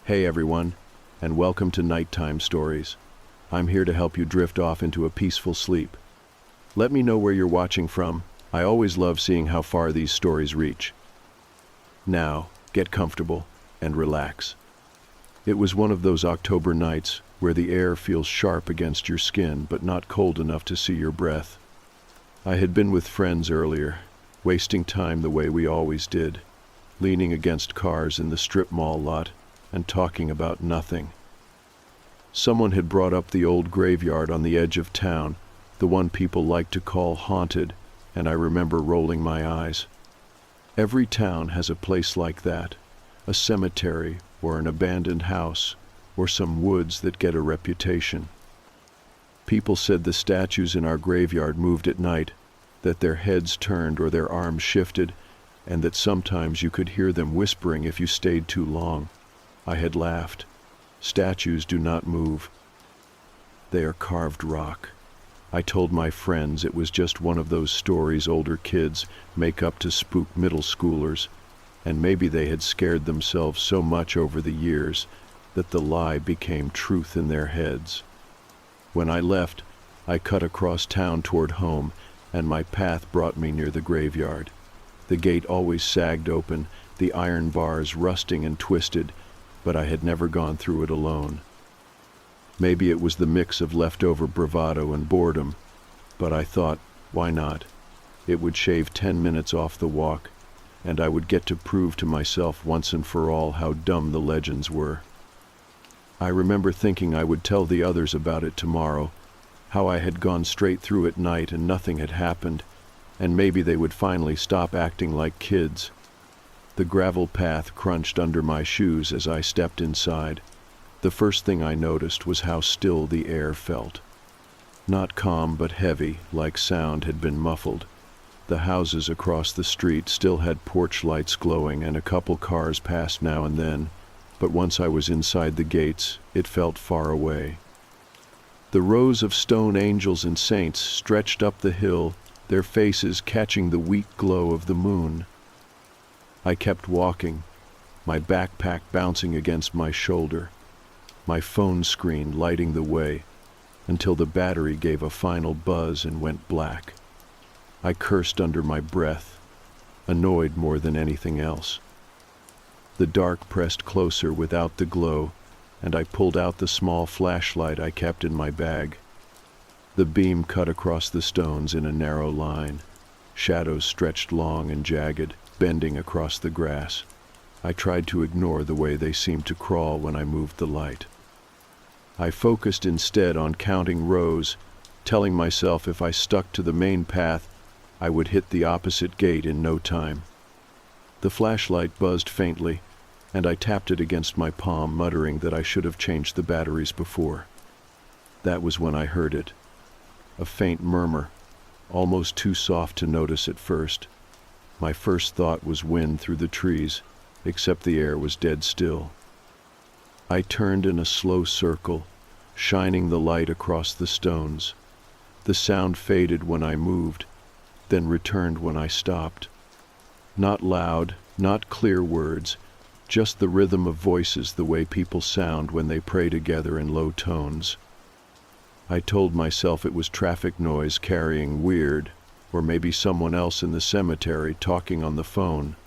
Hey everyone, and welcome to Nighttime Stories. I'm here to help you drift off into a peaceful sleep. Let me know where you're watching from. I always love seeing how far these stories reach. Now, get comfortable and relax. It was one of those October nights where the air feels sharp against your skin but not cold enough to see your breath. I had been with friends earlier, wasting time the way we always did, leaning against cars in the strip mall lot and talking about nothing. Someone had brought up the old graveyard on the edge of town, the one people like to call haunted, and I remember rolling my eyes. Every town has a place like that, a cemetery or an abandoned house or some woods that get a reputation. People said the statues in our graveyard moved at night, that their heads turned or their arms shifted, and that sometimes you could hear them whispering if you stayed too long. I had laughed. Statues do not move. They are carved rock. I told my friends it was just one of those stories older kids make up to spook middle schoolers, and maybe they had scared themselves so much over the years that the lie became truth in their heads. When I left, I cut across town toward home, and my path brought me near the graveyard. The gate always sagged open, the iron bars rusting and twisted, but I had never gone through it alone. Maybe it was the mix of leftover bravado and boredom, but I thought, why not? It would shave 10 minutes off the walk, and I would get to prove to myself once and for all how dumb the legends were. I remember thinking I would tell the others about it tomorrow, how I had gone straight through at night and nothing had happened, and maybe they would finally stop acting like kids. The gravel path crunched under my shoes as I stepped inside. The first thing I noticed was how still the air felt. Not calm but heavy, like sound had been muffled. The houses across the street still had porch lights glowing and a couple cars passed now and then, but once I was inside the gates, it felt far away. The rows of stone angels and saints stretched up the hill, their faces catching the weak glow of the moon. I kept walking, my backpack bouncing against my shoulder, my phone screen lighting the way, until the battery gave a final buzz and went black. I cursed under my breath, annoyed more than anything else. The dark pressed closer without the glow, and I pulled out the small flashlight I kept in my bag. The beam cut across the stones in a narrow line. Shadows stretched long and jagged, bending across the grass. I tried to ignore the way they seemed to crawl when I moved the light. I focused instead on counting rows, telling myself if I stuck to the main path, I would hit the opposite gate in no time. The flashlight buzzed faintly, and I tapped it against my palm, muttering that I should have changed the batteries before. That was when I heard it. A faint murmur, almost too soft to notice at first. My first thought was wind through the trees, except the air was dead still. I turned in a slow circle, shining the light across the stones. The sound faded when I moved, then returned when I stopped. Not loud, not clear words, just the rhythm of voices, the way people sound when they pray together in low tones. I told myself it was traffic noise carrying weird, or maybe someone else in the cemetery talking on the phone,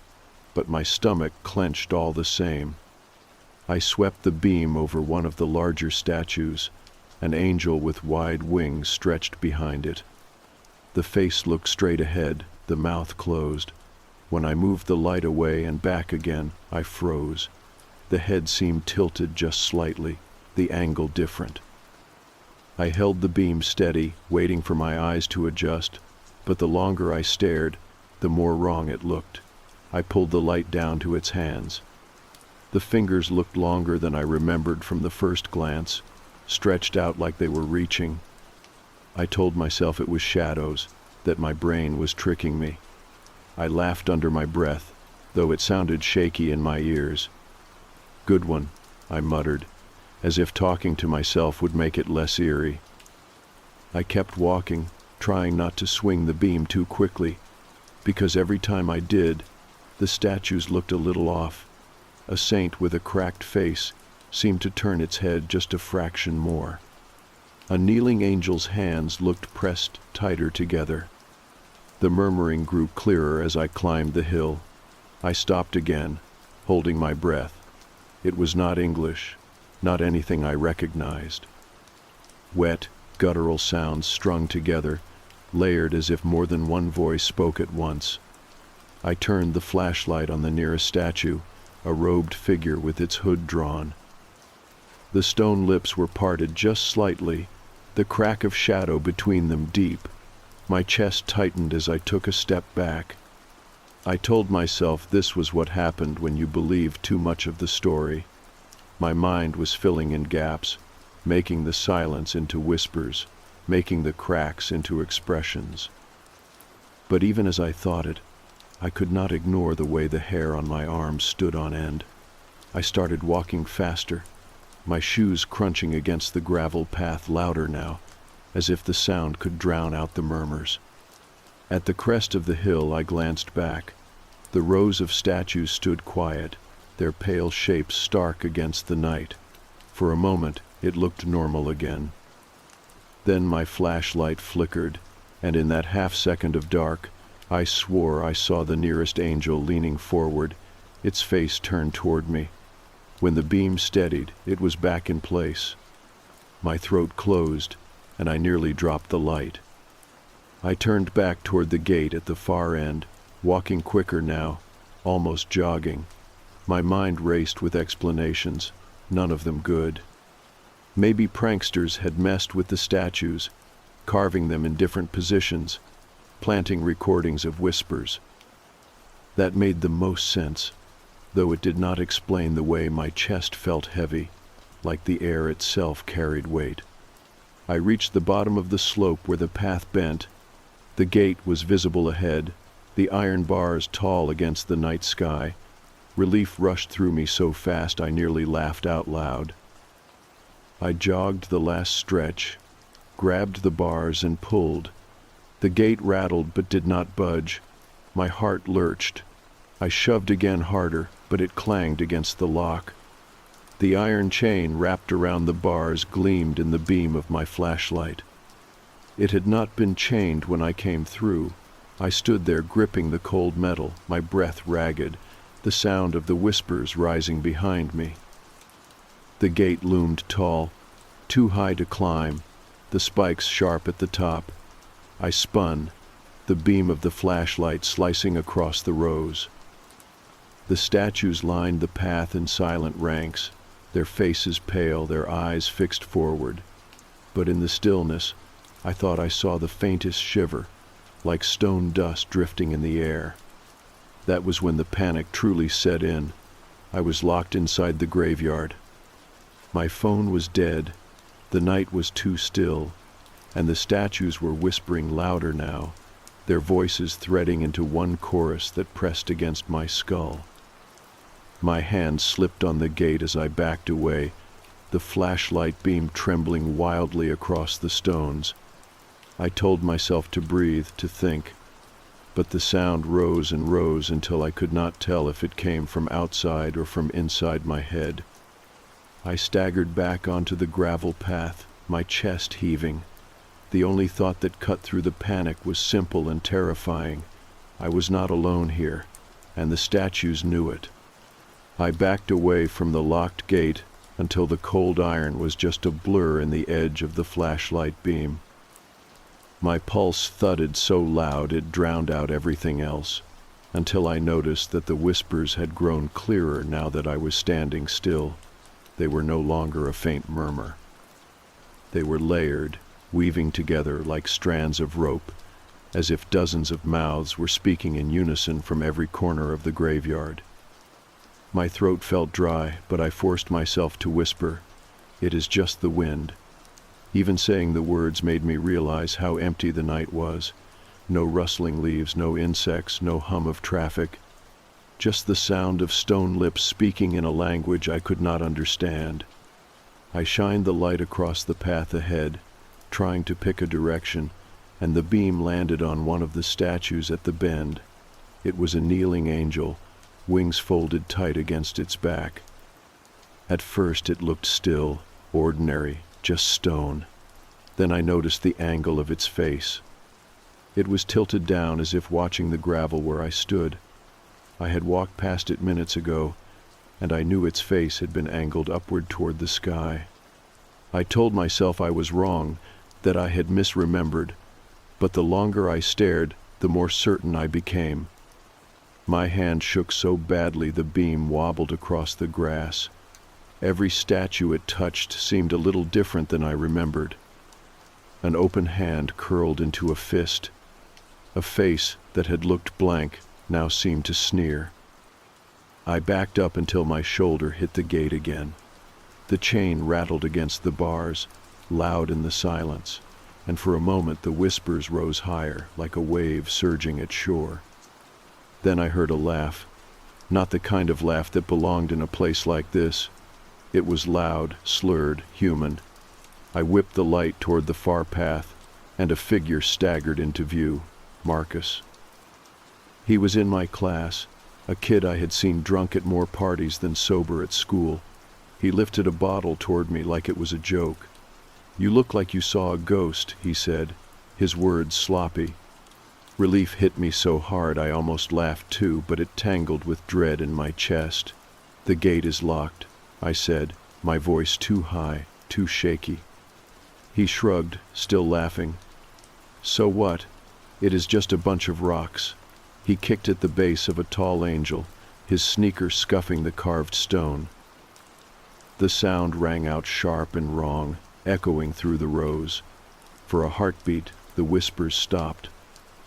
but my stomach clenched all the same. I swept the beam over one of the larger statues, an angel with wide wings stretched behind it. The face looked straight ahead, the mouth closed. When I moved the light away and back again, I froze. The head seemed tilted just slightly, the angle different. I held the beam steady, waiting for my eyes to adjust, but the longer I stared, the more wrong it looked. I pulled the light down to its hands. The fingers looked longer than I remembered from the first glance, stretched out like they were reaching. I told myself it was shadows, that my brain was tricking me. I laughed under my breath, though it sounded shaky in my ears. "Good one," I muttered, as if talking to myself would make it less eerie. I kept walking, trying not to swing the beam too quickly, because every time I did, the statues looked a little off. A saint with a cracked face, seemed to turn its head just a fraction more. A kneeling angel's hands looked pressed tighter together. The murmuring grew clearer as I climbed the hill. I stopped again, holding my breath. It was not English, not anything I recognized. Wet, guttural sounds strung together, layered as if more than one voice spoke at once. I turned the flashlight on the nearest statue, a robed figure with its hood drawn. The stone lips were parted just slightly, the crack of shadow between them deep. My chest tightened as I took a step back. I told myself this was what happened when you believed too much of the story. My mind was filling in gaps, making the silence into whispers, making the cracks into expressions. But even as I thought it, I could not ignore the way the hair on my arms stood on end. I started walking faster, my shoes crunching against the gravel path louder now, as if the sound could drown out the murmurs. At the crest of the hill I glanced back. The rows of statues stood quiet, their pale shapes stark against the night. For a moment it looked normal again. Then my flashlight flickered, and in that half-second of dark, I swore I saw the nearest angel leaning forward, its face turned toward me. When the beam steadied, it was back in place. My throat closed, and I nearly dropped the light. I turned back toward the gate at the far end, walking quicker now, almost jogging. My mind raced with explanations, none of them good. Maybe pranksters had messed with the statues, carving them in different positions, planting recordings of whispers. That made the most sense, though it did not explain the way my chest felt heavy, like the air itself carried weight. I reached the bottom of the slope where the path bent. The gate was visible ahead, the iron bars tall against the night sky. Relief rushed through me so fast I nearly laughed out loud. I jogged the last stretch, grabbed the bars and pulled. The gate rattled but did not budge. My heart lurched. I shoved again harder, but it clanged against the lock. The iron chain wrapped around the bars gleamed in the beam of my flashlight. It had not been chained when I came through. I stood there gripping the cold metal, my breath ragged, the sound of the whispers rising behind me. The gate loomed tall, too high to climb, the spikes sharp at the top. I spun, the beam of the flashlight slicing across the rows. The statues lined the path in silent ranks, their faces pale, their eyes fixed forward. But in the stillness, I thought I saw the faintest shiver, like stone dust drifting in the air. That was when the panic truly set in. I was locked inside the graveyard. My phone was dead, the night was too still, and the statues were whispering louder now, their voices threading into one chorus that pressed against my skull. My hand slipped on the gate as I backed away, the flashlight beam trembling wildly across the stones. I told myself to breathe, to think, but the sound rose and rose until I could not tell if it came from outside or from inside my head. I staggered back onto the gravel path, my chest heaving. The only thought that cut through the panic was simple and terrifying. I was not alone here, and the statues knew it. I backed away from the locked gate until the cold iron was just a blur in the edge of the flashlight beam. My pulse thudded so loud it drowned out everything else, until I noticed that the whispers had grown clearer now that I was standing still. They were no longer a faint murmur. They were layered, weaving together like strands of rope, as if dozens of mouths were speaking in unison from every corner of the graveyard. My throat felt dry, but I forced myself to whisper, "It is just the wind." Even saying the words made me realize how empty the night was. No rustling leaves, no insects, no hum of traffic. Just the sound of stone lips speaking in a language I could not understand. I shined the light across the path ahead, trying to pick a direction, and the beam landed on one of the statues at the bend. It was a kneeling angel, wings folded tight against its back. At first it looked still, ordinary, just stone. Then I noticed the angle of its face. It was tilted down as if watching the gravel where I stood. I had walked past it minutes ago, and I knew its face had been angled upward toward the sky. I told myself I was wrong, that I had misremembered, but the longer I stared, the more certain I became. My hand shook so badly the beam wobbled across the grass. Every statue it touched seemed a little different than I remembered. An open hand curled into a fist. A face that had looked blank now seemed to sneer. I backed up until my shoulder hit the gate again. The chain rattled against the bars, loud in the silence, and for a moment the whispers rose higher, like a wave surging at shore. Then I heard a laugh, not the kind of laugh that belonged in a place like this. It was loud, slurred, human. I whipped the light toward the far path, and a figure staggered into view. Marcus. He was in my class, a kid I had seen drunk at more parties than sober at school. He lifted a bottle toward me like it was a joke. "You look like you saw a ghost," he said, his words sloppy. Relief hit me so hard I almost laughed too, but it tangled with dread in my chest. "The gate is locked," I said, my voice too high, too shaky. He shrugged, still laughing. "So what? It is just a bunch of rocks." He kicked at the base of a tall angel, his sneaker scuffing the carved stone. The sound rang out sharp and wrong, echoing through the rows. For a heartbeat, the whispers stopped.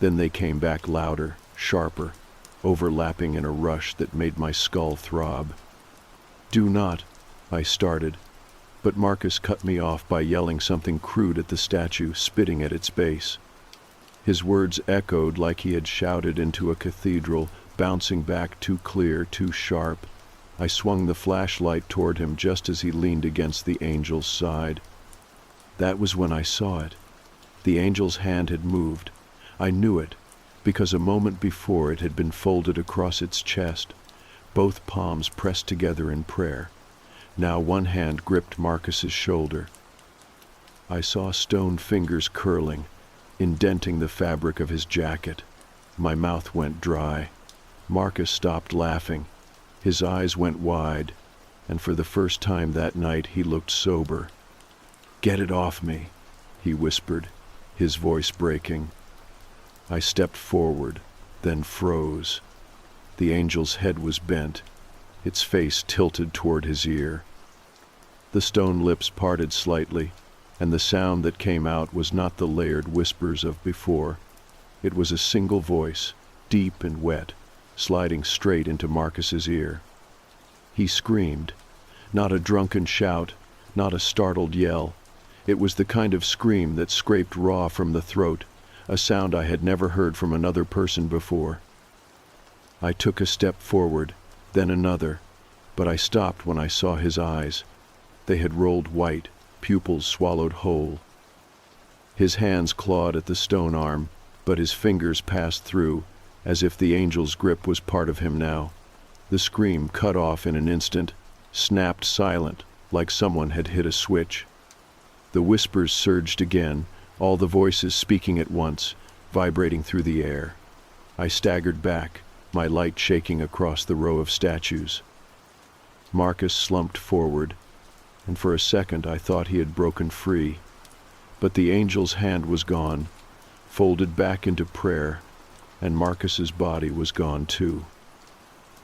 Then they came back louder, sharper, overlapping in a rush that made my skull throb. "Do not," I started, but Marcus cut me off by yelling something crude at the statue, spitting at its base. His words echoed like he had shouted into a cathedral, bouncing back too clear, too sharp. I swung the flashlight toward him just as he leaned against the angel's side. That was when I saw it. The angel's hand had moved. I knew it, because a moment before it had been folded across its chest, both palms pressed together in prayer. Now one hand gripped Marcus's shoulder. I saw stone fingers curling, indenting the fabric of his jacket. My mouth went dry. Marcus stopped laughing. His eyes went wide, and for the first time that night he looked sober. "Get it off me," he whispered, his voice breaking. I stepped forward, then froze. The angel's head was bent, its face tilted toward his ear. The stone lips parted slightly, and the sound that came out was not the layered whispers of before. It was a single voice, deep and wet, sliding straight into Marcus's ear. He screamed, not a drunken shout, not a startled yell. It was the kind of scream that scraped raw from the throat, a sound I had never heard from another person before. I took a step forward, then another, but I stopped when I saw his eyes. They had rolled white, pupils swallowed whole. His hands clawed at the stone arm, but his fingers passed through, as if the angel's grip was part of him now. The scream cut off in an instant, snapped silent, like someone had hit a switch. The whispers surged again, all the voices speaking at once, vibrating through the air. I staggered back, my light shaking across the row of statues. Marcus slumped forward, and for a second I thought he had broken free. But the angel's hand was gone, folded back into prayer, and Marcus's body was gone too.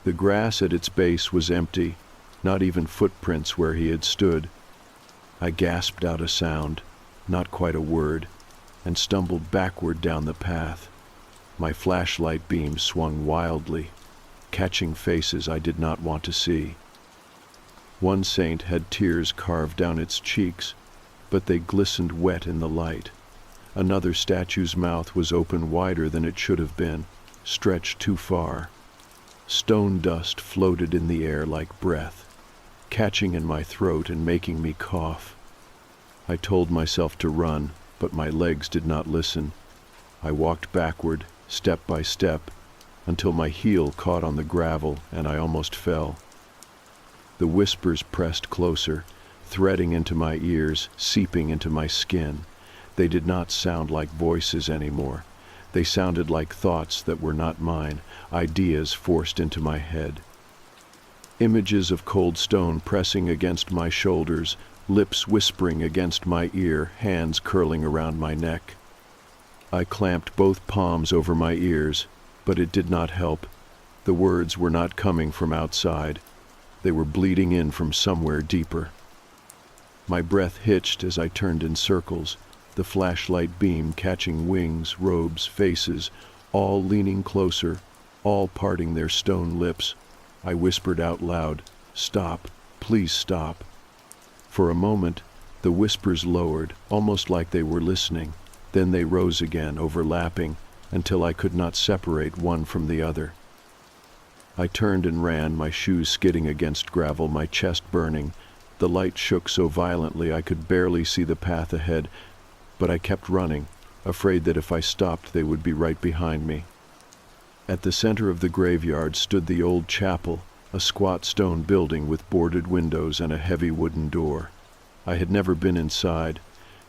The grass at its base was empty, not even footprints where he had stood. I gasped out a sound, not quite a word, and stumbled backward down the path. My flashlight beam swung wildly, catching faces I did not want to see. One saint had tears carved down its cheeks, but they glistened wet in the light. Another statue's mouth was open wider than it should have been, stretched too far. Stone dust floated in the air like breath, catching in my throat and making me cough. I told myself to run, but my legs did not listen. I walked backward, step by step, until my heel caught on the gravel and I almost fell. The The whispers pressed closer, threading into my ears, seeping into my skin. They did not sound like voices anymore. They sounded like thoughts that were not mine, ideas forced into my head. Images of cold stone pressing against my shoulders, lips whispering against my ear, hands curling around my neck. I clamped both palms over my ears, but it did not help. The words were not coming from outside. They were bleeding in from somewhere deeper. My breath hitched as I turned in circles, the flashlight beam catching wings, robes, faces, all leaning closer, all parting their stone lips. I whispered out loud, "Stop, please stop." For a moment, the whispers lowered, almost like they were listening. Then they rose again, overlapping, until I could not separate one from the other. I turned and ran, my shoes skidding against gravel, my chest burning. The light shook so violently I could barely see the path ahead, but I kept running, afraid that if I stopped they would be right behind me. At the center of the graveyard stood the old chapel, a squat stone building with boarded windows and a heavy wooden door. I had never been inside,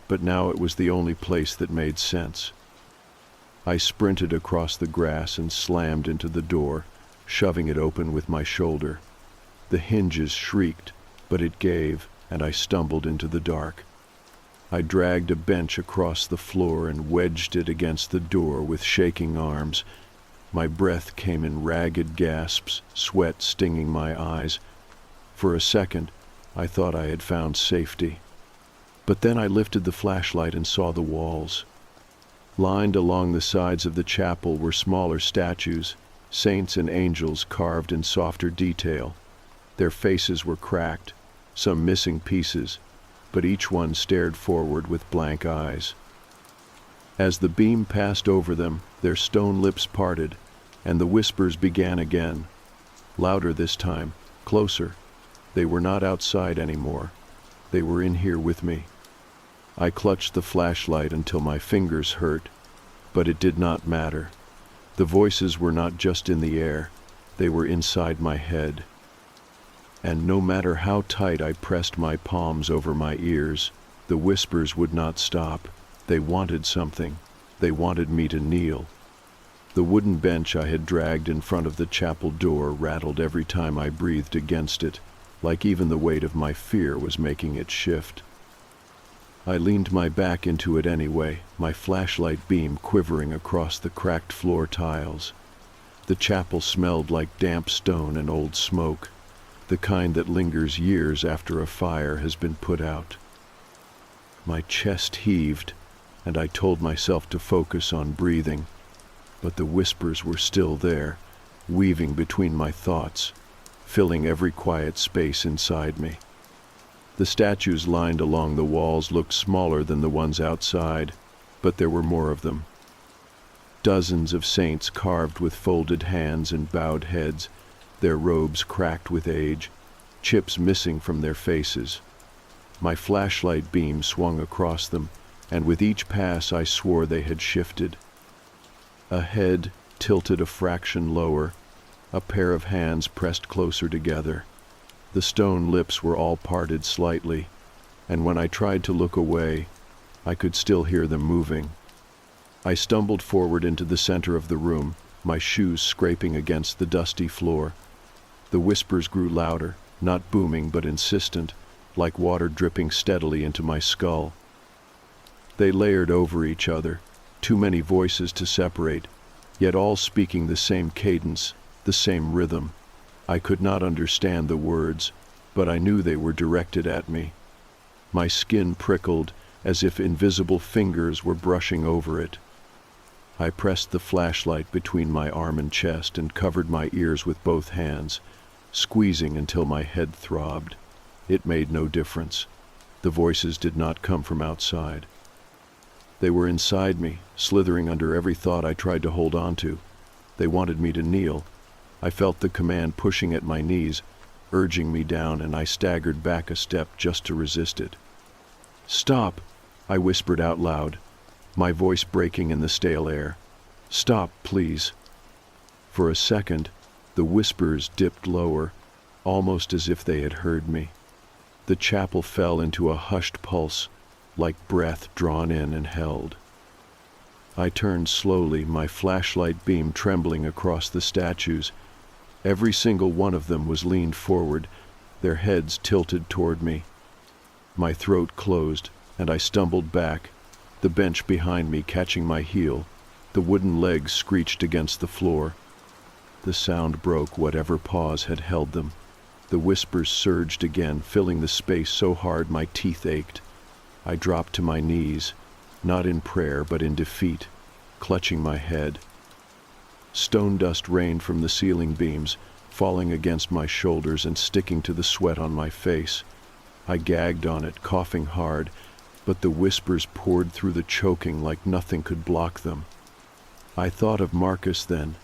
but now it was the only place that made sense. I sprinted across the grass and slammed into the door, shoving it open with my shoulder. The hinges shrieked, but it gave, and I stumbled into the dark. I dragged a bench across the floor and wedged it against the door with shaking arms. My breath came in ragged gasps, sweat stinging my eyes. For a second, I thought I had found safety. But then I lifted the flashlight and saw the walls. Lined along the sides of the chapel were smaller statues, saints and angels carved in softer detail. Their faces were cracked, some missing pieces, but each one stared forward with blank eyes. As the beam passed over them, their stone lips parted, and the whispers began again. Louder this time, closer. They were not outside anymore. They were in here with me. I clutched the flashlight until my fingers hurt, but it did not matter. The voices were not just in the air, they were inside my head. And no matter how tight I pressed my palms over my ears, the whispers would not stop. They wanted something. They wanted me to kneel. The wooden bench I had dragged in front of the chapel door rattled every time I breathed against it, like even the weight of my fear was making it shift. I leaned my back into it anyway, my flashlight beam quivering across the cracked floor tiles. The chapel smelled like damp stone and old smoke, the kind that lingers years after a fire has been put out. My chest heaved, and I told myself to focus on breathing, but the whispers were still there, weaving between my thoughts, filling every quiet space inside me. The statues lined along the walls looked smaller than the ones outside, but there were more of them. Dozens of saints carved with folded hands and bowed heads, their robes cracked with age, chips missing from their faces. My flashlight beam swung across them, and with each pass I swore they had shifted. A head tilted a fraction lower, a pair of hands pressed closer together. The stone lips were all parted slightly, and when I tried to look away, I could still hear them moving. I stumbled forward into the center of the room, my shoes scraping against the dusty floor. The whispers grew louder, not booming but insistent, like water dripping steadily into my skull. They layered over each other, too many voices to separate, yet all speaking the same cadence, the same rhythm. I could not understand the words, but I knew they were directed at me. My skin prickled, as if invisible fingers were brushing over it. I pressed the flashlight between my arm and chest and covered my ears with both hands, squeezing until my head throbbed. It made no difference. The voices did not come from outside. They were inside me, slithering under every thought I tried to hold on to. They wanted me to kneel. I felt the command pushing at my knees, urging me down, and I staggered back a step just to resist it. "Stop!" I whispered out loud, my voice breaking in the stale air. "Stop, please." For a second, the whispers dipped lower, almost as if they had heard me. The chapel fell into a hushed pulse, like breath drawn in and held. I turned slowly, my flashlight beam trembling across the statues. Every single one of them was leaned forward, their heads tilted toward me. My throat closed, and I stumbled back, the bench behind me catching my heel. The wooden legs screeched against the floor. The sound broke whatever pause had held them. The whispers surged again, filling the space so hard my teeth ached. I dropped to my knees, not in prayer but in defeat, clutching my head. Stone dust rained from the ceiling beams, falling against my shoulders and sticking to the sweat on my face. I gagged on it, coughing hard, but the whispers poured through the choking like nothing could block them. I thought of Marcus then,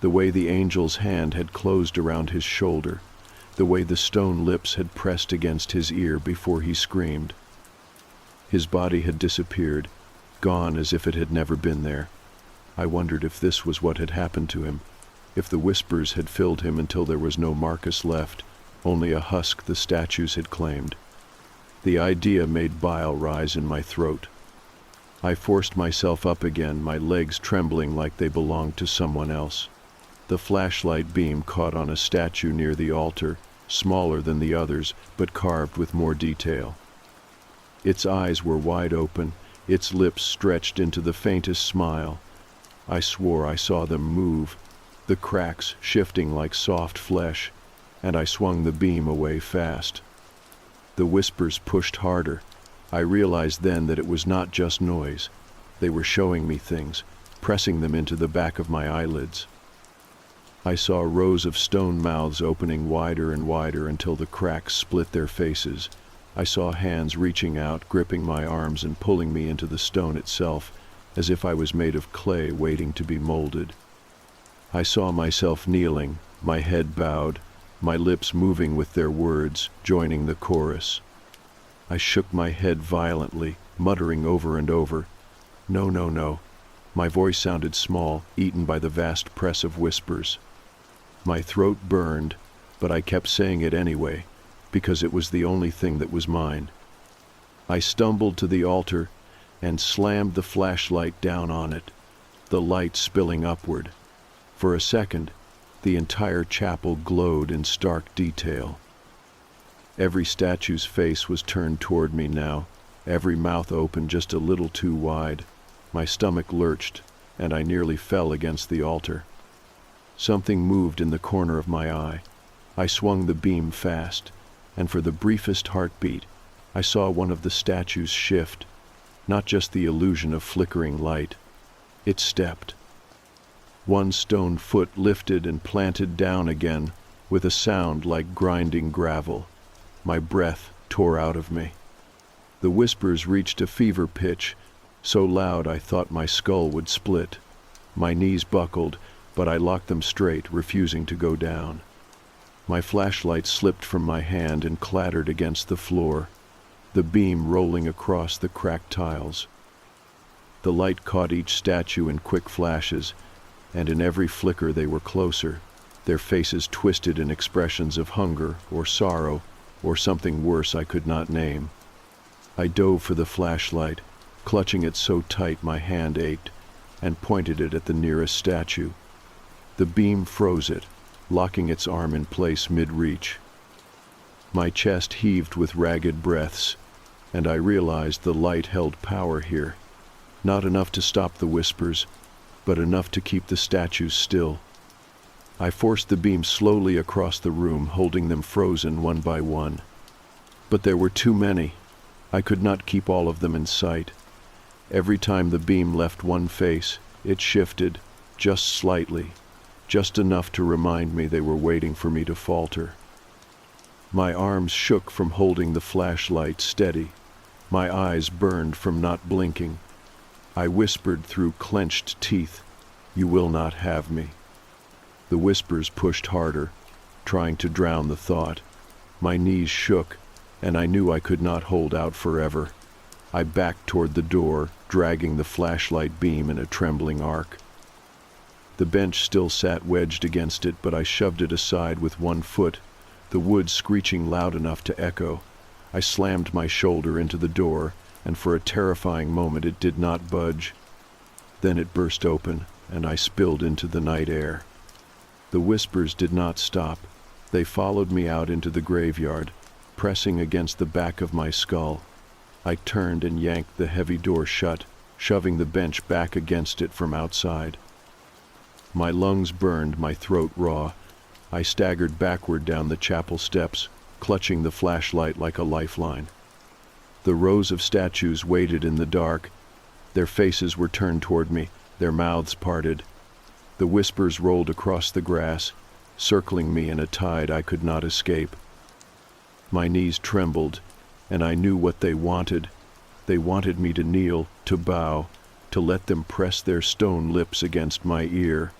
the way the angel's hand had closed around his shoulder, the way the stone lips had pressed against his ear before he screamed. His body had disappeared, gone as if it had never been there. I wondered if this was what had happened to him, if the whispers had filled him until there was no Marcus left, only a husk the statues had claimed. The idea made bile rise in my throat. I forced myself up again, my legs trembling like they belonged to someone else. The flashlight beam caught on a statue near the altar, smaller than the others, but carved with more detail. Its eyes were wide open, its lips stretched into the faintest smile. I swore I saw them move, the cracks shifting like soft flesh, and I swung the beam away fast. The whispers pushed harder. I realized then that it was not just noise. They were showing me things, pressing them into the back of my eyelids. I saw rows of stone mouths opening wider and wider until the cracks split their faces. I saw hands reaching out, gripping my arms and pulling me into the stone itself, as if I was made of clay waiting to be molded. I saw myself kneeling, my head bowed, my lips moving with their words, joining the chorus. I shook my head violently, muttering over and over, "No, no, no." My voice sounded small, eaten by the vast press of whispers. My throat burned, but I kept saying it anyway, because it was the only thing that was mine. I stumbled to the altar and slammed the flashlight down on it, the light spilling upward. For a second, the entire chapel glowed in stark detail. Every statue's face was turned toward me now, every mouth open just a little too wide. My stomach lurched, and I nearly fell against the altar. Something moved in the corner of my eye. I swung the beam fast, and for the briefest heartbeat, I saw one of the statues shift, not just the illusion of flickering light. It stepped. One stone foot lifted and planted down again, with a sound like grinding gravel. My breath tore out of me. The whispers reached a fever pitch, so loud I thought my skull would split. My knees buckled, but I locked them straight, refusing to go down. My flashlight slipped from my hand and clattered against the floor, the beam rolling across the cracked tiles. The light caught each statue in quick flashes, and in every flicker they were closer, their faces twisted in expressions of hunger or sorrow, or something worse I could not name. I dove for the flashlight, clutching it so tight my hand ached, and pointed it at the nearest statue. The beam froze it, locking its arm in place mid-reach. My chest heaved with ragged breaths, and I realized the light held power here. Not enough to stop the whispers, but enough to keep the statues still. I forced the beam slowly across the room, holding them frozen one by one. But there were too many. I could not keep all of them in sight. Every time the beam left one face, it shifted, just slightly, just enough to remind me they were waiting for me to falter. My arms shook from holding the flashlight steady. My eyes burned from not blinking. I whispered through clenched teeth, "You will not have me." The whispers pushed harder, trying to drown the thought. My knees shook, and I knew I could not hold out forever. I backed toward the door, dragging the flashlight beam in a trembling arc. The bench still sat wedged against it, but I shoved it aside with one foot, the wood screeching loud enough to echo. I slammed my shoulder into the door, and for a terrifying moment it did not budge. Then it burst open, and I spilled into the night air. The whispers did not stop. They followed me out into the graveyard, pressing against the back of my skull. I turned and yanked the heavy door shut, shoving the bench back against it from outside. My lungs burned, my throat raw. I staggered backward down the chapel steps, clutching the flashlight like a lifeline. The rows of statues waited in the dark. Their faces were turned toward me, their mouths parted. The whispers rolled across the grass, circling me in a tide I could not escape. My knees trembled, and I knew what they wanted. They wanted me to kneel, to bow, to let them press their stone lips against my ear.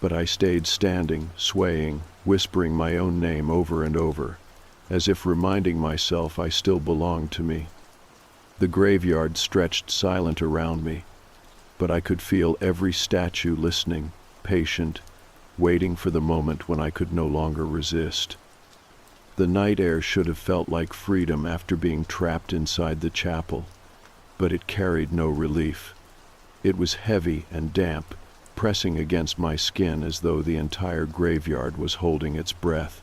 But I stayed standing, swaying, whispering my own name over and over, as if reminding myself I still belonged to me. The graveyard stretched silent around me, but I could feel every statue listening, patient, waiting for the moment when I could no longer resist. The night air should have felt like freedom after being trapped inside the chapel, but it carried no relief. It was heavy and damp, pressing against my skin as though the entire graveyard was holding its breath.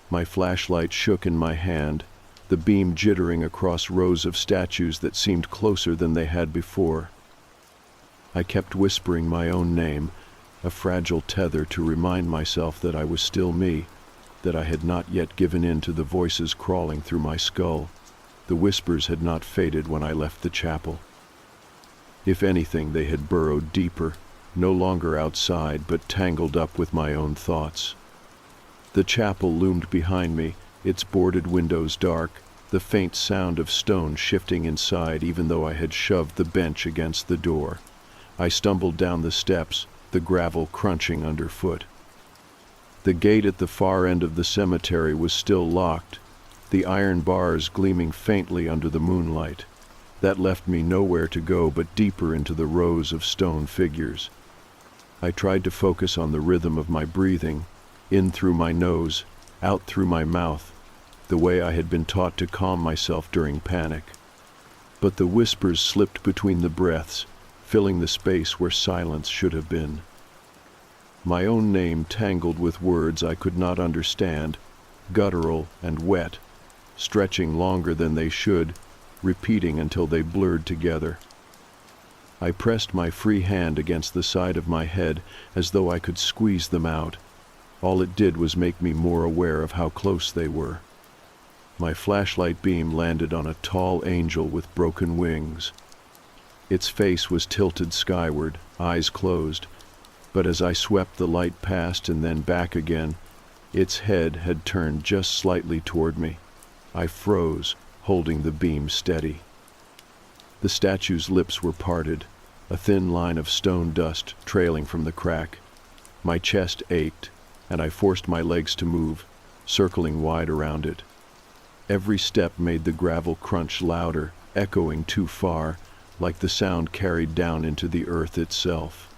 My flashlight shook in my hand, the beam jittering across rows of statues that seemed closer than they had before. I kept whispering my own name, a fragile tether to remind myself that I was still me, that I had not yet given in to the voices crawling through my skull. The whispers had not faded when I left the chapel. If anything, they had burrowed deeper, no longer outside, but tangled up with my own thoughts. The chapel loomed behind me, its boarded windows dark, the faint sound of stone shifting inside even though I had shoved the bench against the door. I stumbled down the steps, the gravel crunching underfoot. The gate at the far end of the cemetery was still locked, the iron bars gleaming faintly under the moonlight. That left me nowhere to go but deeper into the rows of stone figures. I tried to focus on the rhythm of my breathing, in through my nose, out through my mouth, the way I had been taught to calm myself during panic. But the whispers slipped between the breaths, filling the space where silence should have been. My own name tangled with words I could not understand, guttural and wet, stretching longer than they should, repeating until they blurred together. I pressed my free hand against the side of my head as though I could squeeze them out. All it did was make me more aware of how close they were. My flashlight beam landed on a tall angel with broken wings. Its face was tilted skyward, eyes closed, but as I swept the light past and then back again, its head had turned just slightly toward me. I froze, holding the beam steady. The statue's lips were parted, a thin line of stone dust trailing from the crack. My chest ached, and I forced my legs to move, circling wide around it. Every step made the gravel crunch louder, echoing too far, like the sound carried down into the earth itself.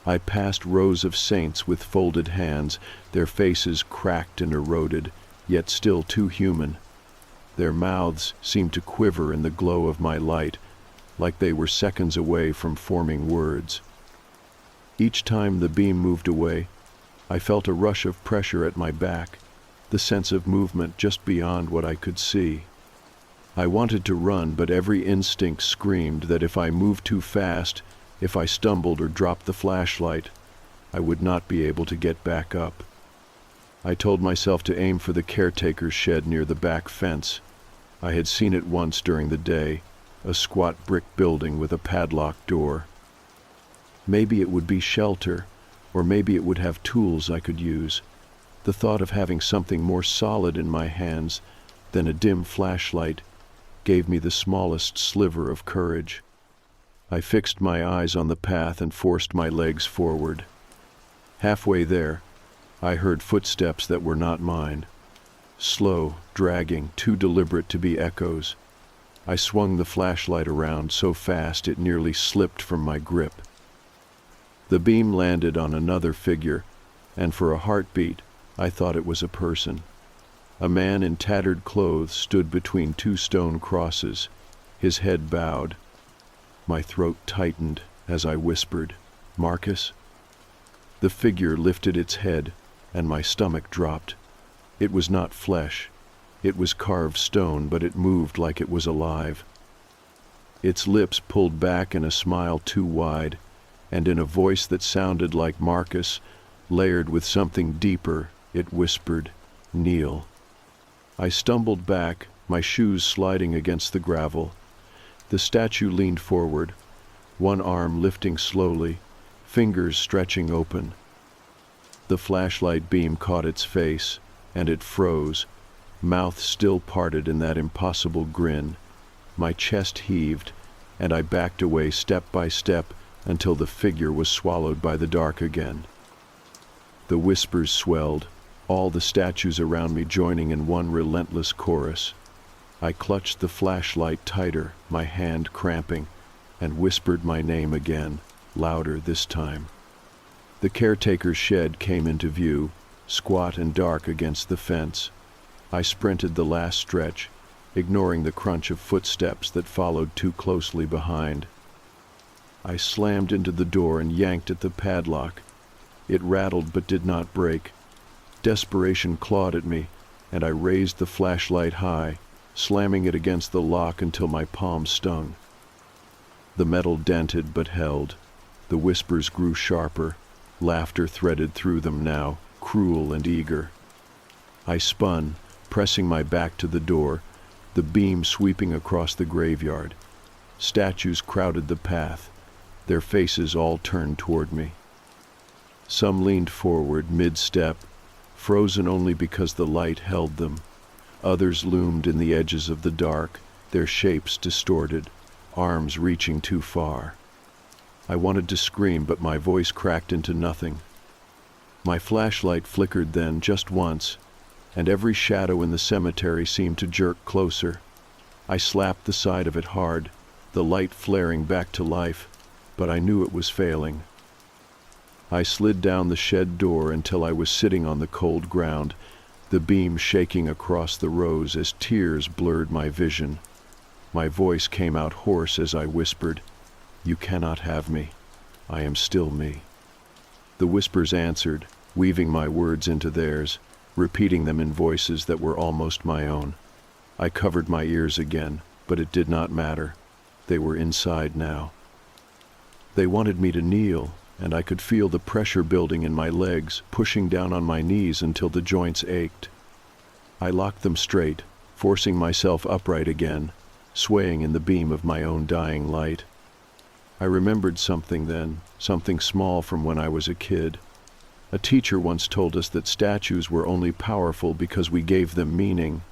I passed rows of saints with folded hands, their faces cracked and eroded, yet still too human. Their mouths seemed to quiver in the glow of my light, like they were seconds away from forming words. Each time the beam moved away, I felt a rush of pressure at my back, the sense of movement just beyond what I could see. I wanted to run, but every instinct screamed that if I moved too fast, if I stumbled or dropped the flashlight, I would not be able to get back up. I told myself to aim for the caretaker's shed near the back fence. I had seen it once during the day, a squat brick building with a padlocked door. Maybe it would be shelter, or maybe it would have tools I could use. The thought of having something more solid in my hands than a dim flashlight gave me the smallest sliver of courage. I fixed my eyes on the path and forced my legs forward. Halfway there, I heard footsteps that were not mine. Slow, dragging, too deliberate to be echoes. I swung the flashlight around so fast it nearly slipped from my grip. The beam landed on another figure, and for a heartbeat, I thought it was a person. A man in tattered clothes stood between two stone crosses, his head bowed. My throat tightened as I whispered, "Marcus?" The figure lifted its head, and my stomach dropped. It was not flesh. It was carved stone, but it moved like it was alive. Its lips pulled back in a smile too wide, and in a voice that sounded like Marcus, layered with something deeper, it whispered, "Kneel." I stumbled back, my shoes sliding against the gravel. The statue leaned forward, one arm lifting slowly, fingers stretching open. The flashlight beam caught its face, and it froze, mouth still parted in that impossible grin. My chest heaved, and I backed away step by step until the figure was swallowed by the dark again. The whispers swelled, all the statues around me joining in one relentless chorus. I clutched the flashlight tighter, my hand cramping, and whispered my name again, louder this time. The caretaker's shed came into view, squat and dark against the fence. I sprinted the last stretch, ignoring the crunch of footsteps that followed too closely behind. I slammed into the door and yanked at the padlock. It rattled but did not break. Desperation clawed at me, and I raised the flashlight high, slamming it against the lock until my palm stung. The metal dented but held. The whispers grew sharper. Laughter threaded through them now, cruel and eager. I spun, pressing my back to the door, the beam sweeping across the graveyard. Statues crowded the path, their faces all turned toward me. Some leaned forward mid-step, frozen only because the light held them. Others loomed in the edges of the dark, their shapes distorted, arms reaching too far. I wanted to scream, but my voice cracked into nothing. My flashlight flickered then, just once, and every shadow in the cemetery seemed to jerk closer. I slapped the side of it hard, the light flaring back to life, but I knew it was failing. I slid down the shed door until I was sitting on the cold ground, the beam shaking across the rows as tears blurred my vision. My voice came out hoarse as I whispered, "You cannot have me. I am still me." The whispers answered, weaving my words into theirs, repeating them in voices that were almost my own. I covered my ears again, but it did not matter. They were inside now. They wanted me to kneel, and I could feel the pressure building in my legs, pushing down on my knees until the joints ached. I locked them straight, forcing myself upright again, swaying in the beam of my own dying light. I remembered something then, something small from when I was a kid. A teacher once told us that statues were only powerful because we gave them meaning,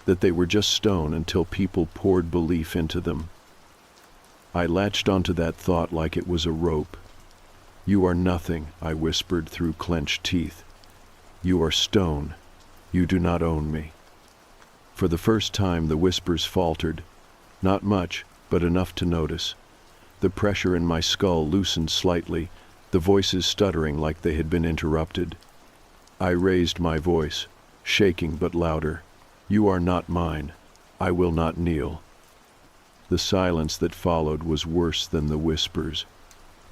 that they were just stone until people poured belief into them. I latched onto that thought like it was a rope. "You are nothing," I whispered through clenched teeth. "You are stone. You do not own me." For the first time the whispers faltered. Not much, but enough to notice. The pressure in my skull loosened slightly, the voices stuttering like they had been interrupted. I raised my voice, shaking but louder. "You are not mine. I will not kneel." The silence that followed was worse than the whispers.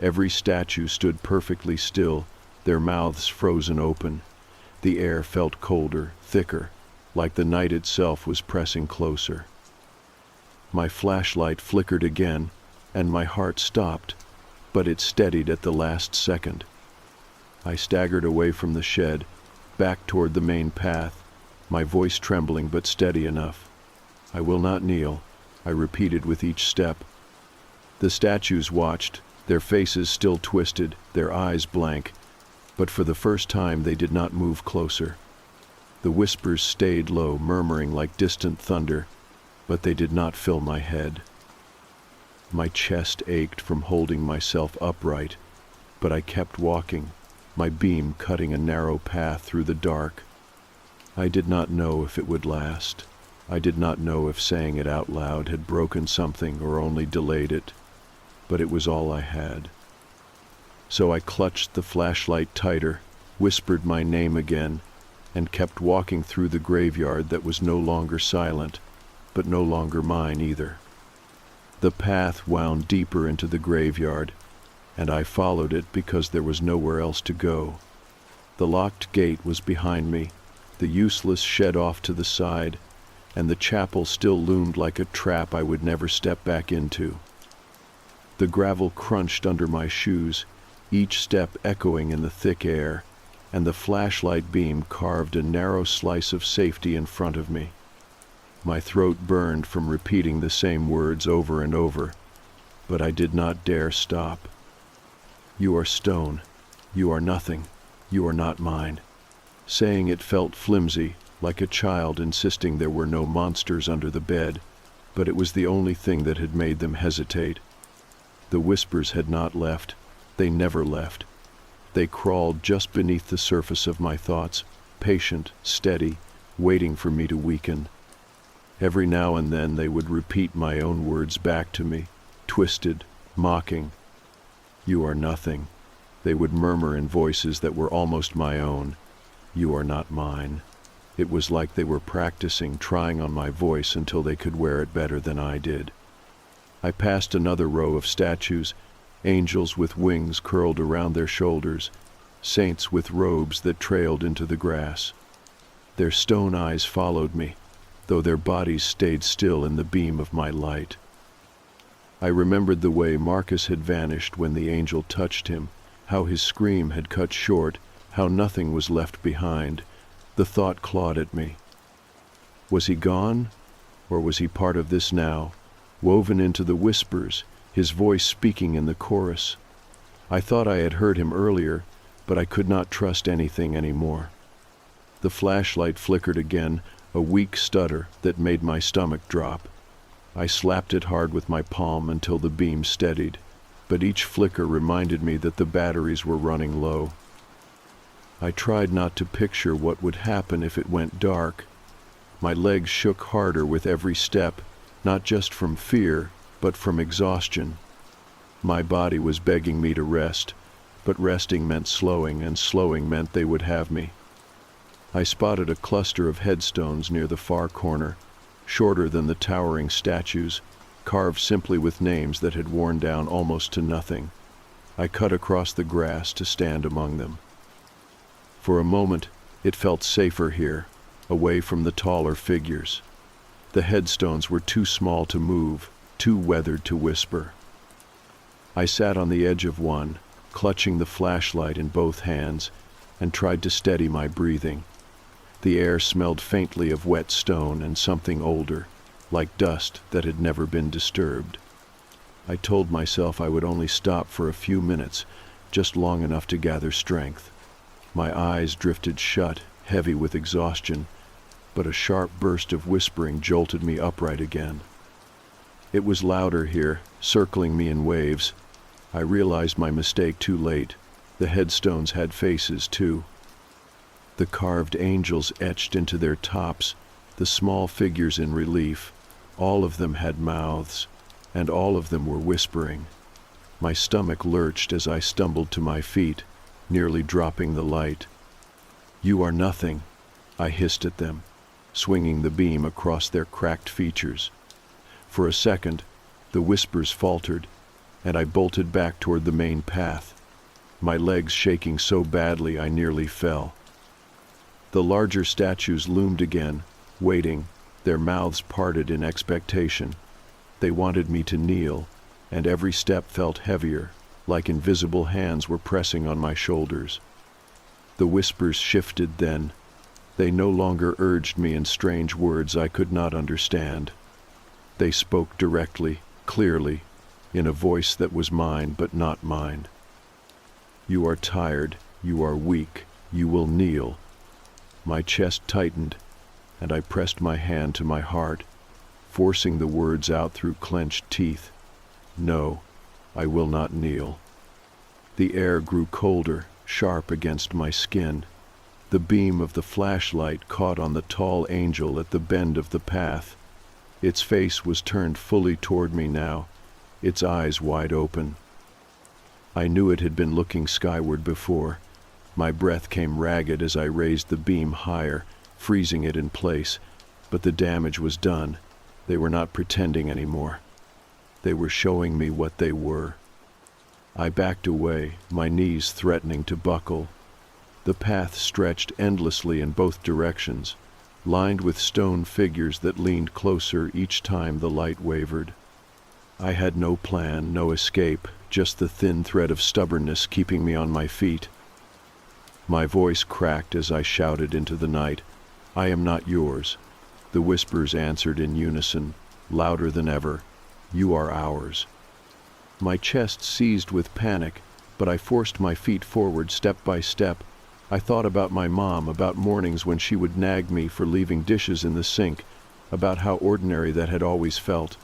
Every statue stood perfectly still, their mouths frozen open. The air felt colder, thicker, like the night itself was pressing closer. My flashlight flickered again, and my heart stopped, but it steadied at the last second. I staggered away from the shed, back toward the main path, my voice trembling but steady enough. "I will not kneel," I repeated with each step. The statues watched, their faces still twisted, their eyes blank, but for the first time they did not move closer. The whispers stayed low, murmuring like distant thunder, but they did not fill my head. My chest ached from holding myself upright, but I kept walking, my beam cutting a narrow path through the dark. I did not know if it would last. I did not know if saying it out loud had broken something or only delayed it, but it was all I had. So I clutched the flashlight tighter, whispered my name again, and kept walking through the graveyard that was no longer silent, but no longer mine either. The path wound deeper into the graveyard, and I followed it because there was nowhere else to go. The locked gate was behind me, the useless shed off to the side, and the chapel still loomed like a trap I would never step back into. The gravel crunched under my shoes, each step echoing in the thick air, and the flashlight beam carved a narrow slice of safety in front of me. My throat burned from repeating the same words over and over, but I did not dare stop. "You are stone. You are nothing. You are not mine." Saying it felt flimsy, like a child insisting there were no monsters under the bed, but it was the only thing that had made them hesitate. The whispers had not left. They never left. They crawled just beneath the surface of my thoughts, patient, steady, waiting for me to weaken. Every now and then they would repeat my own words back to me, twisted, mocking. "You are nothing," they would murmur in voices that were almost my own. "You are not mine." It was like they were practicing, trying on my voice until they could wear it better than I did. I passed another row of statues, angels with wings curled around their shoulders, saints with robes that trailed into the grass. Their stone eyes followed me, though their bodies stayed still in the beam of my light. I remembered the way Marcus had vanished when the angel touched him, how his scream had cut short, how nothing was left behind. The thought clawed at me. Was he gone? Or was he part of this now, woven into the whispers, his voice speaking in the chorus? I thought I had heard him earlier, but I could not trust anything anymore. The flashlight flickered again, a weak stutter that made my stomach drop. I slapped it hard with my palm until the beam steadied, but each flicker reminded me that the batteries were running low. I tried not to picture what would happen if it went dark. My legs shook harder with every step, not just from fear, but from exhaustion. My body was begging me to rest, but resting meant slowing, and slowing meant they would have me. I spotted a cluster of headstones near the far corner, shorter than the towering statues, carved simply with names that had worn down almost to nothing. I cut across the grass to stand among them. For a moment, it felt safer here, away from the taller figures. The headstones were too small to move, too weathered to whisper. I sat on the edge of one, clutching the flashlight in both hands, and tried to steady my breathing. The air smelled faintly of wet stone and something older, like dust that had never been disturbed. I told myself I would only stop for a few minutes, just long enough to gather strength. My eyes drifted shut, heavy with exhaustion, but a sharp burst of whispering jolted me upright again. It was louder here, circling me in waves. I realized my mistake too late. The headstones had faces, too. The carved angels etched into their tops, the small figures in relief, all of them had mouths, and all of them were whispering. My stomach lurched as I stumbled to my feet, nearly dropping the light. "You are nothing," I hissed at them, swinging the beam across their cracked features. For a second, the whispers faltered, and I bolted back toward the main path, my legs shaking so badly I nearly fell. The larger statues loomed again, waiting, their mouths parted in expectation. They wanted me to kneel, and every step felt heavier, like invisible hands were pressing on my shoulders. The whispers shifted then. They no longer urged me in strange words I could not understand. They spoke directly, clearly, in a voice that was mine but not mine. "You are tired, you are weak, you will kneel." My chest tightened, and I pressed my hand to my heart, forcing the words out through clenched teeth. "No, I will not kneel." The air grew colder, sharp against my skin. The beam of the flashlight caught on the tall angel at the bend of the path. Its face was turned fully toward me now, its eyes wide open. I knew it had been looking skyward before, My breath came ragged as I raised the beam higher, freezing it in place, but the damage was done. They were not pretending anymore. They were showing me what they were. I backed away, my knees threatening to buckle. The path stretched endlessly in both directions, lined with stone figures that leaned closer each time the light wavered. I had no plan, no escape, just the thin thread of stubbornness keeping me on my feet. My voice cracked as I shouted into the night, "I am not yours." The whispers answered in unison, louder than ever, "You are ours." My chest seized with panic, but I forced my feet forward step by step. I thought about my mom, about mornings when she would nag me for leaving dishes in the sink, about how ordinary that had always felt.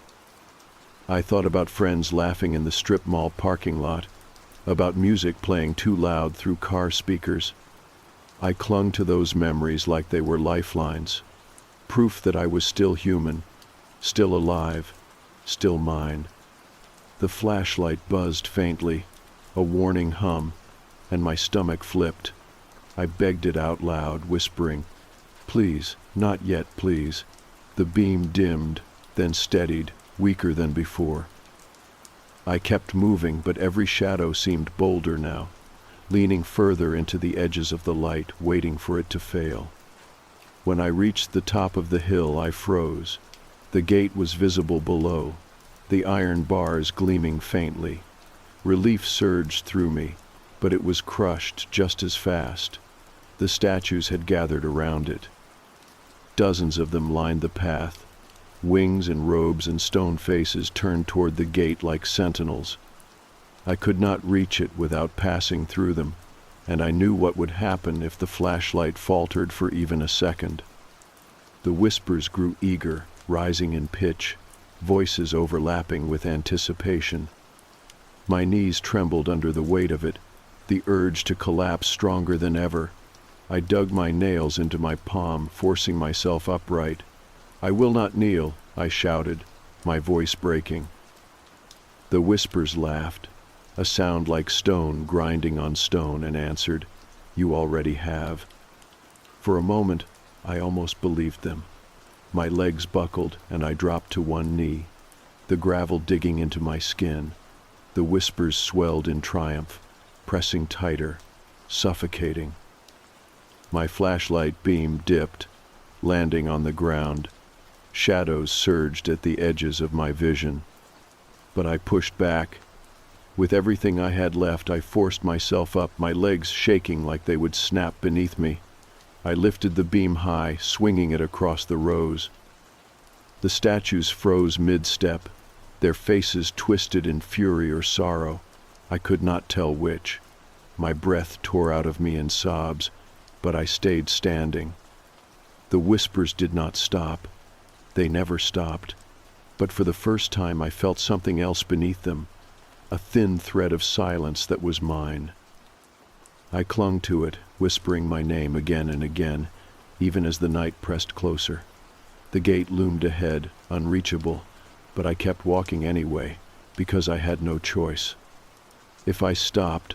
I thought about friends laughing in the strip mall parking lot, about music playing too loud through car speakers. I clung to those memories like they were lifelines, proof that I was still human, still alive, still mine. The flashlight buzzed faintly, a warning hum, and my stomach flipped. I begged it out loud, whispering, "Please, not yet, please." The beam dimmed, then steadied, weaker than before. I kept moving, but every shadow seemed bolder now, leaning further into the edges of the light, waiting for it to fail. When I reached the top of the hill, I froze. The gate was visible below, the iron bars gleaming faintly. Relief surged through me, but it was crushed just as fast. The statues had gathered around it. Dozens of them lined the path. Wings and robes and stone faces turned toward the gate like sentinels. I could not reach it without passing through them, and I knew what would happen if the flashlight faltered for even a second. The whispers grew eager, rising in pitch, voices overlapping with anticipation. My knees trembled under the weight of it, the urge to collapse stronger than ever. I dug my nails into my palm, forcing myself upright. "I will not kneel," I shouted, my voice breaking. The whispers laughed, a sound like stone grinding on stone, and answered, "You already have." For a moment, I almost believed them. My legs buckled, and I dropped to one knee, the gravel digging into my skin. The whispers swelled in triumph, pressing tighter, suffocating. My flashlight beam dipped, landing on the ground. Shadows surged at the edges of my vision. But I pushed back. With everything I had left, I forced myself up, my legs shaking like they would snap beneath me. I lifted the beam high, swinging it across the rows. The statues froze mid-step, their faces twisted in fury or sorrow. I could not tell which. My breath tore out of me in sobs, but I stayed standing. The whispers did not stop. They never stopped. But for the first time I felt something else beneath them, a thin thread of silence that was mine. I clung to it, whispering my name again and again, even as the night pressed closer. The gate loomed ahead, unreachable, but I kept walking anyway, because I had no choice. If I stopped,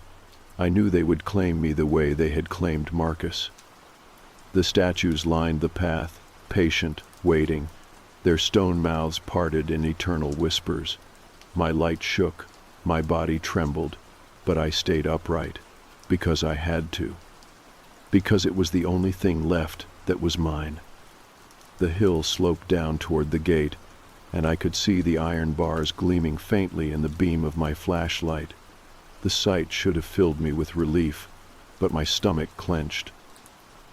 I knew they would claim me the way they had claimed Marcus. The statues lined the path, patient, waiting, their stone mouths parted in eternal whispers. My light shook, my body trembled, but I stayed upright, because I had to. Because it was the only thing left that was mine. The hill sloped down toward the gate, and I could see the iron bars gleaming faintly in the beam of my flashlight. The sight should have filled me with relief, but my stomach clenched.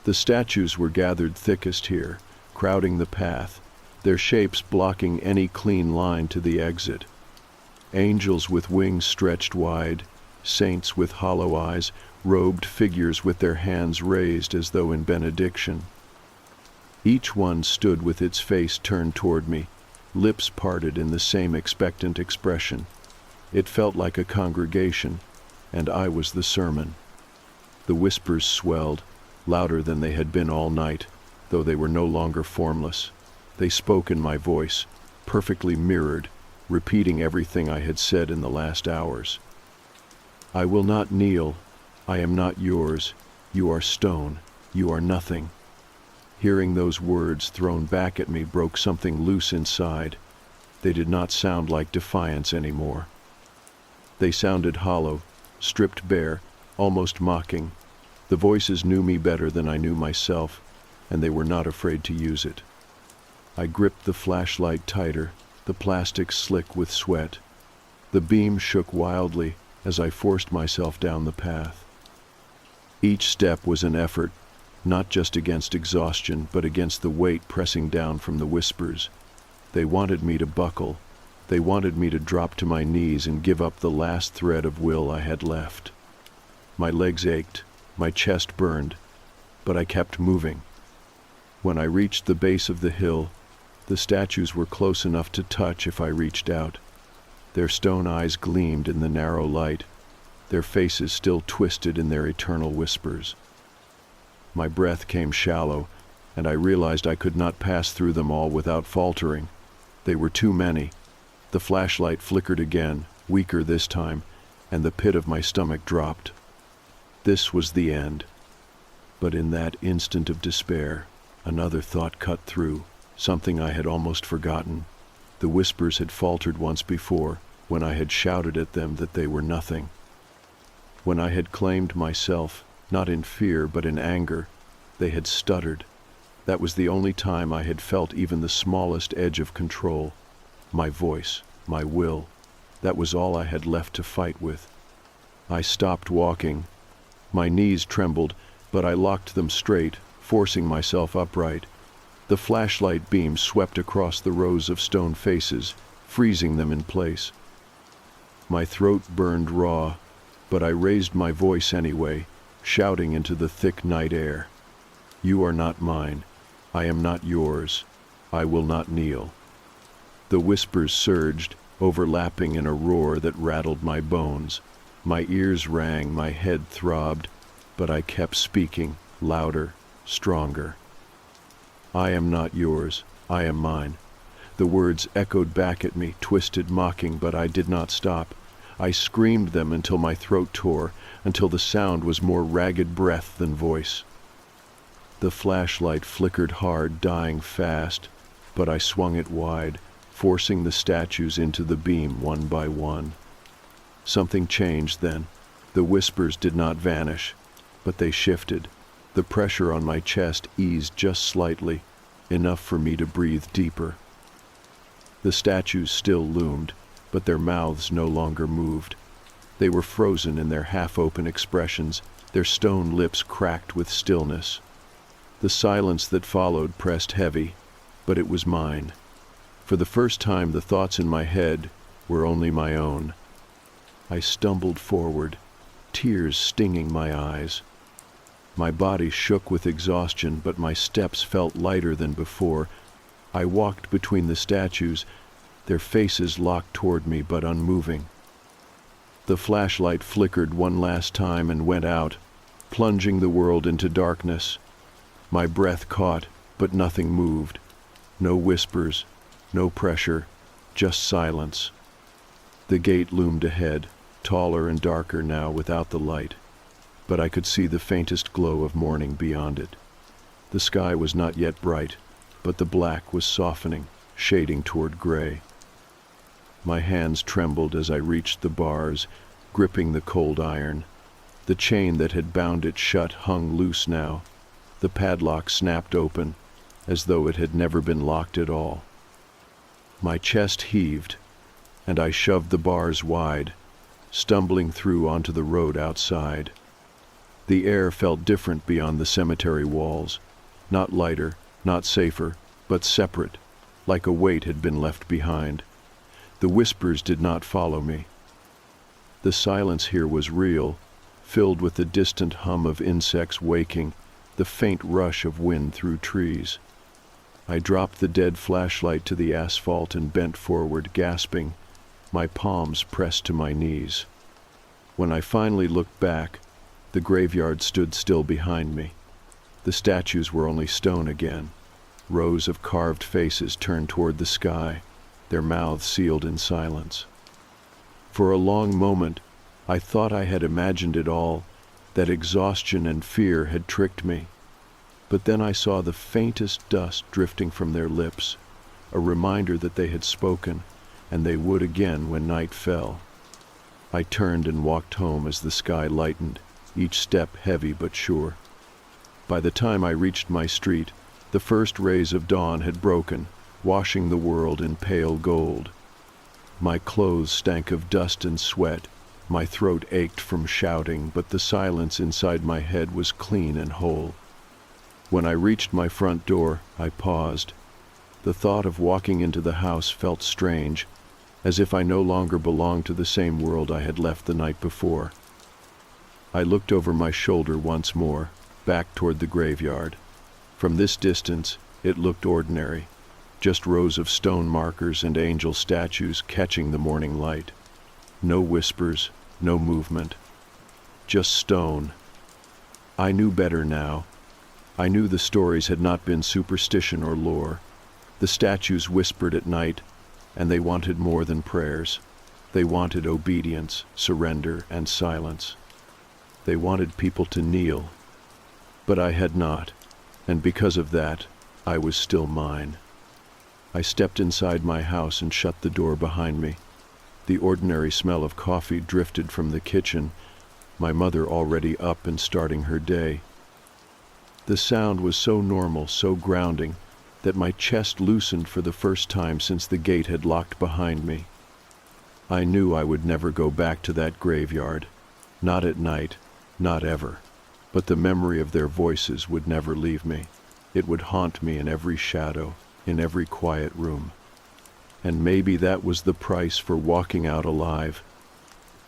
The statues were gathered thickest here, crowding the path, their shapes blocking any clean line to the exit. Angels with wings stretched wide, saints with hollow eyes, robed figures with their hands raised as though in benediction. Each one stood with its face turned toward me, lips parted in the same expectant expression. It felt like a congregation, and I was the sermon. The whispers swelled, louder than they had been all night, though they were no longer formless. They spoke in my voice, perfectly mirrored, repeating everything I had said in the last hours. "I will not kneel. I am not yours. You are stone. You are nothing." Hearing those words thrown back at me broke something loose inside. They did not sound like defiance anymore. They sounded hollow, stripped bare, almost mocking. The voices knew me better than I knew myself, and they were not afraid to use it. I gripped the flashlight tighter, the plastic slick with sweat. The beam shook wildly as I forced myself down the path. Each step was an effort, not just against exhaustion, but against the weight pressing down from the whispers. They wanted me to buckle. They wanted me to drop to my knees and give up the last thread of will I had left. My legs ached, my chest burned, but I kept moving. When I reached the base of the hill, the statues were close enough to touch if I reached out. Their stone eyes gleamed in the narrow light, their faces still twisted in their eternal whispers. My breath came shallow, and I realized I could not pass through them all without faltering. They were too many. The flashlight flickered again, weaker this time, and the pit of my stomach dropped. This was the end. But in that instant of despair, another thought cut through, something I had almost forgotten. The whispers had faltered once before, when I had shouted at them that they were nothing. When I had claimed myself, not in fear but in anger, they had stuttered. That was the only time I had felt even the smallest edge of control. My voice, my will, that was all I had left to fight with. I stopped walking. My knees trembled, but I locked them straight, forcing myself upright. The flashlight beam swept across the rows of stone faces, freezing them in place. My throat burned raw, but I raised my voice anyway, shouting into the thick night air. "You are not mine. I am not yours. I will not kneel." The whispers surged, overlapping in a roar that rattled my bones. My ears rang, my head throbbed, but I kept speaking, louder, stronger. "I am not yours. I am mine." The words echoed back at me, twisted, mocking, but I did not stop. I screamed them until my throat tore, until the sound was more ragged breath than voice. The flashlight flickered hard, dying fast, but I swung it wide, forcing the statues into the beam one by one. Something changed then. The whispers did not vanish, but they shifted. The pressure on my chest eased just slightly, enough for me to breathe deeper. The statues still loomed, but their mouths no longer moved. They were frozen in their half-open expressions, their stone lips cracked with stillness. The silence that followed pressed heavy, but it was mine. For the first time, the thoughts in my head were only my own. I stumbled forward, tears stinging my eyes. My body shook with exhaustion, but my steps felt lighter than before. I walked between the statues, their faces locked toward me but unmoving. The flashlight flickered one last time and went out, plunging the world into darkness. My breath caught, but nothing moved. No whispers, no pressure, just silence. The gate loomed ahead, taller and darker now without the light, but I could see the faintest glow of morning beyond it. The sky was not yet bright, but the black was softening, shading toward gray. My hands trembled as I reached the bars, gripping the cold iron. The chain that had bound it shut hung loose now. The padlock snapped open, as though it had never been locked at all. My chest heaved, and I shoved the bars wide, stumbling through onto the road outside. The air felt different beyond the cemetery walls, not lighter, not safer, but separate, like a weight had been left behind. The whispers did not follow me. The silence here was real, filled with the distant hum of insects waking, the faint rush of wind through trees. I dropped the dead flashlight to the asphalt and bent forward, gasping, my palms pressed to my knees. When I finally looked back, the graveyard stood still behind me. The statues were only stone again, rows of carved faces turned toward the sky, their mouths sealed in silence. For a long moment, I thought I had imagined it all, that exhaustion and fear had tricked me. But then I saw the faintest dust drifting from their lips, a reminder that they had spoken, and they would again when night fell. I turned and walked home as the sky lightened, each step heavy but sure. By the time I reached my street, the first rays of dawn had broken, washing the world in pale gold. My clothes stank of dust and sweat, my throat ached from shouting, but the silence inside my head was clean and whole. When I reached my front door, I paused. The thought of walking into the house felt strange, as if I no longer belonged to the same world I had left the night before. I looked over my shoulder once more, back toward the graveyard. From this distance, it looked ordinary, just rows of stone markers and angel statues catching the morning light. No whispers, no movement, just stone. I knew better now. I knew the stories had not been superstition or lore. The statues whispered at night, and they wanted more than prayers. They wanted obedience, surrender, and silence. They wanted people to kneel. But I had not, and because of that, I was still mine. I stepped inside my house and shut the door behind me. The ordinary smell of coffee drifted from the kitchen, my mother already up and starting her day. The sound was so normal, so grounding, that my chest loosened for the first time since the gate had locked behind me. I knew I would never go back to that graveyard. Not at night, not ever. But the memory of their voices would never leave me. It would haunt me in every shadow, in every quiet room. And maybe that was the price for walking out alive.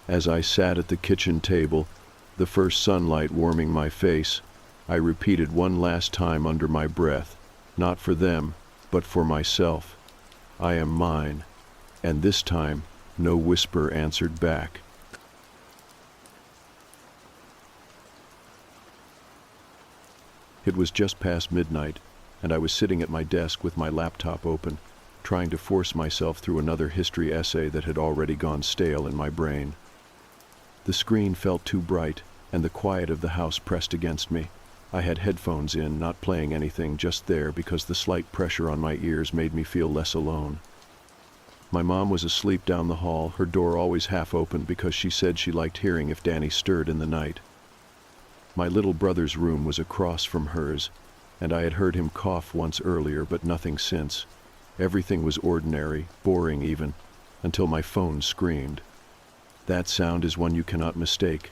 As I sat at the kitchen table, the first sunlight warming my face, I repeated one last time under my breath, not for them, but for myself. I am mine. And this time, no whisper answered back. It was just past midnight, and I was sitting at my desk with my laptop open, trying to force myself through another history essay that had already gone stale in my brain. The screen felt too bright, and the quiet of the house pressed against me. I had headphones in, not playing anything, just there because the slight pressure on my ears made me feel less alone. My mom was asleep down the hall, her door always half open because she said she liked hearing if Danny stirred in the night. My little brother's room was across from hers, and I had heard him cough once earlier, but nothing since. Everything was ordinary, boring even, until my phone screamed. That sound is one you cannot mistake.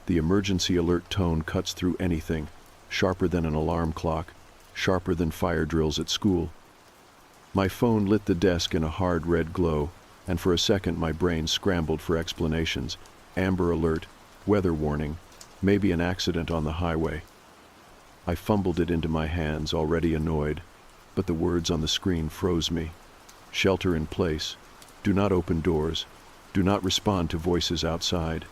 The emergency alert tone cuts through anything, sharper than an alarm clock, sharper than fire drills at school. My phone lit the desk in a hard red glow, and for a second my brain scrambled for explanations. Amber alert, weather warning, maybe an accident on the highway. I fumbled it into my hands, already annoyed, but the words on the screen froze me. Shelter in place. Do not open doors. Do not respond to voices outside.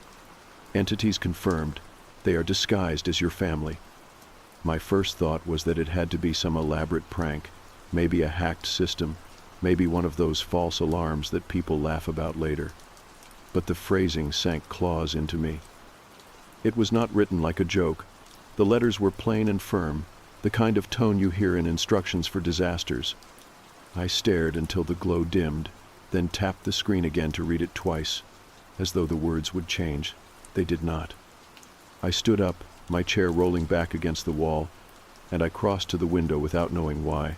Entities confirmed. They are disguised as your family. My first thought was that it had to be some elaborate prank, maybe a hacked system, maybe one of those false alarms that people laugh about later. But the phrasing sank claws into me. It was not written like a joke. The letters were plain and firm, the kind of tone you hear in instructions for disasters. I stared until the glow dimmed, then tapped the screen again to read it twice, as though the words would change. They did not. I stood up, my chair rolling back against the wall, and I crossed to the window without knowing why.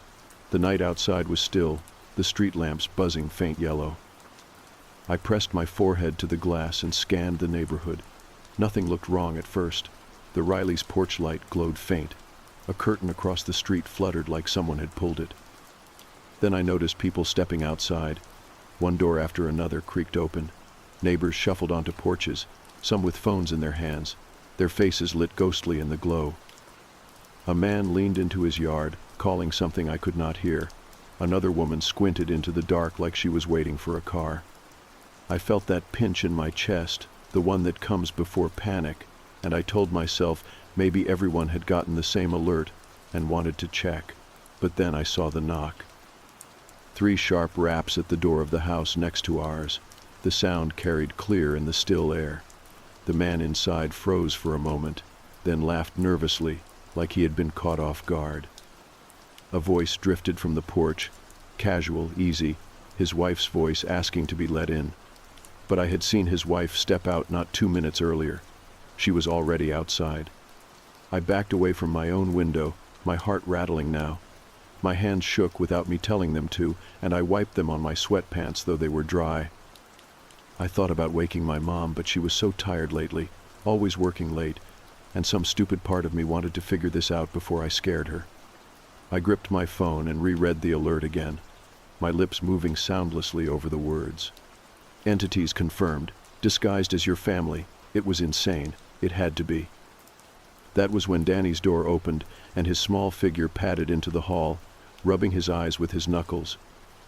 The night outside was still, the street lamps buzzing faint yellow. I pressed my forehead to the glass and scanned the neighborhood. Nothing looked wrong at first. The Riley's porch light glowed faint. A curtain across the street fluttered like someone had pulled it. Then I noticed people stepping outside. One door after another creaked open. Neighbors shuffled onto porches, some with phones in their hands, their faces lit ghostly in the glow. A man leaned into his yard, calling something I could not hear. Another woman squinted into the dark like she was waiting for a car. I felt that pinch in my chest, the one that comes before panic, and I told myself maybe everyone had gotten the same alert and wanted to check. But then I saw the knock. 3 sharp raps at the door of the house next to ours. The sound carried clear in the still air. The man inside froze for a moment, then laughed nervously, like he had been caught off guard. A voice drifted from the porch, casual, easy, his wife's voice asking to be let in. But I had seen his wife step out not 2 minutes earlier. She was already outside. I backed away from my own window, my heart rattling now. My hands shook without me telling them to, and I wiped them on my sweatpants, though they were dry. I thought about waking my mom, but she was so tired lately, always working late, and some stupid part of me wanted to figure this out before I scared her. I gripped my phone and reread the alert again, my lips moving soundlessly over the words. Entities confirmed, disguised as your family. It was insane. It had to be. That was when Danny's door opened and his small figure padded into the hall, rubbing his eyes with his knuckles.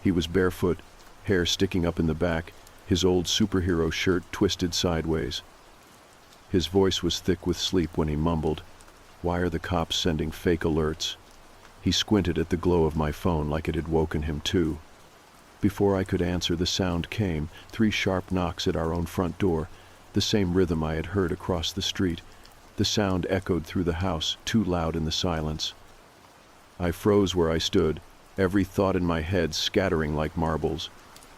He was barefoot, hair sticking up in the back, his old superhero shirt twisted sideways. His voice was thick with sleep when he mumbled, "Why are the cops sending fake alerts?" He squinted at the glow of my phone like it had woken him too. Before I could answer, the sound came, 3 sharp knocks at our own front door, the same rhythm I had heard across the street. The sound echoed through the house, too loud in the silence. I froze where I stood, every thought in my head scattering like marbles.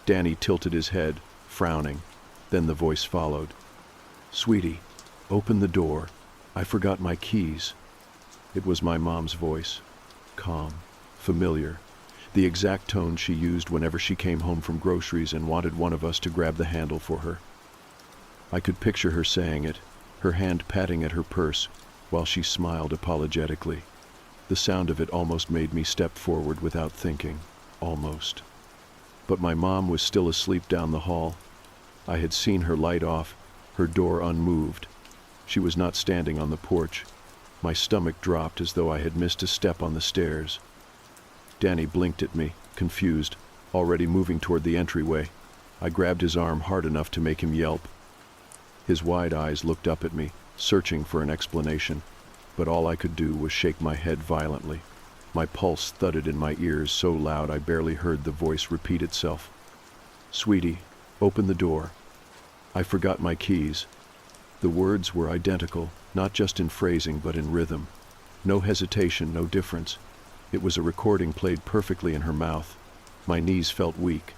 Danny tilted his head, frowning. Then the voice followed. "Sweetie, open the door. I forgot my keys." It was my mom's voice. Calm, familiar, the exact tone she used whenever she came home from groceries and wanted one of us to grab the handle for her. I could picture her saying it, her hand patting at her purse, while she smiled apologetically. The sound of it almost made me step forward without thinking. Almost. But my mom was still asleep down the hall. I had seen her light off, her door unmoved. She was not standing on the porch. My stomach dropped as though I had missed a step on the stairs. Danny blinked at me, confused, already moving toward the entryway. I grabbed his arm hard enough to make him yelp. His wide eyes looked up at me, searching for an explanation, but all I could do was shake my head violently. My pulse thudded in my ears so loud I barely heard the voice repeat itself. "Sweetie, open the door. I forgot my keys." The words were identical, not just in phrasing but in rhythm. No hesitation, no difference. It was a recording played perfectly in her mouth. My knees felt weak.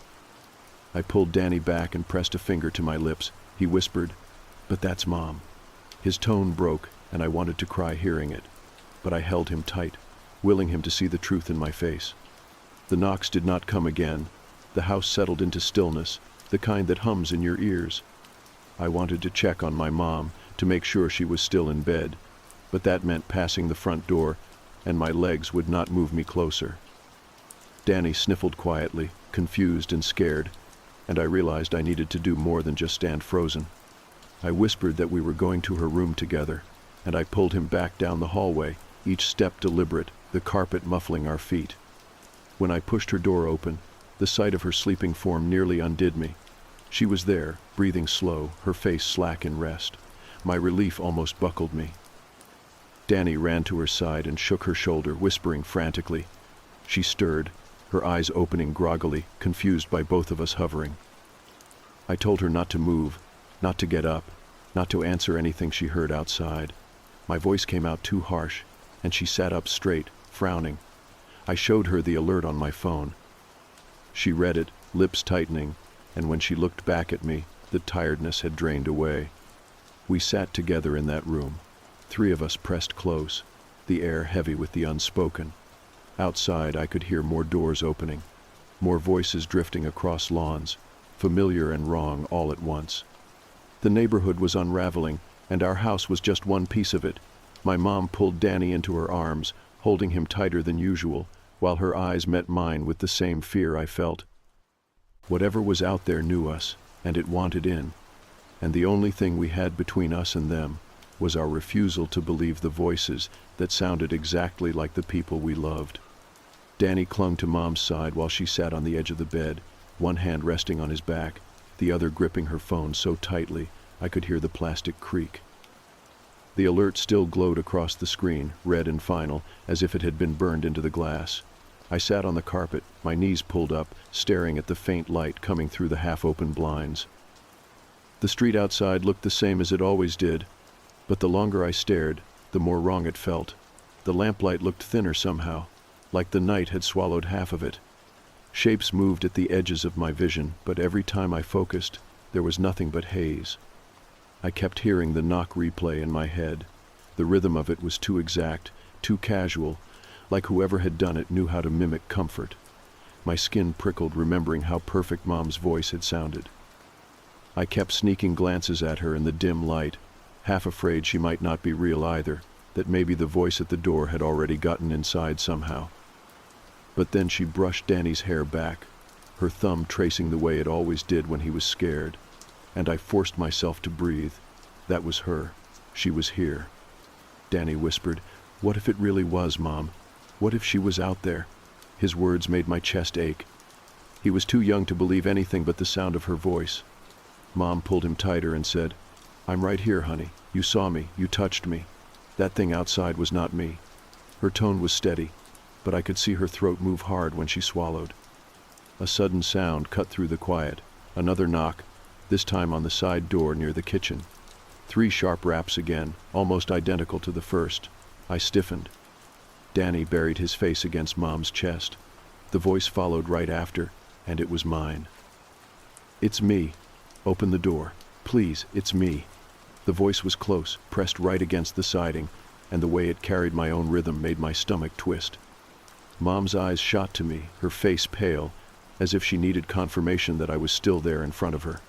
I pulled Danny back and pressed a finger to my lips. He whispered, "But that's Mom." His tone broke, and I wanted to cry hearing it. But I held him tight, willing him to see the truth in my face. The knocks did not come again. The house settled into stillness, the kind that hums in your ears. I wanted to check on my mom, to make sure she was still in bed, but that meant passing the front door, and my legs would not move me closer. Danny sniffled quietly, confused and scared, and I realized I needed to do more than just stand frozen. I whispered that we were going to her room together, and I pulled him back down the hallway, each step deliberate, the carpet muffling our feet. When I pushed her door open, the sight of her sleeping form nearly undid me. She was there, breathing slow, her face slack in rest. My relief almost buckled me. Danny ran to her side and shook her shoulder, whispering frantically. She stirred, her eyes opening groggily, confused by both of us hovering. I told her not to move, not to get up, not to answer anything she heard outside. My voice came out too harsh, and she sat up straight, frowning. I showed her the alert on my phone. She read it, lips tightening, and when she looked back at me, the tiredness had drained away. We sat together in that room, 3 of us pressed close, the air heavy with the unspoken. Outside, I could hear more doors opening, more voices drifting across lawns, familiar and wrong all at once. The neighborhood was unraveling, and our house was just one piece of it. My mom pulled Danny into her arms, holding him tighter than usual, while her eyes met mine with the same fear I felt. Whatever was out there knew us, and it wanted in, and the only thing we had between us and them was our refusal to believe the voices that sounded exactly like the people we loved. Danny clung to Mom's side while she sat on the edge of the bed, one hand resting on his back, the other gripping her phone so tightly I could hear the plastic creak. The alert still glowed across the screen, red and final, as if it had been burned into the glass. I sat on the carpet, my knees pulled up, staring at the faint light coming through the half-open blinds. The street outside looked the same as it always did, but the longer I stared, the more wrong it felt. The lamplight looked thinner somehow, like the night had swallowed half of it. Shapes moved at the edges of my vision, but every time I focused, there was nothing but haze. I kept hearing the knock replay in my head. The rhythm of it was too exact, too casual, like whoever had done it knew how to mimic comfort. My skin prickled remembering how perfect Mom's voice had sounded. I kept sneaking glances at her in the dim light, half afraid she might not be real either, that maybe the voice at the door had already gotten inside somehow. But then she brushed Danny's hair back, her thumb tracing the way it always did when he was scared, and I forced myself to breathe. That was her. She was here. Danny whispered, "What if it really was, Mom? What if she was out there?" His words made my chest ache. He was too young to believe anything but the sound of her voice. Mom pulled him tighter and said, "I'm right here, honey. You saw me. You touched me. That thing outside was not me." Her tone was steady, but I could see her throat move hard when she swallowed. A sudden sound cut through the quiet. Another knock, this time on the side door near the kitchen. 3 sharp raps again, almost identical to the first. I stiffened. Danny buried his face against Mom's chest. The voice followed right after, and it was mine. "It's me. Open the door. Please, it's me." The voice was close, pressed right against the siding, and the way it carried my own rhythm made my stomach twist. Mom's eyes shot to me, her face pale, as if she needed confirmation that I was still there in front of her.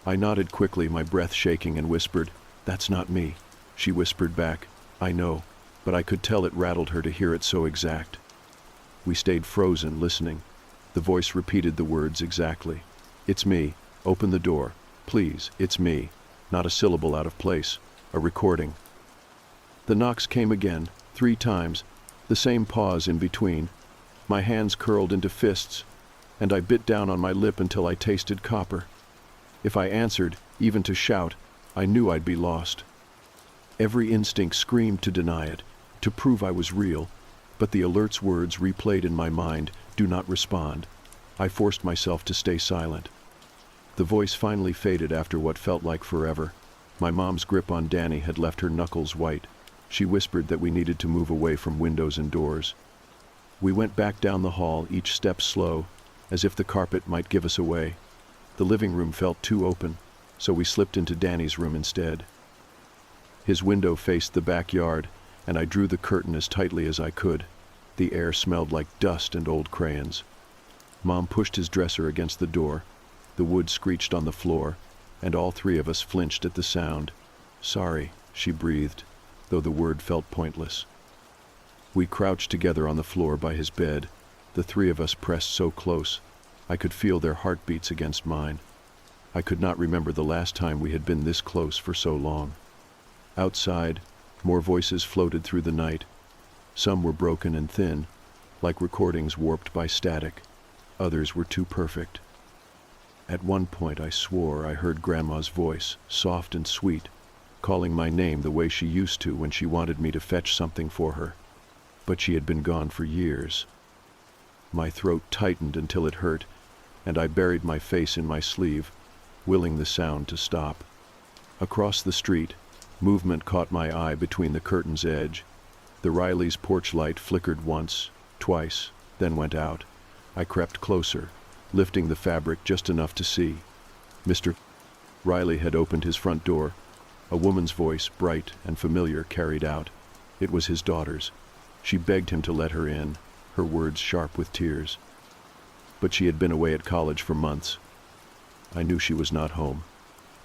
I nodded quickly, my breath shaking, and whispered, "That's not me." She whispered back, "I know," but I could tell it rattled her to hear it so exact. We stayed frozen, listening. The voice repeated the words exactly. "It's me. Open the door. Please, it's me." Not a syllable out of place. A recording. The knocks came again, 3 times, the same pause in between. My hands curled into fists, and I bit down on my lip until I tasted copper. If I answered, even to shout, I knew I'd be lost. Every instinct screamed to deny it, to prove I was real, but the alert's words replayed in my mind, "Do not respond." I forced myself to stay silent. The voice finally faded after what felt like forever. My mom's grip on Danny had left her knuckles white. She whispered that we needed to move away from windows and doors. We went back down the hall, each step slow, as if the carpet might give us away. The living room felt too open, so we slipped into Danny's room instead. His window faced the backyard, and I drew the curtain as tightly as I could. The air smelled like dust and old crayons. Mom pushed his dresser against the door. The wood screeched on the floor, and all 3 of us flinched at the sound. "Sorry," she breathed, though the word felt pointless. We crouched together on the floor by his bed, the 3 of us pressed so close. I could feel their heartbeats against mine. I could not remember the last time we had been this close for so long. Outside, more voices floated through the night. Some were broken and thin, like recordings warped by static. Others were too perfect. At one point I swore I heard Grandma's voice, soft and sweet, calling my name the way she used to when she wanted me to fetch something for her. But she had been gone for years. My throat tightened until it hurt, and I buried my face in my sleeve, willing the sound to stop. Across the street, movement caught my eye between the curtain's edge. The Rileys' porch light flickered once, twice, then went out. I crept closer, lifting the fabric just enough to see. Mr. Riley had opened his front door. A woman's voice, bright and familiar, carried out. It was his daughter's. She begged him to let her in, her words sharp with tears. But she had been away at college for months. I knew she was not home.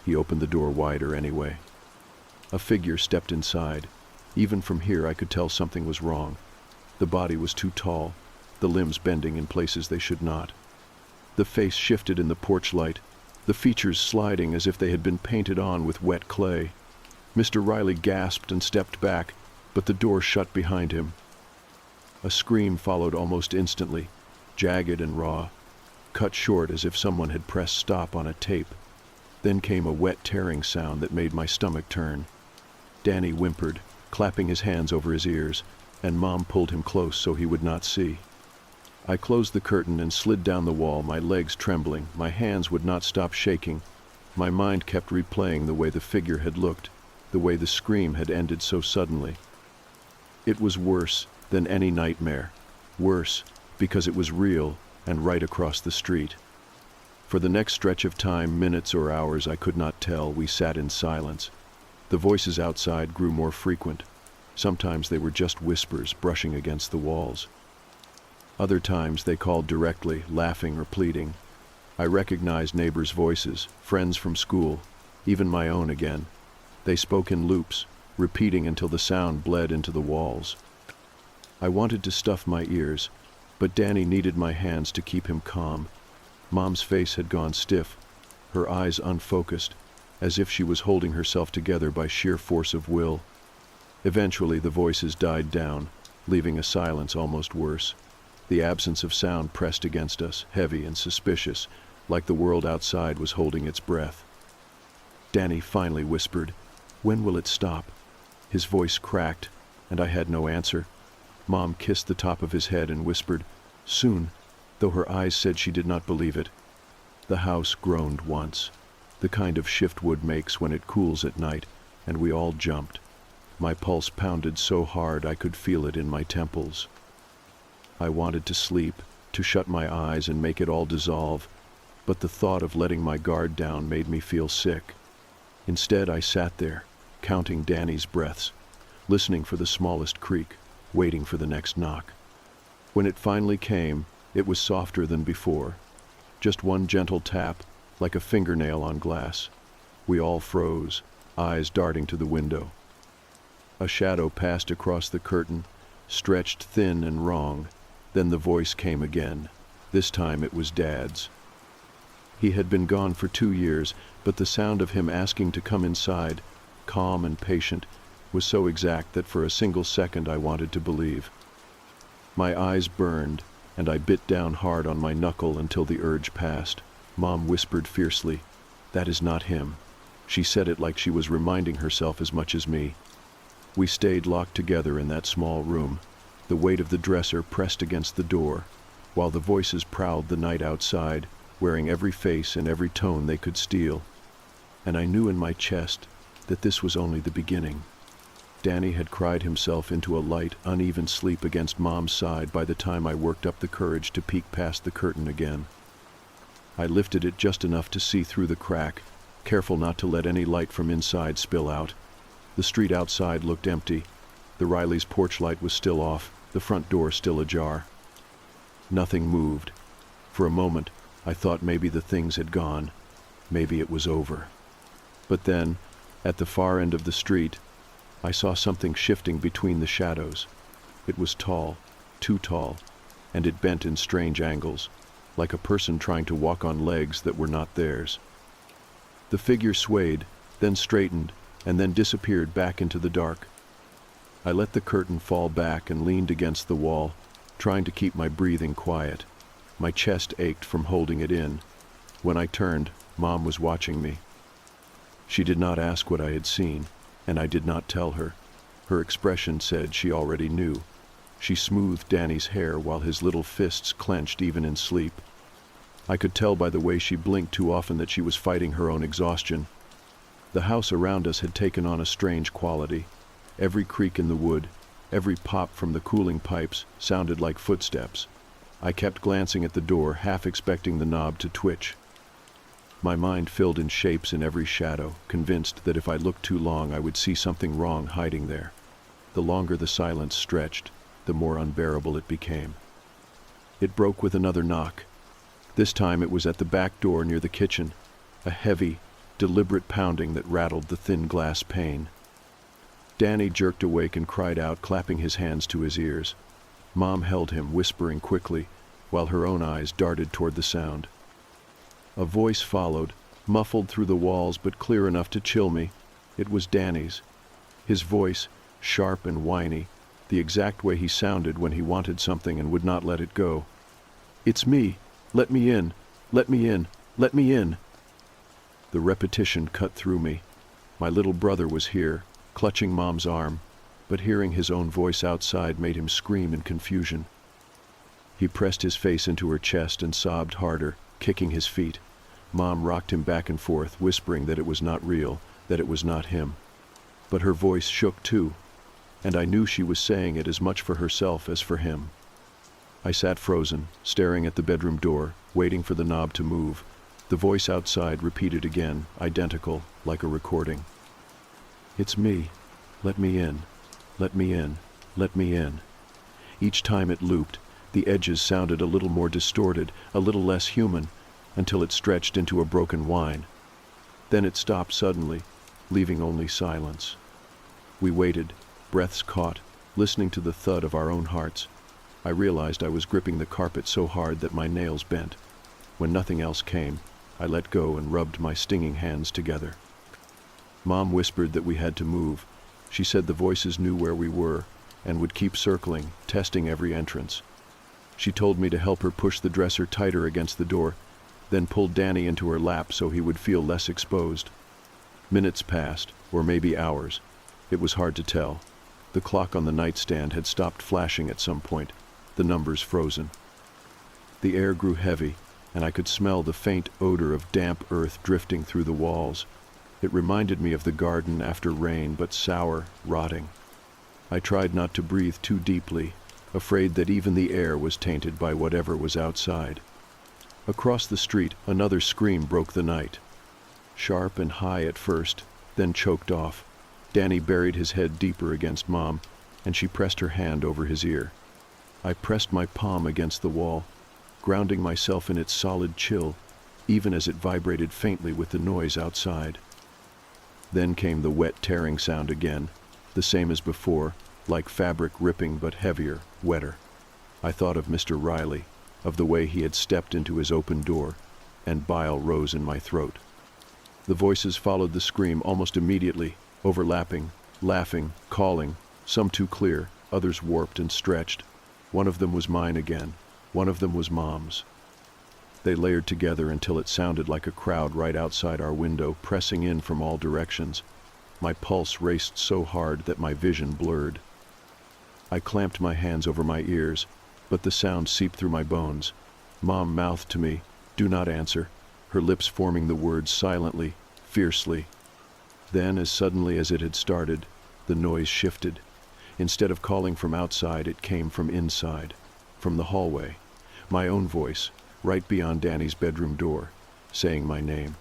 He opened the door wider anyway. A figure stepped inside. Even from here I could tell something was wrong. The body was too tall, the limbs bending in places they should not. The face shifted in the porch light, the features sliding as if they had been painted on with wet clay. Mr. Riley gasped and stepped back, but the door shut behind him. A scream followed almost instantly, jagged and raw, cut short as if someone had pressed stop on a tape. Then came a wet tearing sound that made my stomach turn. Danny whimpered, clapping his hands over his ears, and Mom pulled him close so he would not see. I closed the curtain and slid down the wall, my legs trembling. My hands would not stop shaking. My mind kept replaying the way the figure had looked, the way the scream had ended so suddenly. It was worse than any nightmare. Worse because it was real and right across the street. For the next stretch of time, minutes or hours, I could not tell, we sat in silence. The voices outside grew more frequent. Sometimes they were just whispers brushing against the walls. Other times they called directly, laughing or pleading. I recognized neighbors' voices, friends from school, even my own again. They spoke in loops, repeating until the sound bled into the walls. I wanted to stuff my ears, but Danny needed my hands to keep him calm. Mom's face had gone stiff, her eyes unfocused, as if she was holding herself together by sheer force of will. Eventually the voices died down, leaving a silence almost worse. The absence of sound pressed against us, heavy and suspicious, like the world outside was holding its breath. Danny finally whispered, "When will it stop?" His voice cracked, and I had no answer. Mom kissed the top of his head and whispered, "Soon," though her eyes said she did not believe it. The house groaned once, the kind of shift wood makes when it cools at night, and we all jumped. My pulse pounded so hard I could feel it in my temples. I wanted to sleep, to shut my eyes and make it all dissolve, but the thought of letting my guard down made me feel sick. Instead, I sat there, counting Danny's breaths, listening for the smallest creak, waiting for the next knock. When it finally came, it was softer than before. Just one gentle tap, like a fingernail on glass. We all froze, eyes darting to the window. A shadow passed across the curtain, stretched thin and wrong. Then the voice came again. This time it was Dad's. He had been gone for 2 years, but the sound of him asking to come inside, calm and patient, was so exact that for a single second I wanted to believe. My eyes burned, and I bit down hard on my knuckle until the urge passed. Mom whispered fiercely, "That is not him." She said it like she was reminding herself as much as me. We stayed locked together in that small room, the weight of the dresser pressed against the door, while the voices prowled the night outside, wearing every face and every tone they could steal. And I knew in my chest that this was only the beginning. Danny had cried himself into a light, uneven sleep against Mom's side by the time I worked up the courage to peek past the curtain again. I lifted it just enough to see through the crack, careful not to let any light from inside spill out. The street outside looked empty. The Rileys' porch light was still off, the front door still ajar. Nothing moved. For a moment, I thought maybe the things had gone. Maybe it was over. But then, at the far end of the street, I saw something shifting between the shadows. It was tall, too tall, and it bent in strange angles, like a person trying to walk on legs that were not theirs. The figure swayed, then straightened, and then disappeared back into the dark. I let the curtain fall back and leaned against the wall, trying to keep my breathing quiet. My chest ached from holding it in. When I turned, Mom was watching me. She did not ask what I had seen, and I did not tell her. Her expression said she already knew. She smoothed Danny's hair while his little fists clenched even in sleep. I could tell by the way she blinked too often that she was fighting her own exhaustion. The house around us had taken on a strange quality. Every creak in the wood, every pop from the cooling pipes sounded like footsteps. I kept glancing at the door, half expecting the knob to twitch. My mind filled in shapes in every shadow, convinced that if I looked too long I would see something wrong hiding there. The longer the silence stretched, the more unbearable it became. It broke with another knock. This time it was at the back door near the kitchen, a heavy, deliberate pounding that rattled the thin glass pane. Danny jerked awake and cried out, clapping his hands to his ears. Mom held him, whispering quickly, while her own eyes darted toward the sound. A voice followed, muffled through the walls but clear enough to chill me. It was Danny's. His voice, sharp and whiny, the exact way he sounded when he wanted something and would not let it go. "It's me. Let me in. Let me in. Let me in." The repetition cut through me. My little brother was here, clutching Mom's arm, but hearing his own voice outside made him scream in confusion. He pressed his face into her chest and sobbed harder, kicking his feet. Mom rocked him back and forth, whispering that it was not real, that it was not him. But her voice shook too, and I knew she was saying it as much for herself as for him. I sat frozen, staring at the bedroom door, waiting for the knob to move. The voice outside repeated again, identical, like a recording. "It's me. Let me in. Let me in. Let me in." Each time it looped, the edges sounded a little more distorted, a little less human, until it stretched into a broken whine. Then it stopped suddenly, leaving only silence. We waited, breaths caught, listening to the thud of our own hearts. I realized I was gripping the carpet so hard that my nails bent. When nothing else came, I let go and rubbed my stinging hands together. Mom whispered that we had to move. She said the voices knew where we were and would keep circling, testing every entrance. She told me to help her push the dresser tighter against the door, then pulled Danny into her lap so he would feel less exposed. Minutes passed, or maybe hours. It was hard to tell. The clock on the nightstand had stopped flashing at some point, the numbers frozen. The air grew heavy, and I could smell the faint odor of damp earth drifting through the walls. It reminded me of the garden after rain, but sour, rotting. I tried not to breathe too deeply, afraid that even the air was tainted by whatever was outside. Across the street, another scream broke the night. Sharp and high at first, then choked off. Danny buried his head deeper against Mom, and she pressed her hand over his ear. I pressed my palm against the wall, grounding myself in its solid chill, even as it vibrated faintly with the noise outside. Then came the wet tearing sound again, the same as before, like fabric ripping but heavier, wetter. I thought of Mr. Riley, of the way he had stepped into his open door, and bile rose in my throat. The voices followed the scream almost immediately, overlapping, laughing, calling, some too clear, others warped and stretched. One of them was mine again, one of them was Mom's. They layered together until it sounded like a crowd right outside our window, pressing in from all directions. My pulse raced so hard that my vision blurred. I clamped my hands over my ears, but the sound seeped through my bones. Mom mouthed to me, "Do not answer," her lips forming the words silently, fiercely. Then, as suddenly as it had started, the noise shifted. Instead of calling from outside, it came from inside, from the hallway. My own voice, right beyond Danny's bedroom door, saying my name.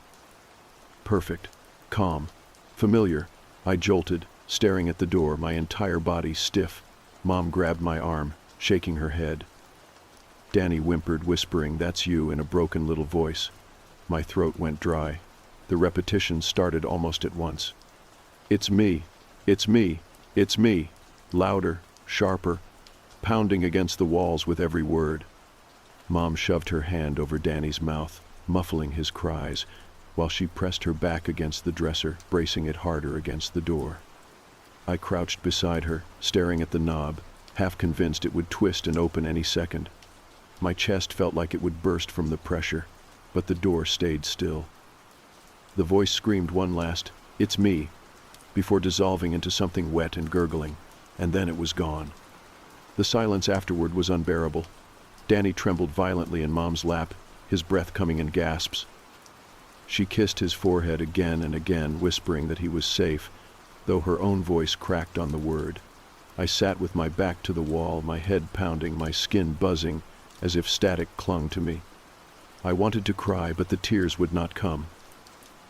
Perfect, calm, familiar. I jolted, staring at the door, my entire body stiff. Mom grabbed my arm, shaking her head. Danny whimpered, whispering, "That's you," in a broken little voice. My throat went dry. The repetition started almost at once. "It's me, it's me, it's me," louder, sharper, pounding against the walls with every word. Mom shoved her hand over Danny's mouth, muffling his cries, while she pressed her back against the dresser, bracing it harder against the door. I crouched beside her, staring at the knob, half convinced it would twist and open any second. My chest felt like it would burst from the pressure, but the door stayed still. The voice screamed one last, "It's me," before dissolving into something wet and gurgling, and then it was gone. The silence afterward was unbearable. Danny trembled violently in Mom's lap, his breath coming in gasps. She kissed his forehead again and again, whispering that he was safe, though her own voice cracked on the word. I sat with my back to the wall, my head pounding, my skin buzzing, as if static clung to me. I wanted to cry, but the tears would not come.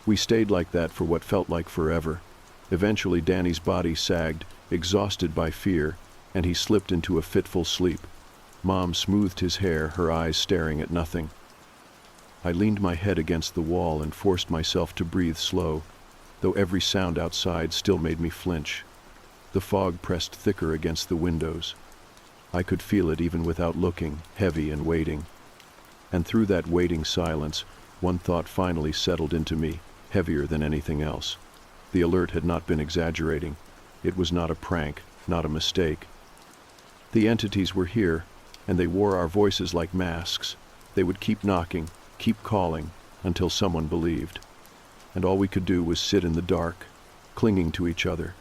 We stayed like that for what felt like forever. Eventually Danny's body sagged, exhausted by fear, and he slipped into a fitful sleep. Mom smoothed his hair, her eyes staring at nothing. I leaned my head against the wall and forced myself to breathe slow, though every sound outside still made me flinch. The fog pressed thicker against the windows. I could feel it even without looking, heavy and waiting. And through that waiting silence, one thought finally settled into me, heavier than anything else. The alert had not been exaggerating. It was not a prank, not a mistake. The entities were here, and they wore our voices like masks. They would keep knocking, keep calling, until someone believed. And all we could do was sit in the dark, clinging to each other,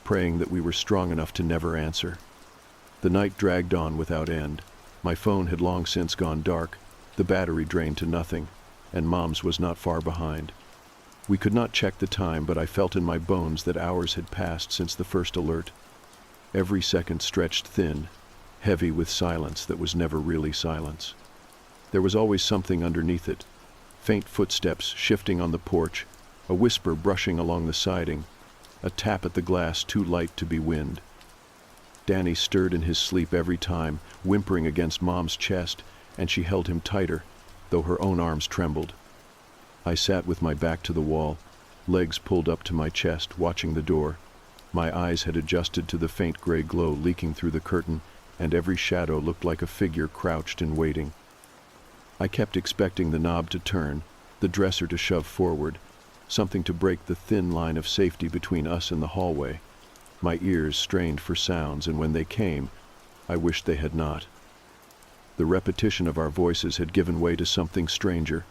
praying that we were strong enough to never answer. The night dragged on without end. My phone had long since gone dark, the battery drained to nothing. and Mom's was not far behind. We could not check the time, but I felt in my bones that hours had passed since the first alert. Every second stretched thin, heavy with silence that was never really silence. There was always something underneath it. Faint footsteps shifting on the porch, a whisper brushing along the siding, a tap at the glass too light to be wind. Danny stirred in his sleep every time, whimpering against Mom's chest, and she held him tighter, though her own arms trembled. I sat with my back to the wall, legs pulled up to my chest, watching the door. My eyes had adjusted to the faint gray glow leaking through the curtain, and every shadow looked like a figure crouched and waiting. I kept expecting the knob to turn, the dresser to shove forward, something to break the thin line of safety between us and the hallway. My ears strained for sounds, and when they came, I wished they had not. The repetition of our voices had given way to something stranger.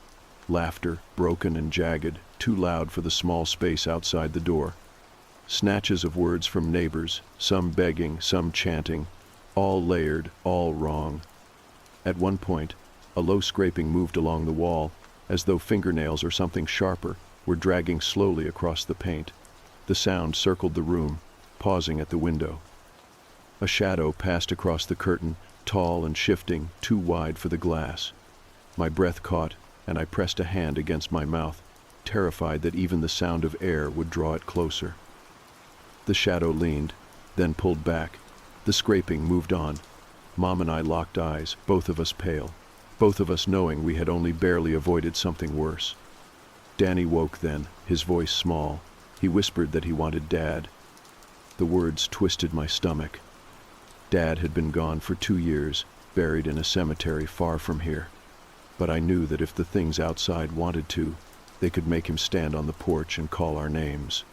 Laughter, broken and jagged, too loud for the small space outside the door. Snatches of words from neighbors, some begging, some chanting, all layered, all wrong. At one point, a low scraping moved along the wall, as though fingernails or something sharper were dragging slowly across the paint. The sound circled the room, pausing at the window. A shadow passed across the curtain, tall and shifting, too wide for the glass. My breath caught, and I pressed a hand against my mouth, terrified that even the sound of air would draw it closer. The shadow leaned, then pulled back. The scraping moved on. Mom and I locked eyes, both of us pale, both of us knowing we had only barely avoided something worse. Danny woke then, his voice small. He whispered that he wanted Dad. The words twisted my stomach. Dad had been gone for 2 years, buried in a cemetery far from here. But I knew that if the things outside wanted to, they could make him stand on the porch and call our names.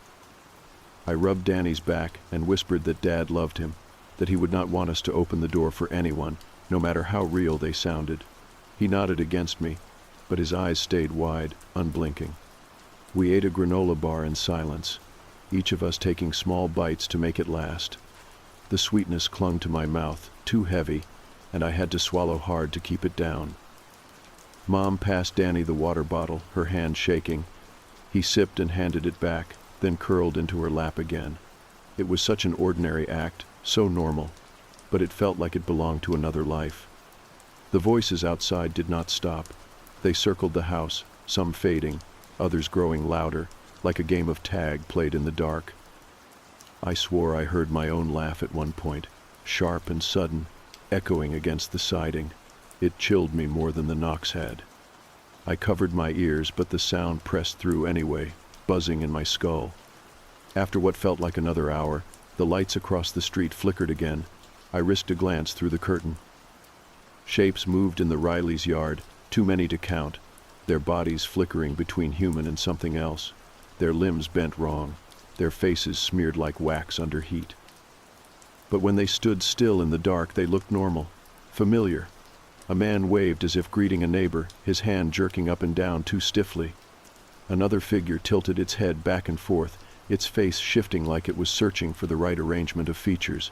I rubbed Danny's back and whispered that Dad loved him, that he would not want us to open the door for anyone, no matter how real they sounded. He nodded against me, but his eyes stayed wide, unblinking. We ate a granola bar in silence, each of us taking small bites to make it last. The sweetness clung to my mouth, too heavy, and I had to swallow hard to keep it down. Mom passed Danny the water bottle, her hand shaking. He sipped and handed it back, then curled into her lap again. It was such an ordinary act, so normal, but it felt like it belonged to another life. The voices outside did not stop. They circled the house, some fading, others growing louder, like a game of tag played in the dark. I swore I heard my own laugh at one point, sharp and sudden, echoing against the siding. It chilled me more than the knocks had. I covered my ears, but the sound pressed through anyway, buzzing in my skull. After what felt like another hour, the lights across the street flickered again. I risked a glance through the curtain. Shapes moved in the Rileys' yard, too many to count, their bodies flickering between human and something else, their limbs bent wrong, their faces smeared like wax under heat. But when they stood still in the dark, they looked normal, familiar. A man waved as if greeting a neighbor, his hand jerking up and down too stiffly. Another figure tilted its head back and forth, its face shifting like it was searching for the right arrangement of features.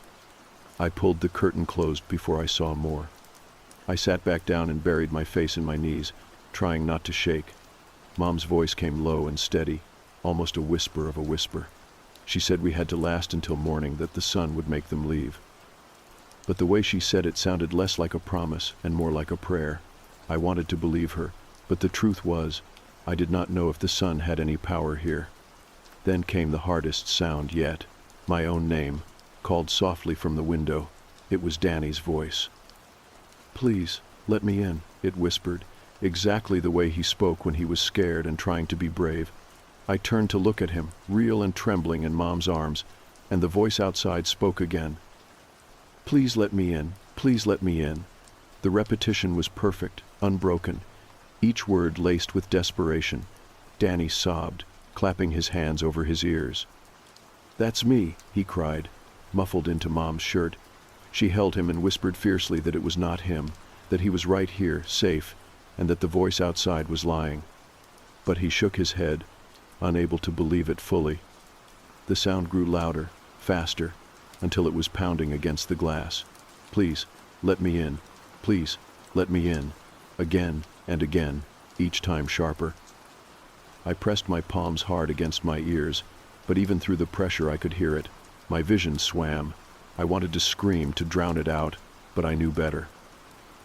I pulled the curtain closed before I saw more. I sat back down and buried my face in my knees, trying not to shake. Mom's voice came low and steady, almost a whisper of a whisper. She said we had to last until morning, that the sun would make them leave. But the way she said it sounded less like a promise and more like a prayer. I wanted to believe her, but the truth was, I did not know if the sun had any power here. Then came the hardest sound yet, my own name, called softly from the window. It was Danny's voice. "Please, let me in," it whispered, exactly the way he spoke when he was scared and trying to be brave. I turned to look at him, real and trembling in Mom's arms, and the voice outside spoke again. "Please let me in, please let me in." The repetition was perfect, unbroken, each word laced with desperation. Danny sobbed, clapping his hands over his ears. "That's me," he cried, muffled into Mom's shirt. She held him and whispered fiercely that it was not him, that he was right here, safe, and that the voice outside was lying. But he shook his head, unable to believe it fully. The sound grew louder, faster, until it was pounding against the glass. "Please, let me in. Please, let me in." Again and again. each time sharper. I pressed my palms hard against my ears, but even through the pressure I could hear it. My vision swam. I wanted to scream, to drown it out, but I knew better.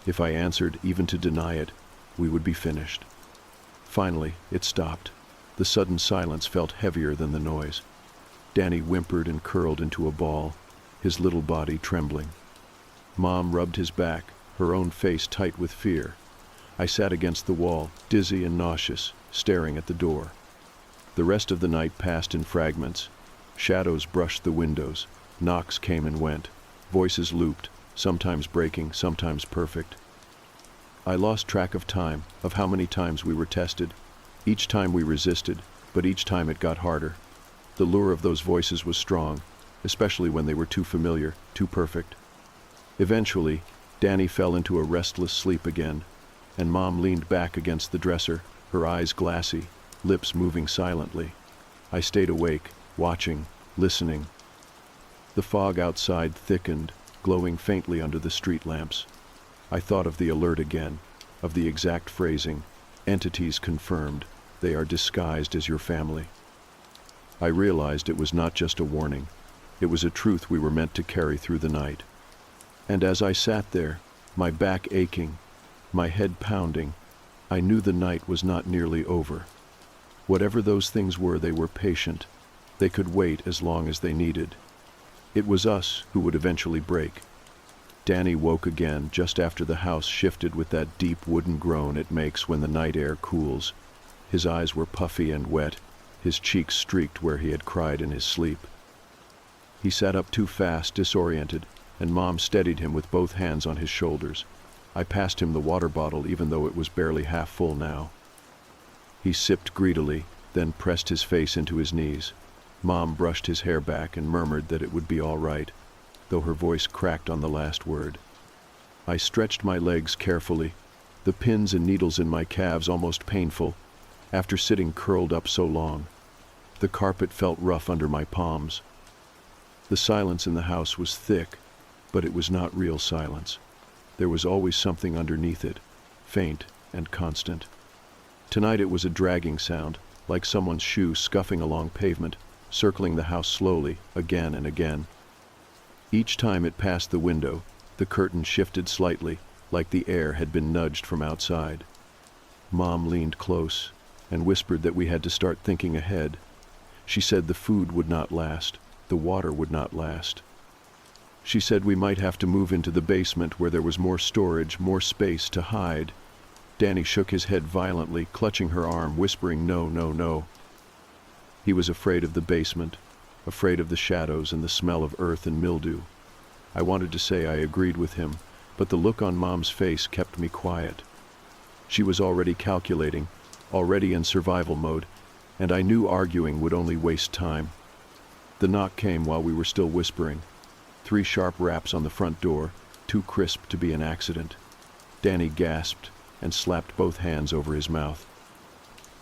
If I answered, even to deny it, we would be finished. Finally, it stopped. The sudden silence felt heavier than the noise. Danny whimpered and curled into a ball, his little body trembling. Mom rubbed his back, her own face tight with fear. I sat against the wall, dizzy and nauseous, staring at the door. The rest of the night passed in fragments. Shadows brushed the windows, knocks came and went, voices looped, sometimes breaking, sometimes perfect. I lost track of time, of how many times we were tested. Each time we resisted, but each time it got harder. The lure of those voices was strong, especially when they were too familiar, too perfect. Eventually, Danny fell into a restless sleep again, and Mom leaned back against the dresser, her eyes glassy, lips moving silently. I stayed awake, watching, listening. The fog outside thickened, glowing faintly under the street lamps. I thought of the alert again, of the exact phrasing, entities confirmed, they are disguised as your family. I realized it was not just a warning, it was a truth we were meant to carry through the night. And as I sat there, my back aching, my head pounding, I knew the night was not nearly over. Whatever those things were, they were patient. They could wait as long as they needed. It was us who would eventually break. Danny woke again just after the house shifted with that deep wooden groan it makes when the night air cools. His eyes were puffy and wet, his cheeks streaked where he had cried in his sleep. He sat up too fast, disoriented, and Mom steadied him with both hands on his shoulders. I passed him the water bottle even though it was barely half full now. He sipped greedily, then pressed his face into his knees. Mom brushed his hair back and murmured that it would be all right, though her voice cracked on the last word. I stretched my legs carefully, the pins and needles in my calves almost painful, after sitting curled up so long. The carpet felt rough under my palms. The silence in the house was thick, but it was not real silence. There was always something underneath it, faint and constant. Tonight it was a dragging sound, like someone's shoe scuffing along pavement, circling the house slowly, again and again. Each time it passed the window, the curtain shifted slightly, like the air had been nudged from outside. Mom leaned close and whispered that we had to start thinking ahead. She said the food would not last, the water would not last. She said we might have to move into the basement where there was more storage, more space to hide. Danny shook his head violently, clutching her arm, whispering, "No, no, no." He was afraid of the basement, afraid of the shadows and the smell of earth and mildew. I wanted to say I agreed with him, but the look on Mom's face kept me quiet. She was already calculating, already in survival mode, and I knew arguing would only waste time. The knock came while we were still whispering. 3 sharp raps on the front door, too crisp to be an accident. Danny gasped and slapped both hands over his mouth.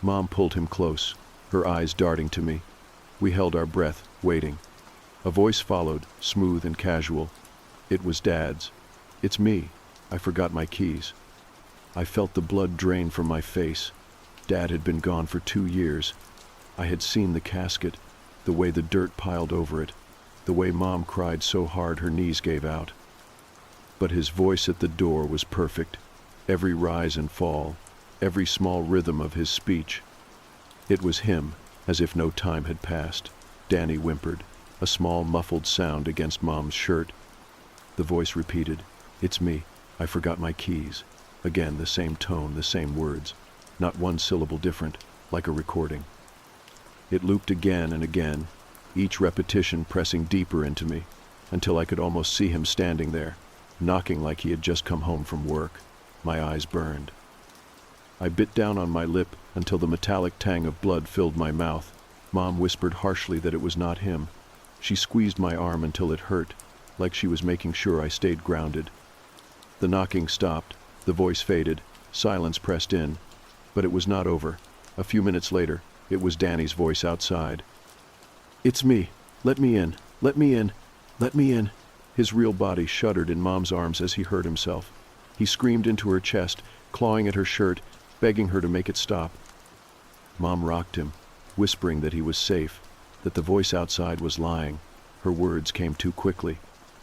Mom pulled him close, her eyes darting to me. We held our breath, waiting. A voice followed, smooth and casual. It was Dad's. "It's me. I forgot my keys." I felt the blood drain from my face. Dad had been gone for 2 years. I had seen the casket, the way the dirt piled over it, the way Mom cried so hard her knees gave out. But his voice at the door was perfect, every rise and fall, every small rhythm of his speech. It was him, as if no time had passed. Danny whimpered, a small muffled sound against Mom's shirt. The voice repeated, "It's me. I forgot my keys." Again, the same tone, the same words, not one syllable different, like a recording. It looped again and again, each repetition pressing deeper into me, until I could almost see him standing there, knocking like he had just come home from work. My eyes burned. I bit down on my lip until the metallic tang of blood filled my mouth. Mom whispered harshly that it was not him. She squeezed my arm until it hurt, like she was making sure I stayed grounded. The knocking stopped, the voice faded, silence pressed in, but it was not over. A few minutes later, it was Danny's voice outside. "It's me. Let me in. Let me in. Let me in." His real body shuddered in Mom's arms as he hurt himself. He screamed into her chest, clawing at her shirt, begging her to make it stop. Mom rocked him, whispering that he was safe, that the voice outside was lying. Her words came too quickly,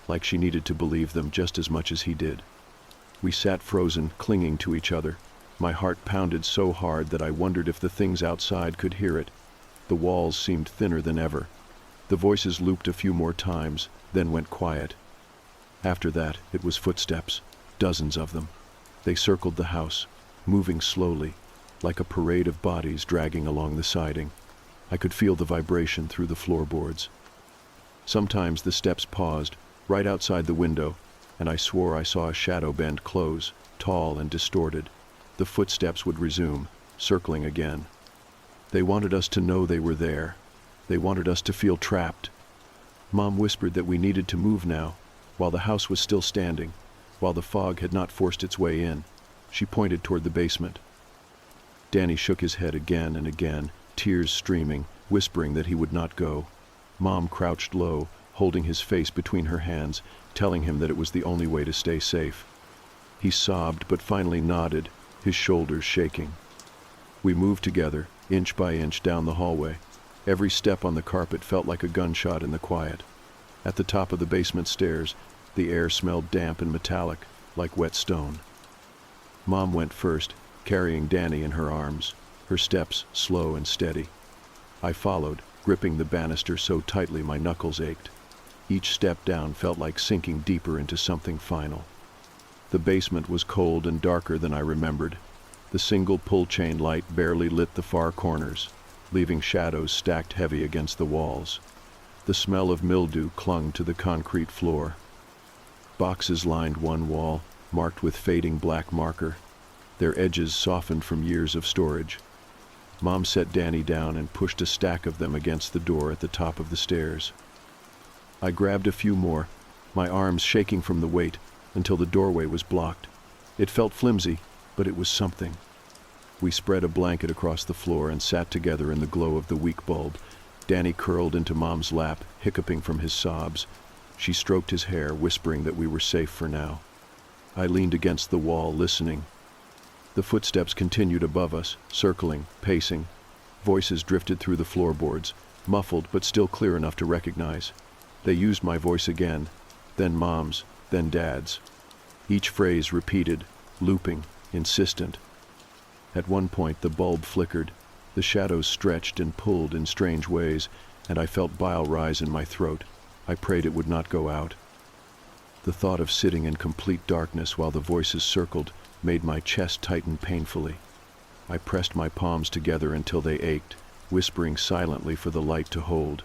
like she needed to believe them just as much as he did. We sat frozen, clinging to each other. My heart pounded so hard that I wondered if the things outside could hear it. The walls seemed thinner than ever. The voices looped a few more times, then went quiet. After that, it was footsteps, dozens of them. They circled the house, moving slowly, like a parade of bodies dragging along the siding. I could feel the vibration through the floorboards. Sometimes the steps paused, right outside the window, and I swore I saw a shadow bend close, tall and distorted. The footsteps would resume, circling again. They wanted us to know they were there. They wanted us to feel trapped. Mom whispered that we needed to move now, while the house was still standing, while the fog had not forced its way in. She pointed toward the basement. Danny shook his head again and again, tears streaming, whispering that he would not go. Mom crouched low, holding his face between her hands, telling him that it was the only way to stay safe. He sobbed but finally nodded, his shoulders shaking. We moved together, inch by inch down the hallway. Every step on the carpet felt like a gunshot in the quiet. At the top of the basement stairs, the air smelled damp and metallic, like wet stone. Mom went first, carrying Danny in her arms, her steps slow and steady. I followed, gripping the banister so tightly my knuckles ached. Each step down felt like sinking deeper into something final. The basement was cold and darker than I remembered. The single pull-chain light barely lit the far corners, leaving shadows stacked heavy against the walls. The smell of mildew clung to the concrete floor. Boxes lined one wall, marked with fading black marker, their edges softened from years of storage. Mom set Danny down and pushed a stack of them against the door at the top of the stairs. I grabbed a few more, my arms shaking from the weight, until the doorway was blocked. It felt flimsy, but it was something. We spread a blanket across the floor and sat together in the glow of the weak bulb. Danny curled into Mom's lap, hiccuping from his sobs. She stroked his hair, whispering that we were safe for now. I leaned against the wall, listening. The footsteps continued above us, circling, pacing. Voices drifted through the floorboards, muffled but still clear enough to recognize. They used my voice again, then Mom's, then Dad's. Each phrase repeated, looping, insistent. At one point the bulb flickered, the shadows stretched and pulled in strange ways, and I felt bile rise in my throat. I prayed it would not go out. The thought of sitting in complete darkness while the voices circled made my chest tighten painfully. I pressed my palms together until they ached, whispering silently for the light to hold.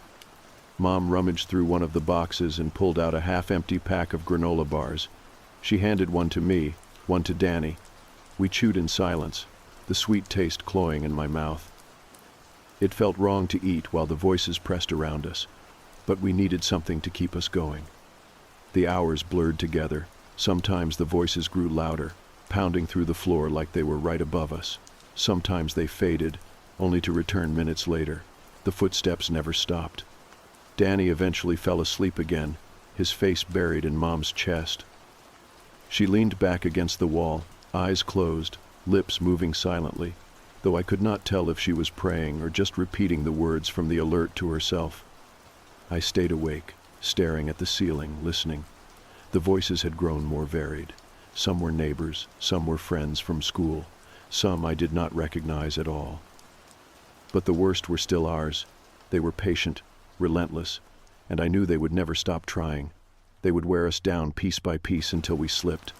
Mom rummaged through one of the boxes and pulled out a half-empty pack of granola bars. She handed one to me, one to Danny. We chewed in silence, the sweet taste cloying in my mouth. It felt wrong to eat while the voices pressed around us, but we needed something to keep us going. The hours blurred together. Sometimes the voices grew louder, pounding through the floor like they were right above us. Sometimes they faded, only to return minutes later. The footsteps never stopped. Danny eventually fell asleep again, his face buried in Mom's chest. She leaned back against the wall, eyes closed, lips moving silently, though I could not tell if she was praying or just repeating the words from the alert to herself. I stayed awake, staring at the ceiling, listening. The voices had grown more varied. Some were neighbors, some were friends from school, some I did not recognize at all. But the worst were still ours. They were patient, relentless, and I knew they would never stop trying. They would wear us down piece by piece until we slipped.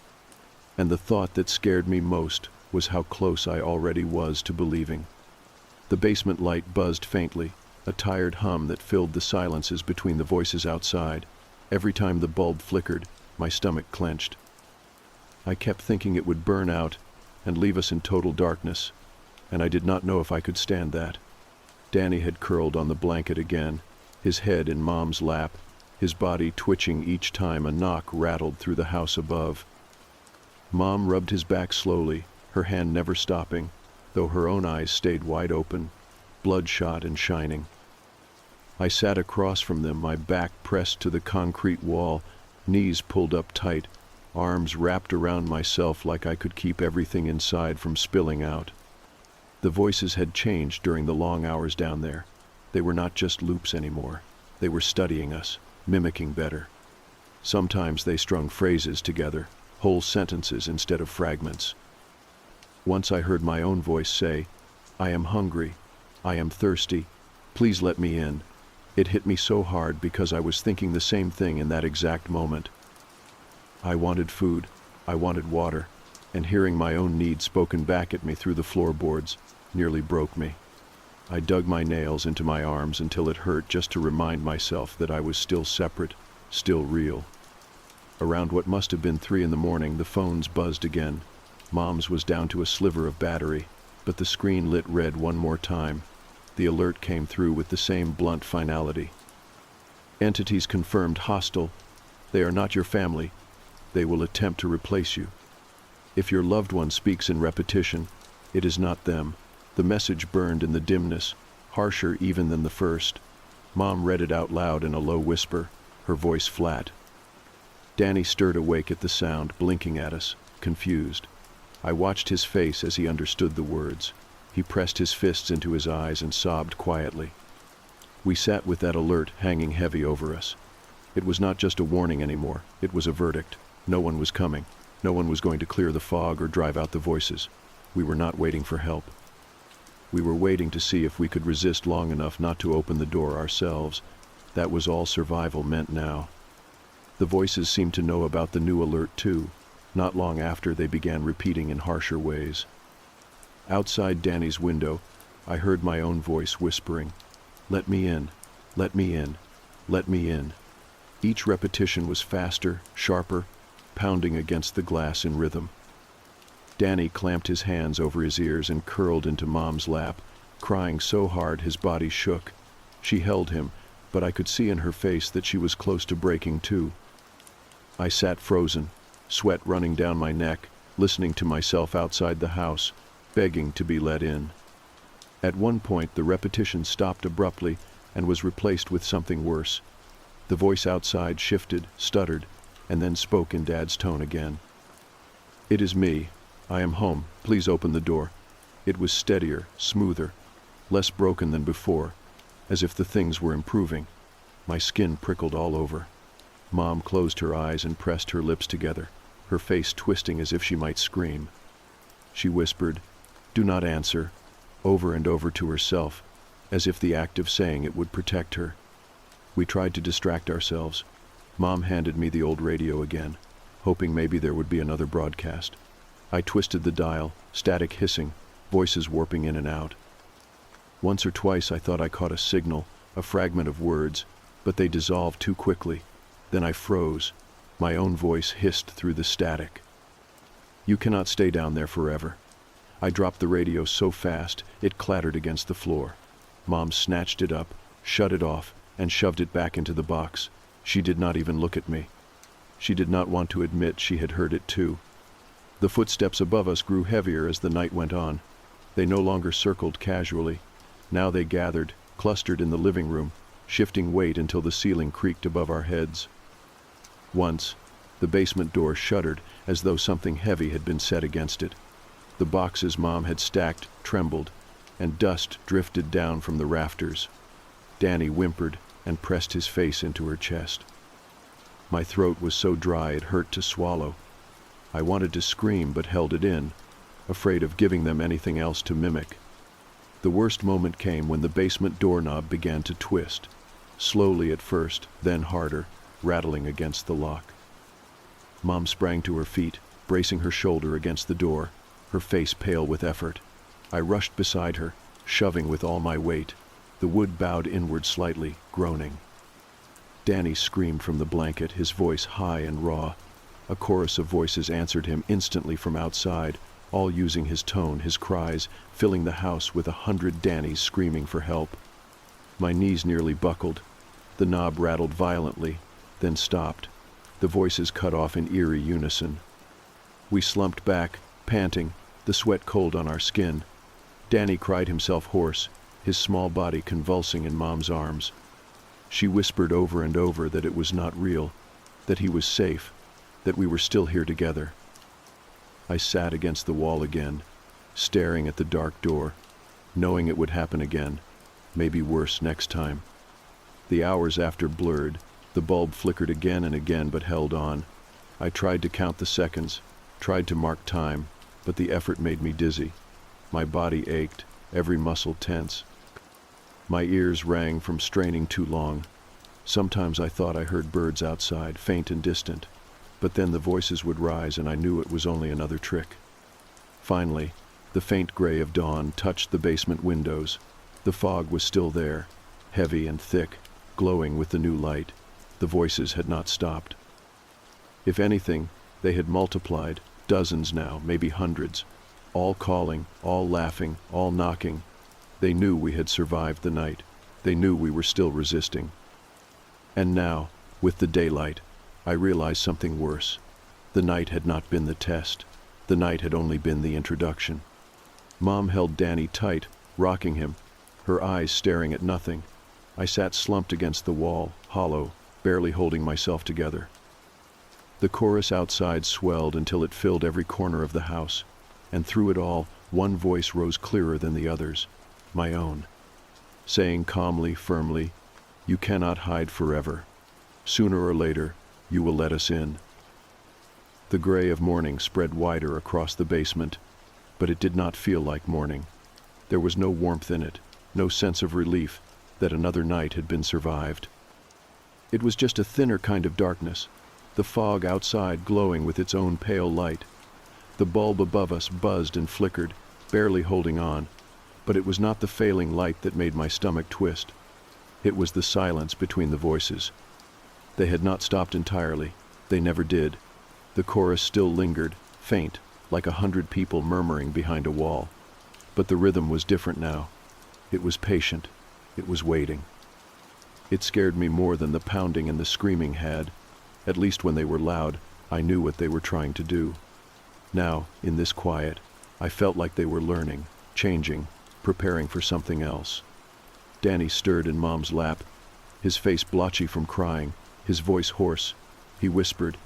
And the thought that scared me most was how close I already was to believing. The basement light buzzed faintly, a tired hum that filled the silences between the voices outside. Every time the bulb flickered, my stomach clenched. I kept thinking it would burn out and leave us in total darkness, and I did not know if I could stand that. Danny had curled on the blanket again, his head in Mom's lap, his body twitching each time a knock rattled through the house above. Mom rubbed his back slowly, her hand never stopping, though her own eyes stayed wide open, bloodshot and shining. I sat across from them, my back pressed to the concrete wall, knees pulled up tight, arms wrapped around myself like I could keep everything inside from spilling out. The voices had changed during the long hours down there. They were not just loops anymore. They were studying us, mimicking better. Sometimes they strung phrases together, whole sentences instead of fragments. Once I heard my own voice say, "I am hungry. I am thirsty. Please let me in." It hit me so hard because I was thinking the same thing in that exact moment. I wanted food. I wanted water. And hearing my own needs spoken back at me through the floorboards nearly broke me. I dug my nails into my arms until it hurt just to remind myself that I was still separate, still real. Around what must have been 3 a.m, the phones buzzed again. Mom's was down to a sliver of battery, but the screen lit red one more time. The alert came through with the same blunt finality. Entities confirmed hostile. They are not your family. They will attempt to replace you. If your loved one speaks in repetition, it is not them. The message burned in the dimness, harsher even than the first. Mom read it out loud in a low whisper, her voice flat. Danny stirred awake at the sound, blinking at us, confused. I watched his face as he understood the words. He pressed his fists into his eyes and sobbed quietly. We sat with that alert hanging heavy over us. It was not just a warning anymore, it was a verdict. No one was coming. No one was going to clear the fog or drive out the voices. We were not waiting for help. We were waiting to see if we could resist long enough not to open the door ourselves. That was all survival meant now. The voices seemed to know about the new alert too. Not long after, they began repeating in harsher ways. Outside Danny's window, I heard my own voice whispering, "Let me in, let me in, let me in." Each repetition was faster, sharper, pounding against the glass in rhythm. Danny clamped his hands over his ears and curled into Mom's lap, crying so hard his body shook. She held him, but I could see in her face that she was close to breaking too. I sat frozen, sweat running down my neck, listening to myself outside the house, begging to be let in. At one point, the repetition stopped abruptly and was replaced with something worse. The voice outside shifted, stuttered, and then spoke in Dad's tone again. "It is me. I am home. Please open the door." It was steadier, smoother, less broken than before, as if the things were improving. My skin prickled all over. Mom closed her eyes and pressed her lips together, her face twisting as if she might scream. She whispered, "Do not answer," over and over to herself, as if the act of saying it would protect her. We tried to distract ourselves. Mom handed me the old radio again, hoping maybe there would be another broadcast. I twisted the dial, static hissing, voices warping in and out. Once or twice I thought I caught a signal, a fragment of words, but they dissolved too quickly. Then I froze. My own voice hissed through the static. "You cannot stay down there forever." I dropped the radio so fast, it clattered against the floor. Mom snatched it up, shut it off, and shoved it back into the box. She did not even look at me. She did not want to admit she had heard it too. The footsteps above us grew heavier as the night went on. They no longer circled casually. Now they gathered, clustered in the living room, shifting weight until the ceiling creaked above our heads. Once, the basement door shuddered as though something heavy had been set against it. The boxes Mom had stacked trembled, and dust drifted down from the rafters. Danny whimpered and pressed his face into her chest. My throat was so dry it hurt to swallow. I wanted to scream but held it in, afraid of giving them anything else to mimic. The worst moment came when the basement doorknob began to twist, slowly at first, then harder, rattling against the lock. Mom sprang to her feet, bracing her shoulder against the door, her face pale with effort. I rushed beside her, shoving with all my weight. The wood bowed inward slightly, groaning. Danny screamed from the blanket, his voice high and raw. A chorus of voices answered him instantly from outside, all using his tone, his cries, filling the house with 100 Dannys screaming for help. My knees nearly buckled. The knob rattled violently, then stopped. The voices cut off in eerie unison. We slumped back, panting, the sweat cold on our skin. Danny cried himself hoarse, his small body convulsing in Mom's arms. She whispered over and over that it was not real, that he was safe, that we were still here together. I sat against the wall again, staring at the dark door, knowing it would happen again, maybe worse next time. The hours after blurred, the bulb flickered again and again but held on. I tried to count the seconds, tried to mark time, but the effort made me dizzy. My body ached, every muscle tense. My ears rang from straining too long. Sometimes I thought I heard birds outside, faint and distant, but then the voices would rise and I knew it was only another trick. Finally, the faint gray of dawn touched the basement windows. The fog was still there, heavy and thick, glowing with the new light. The voices had not stopped. If anything, they had multiplied, dozens now, maybe hundreds, all calling, all laughing, all knocking. They knew we had survived the night. They knew we were still resisting. And now, with the daylight, I realized something worse. The night had not been the test. The night had only been the introduction. Mom held Danny tight, rocking him, her eyes staring at nothing. I sat slumped against the wall, hollow, barely holding myself together. The chorus outside swelled until it filled every corner of the house, and through it all, one voice rose clearer than the others, my own, saying calmly, firmly, "You cannot hide forever. Sooner or later, you will let us in." The gray of morning spread wider across the basement, but it did not feel like morning. There was no warmth in it, no sense of relief that another night had been survived. It was just a thinner kind of darkness, the fog outside glowing with its own pale light. The bulb above us buzzed and flickered, barely holding on, but it was not the failing light that made my stomach twist. It was the silence between the voices. They had not stopped entirely. They never did. The chorus still lingered, faint, like 100 people murmuring behind a wall. But the rhythm was different now. It was patient. It was waiting. It scared me more than the pounding and the screaming had. At least when they were loud, I knew what they were trying to do. Now, in this quiet, I felt like they were learning, changing, preparing for something else. Danny stirred in Mom's lap, his face blotchy from crying, his voice hoarse. He whispered,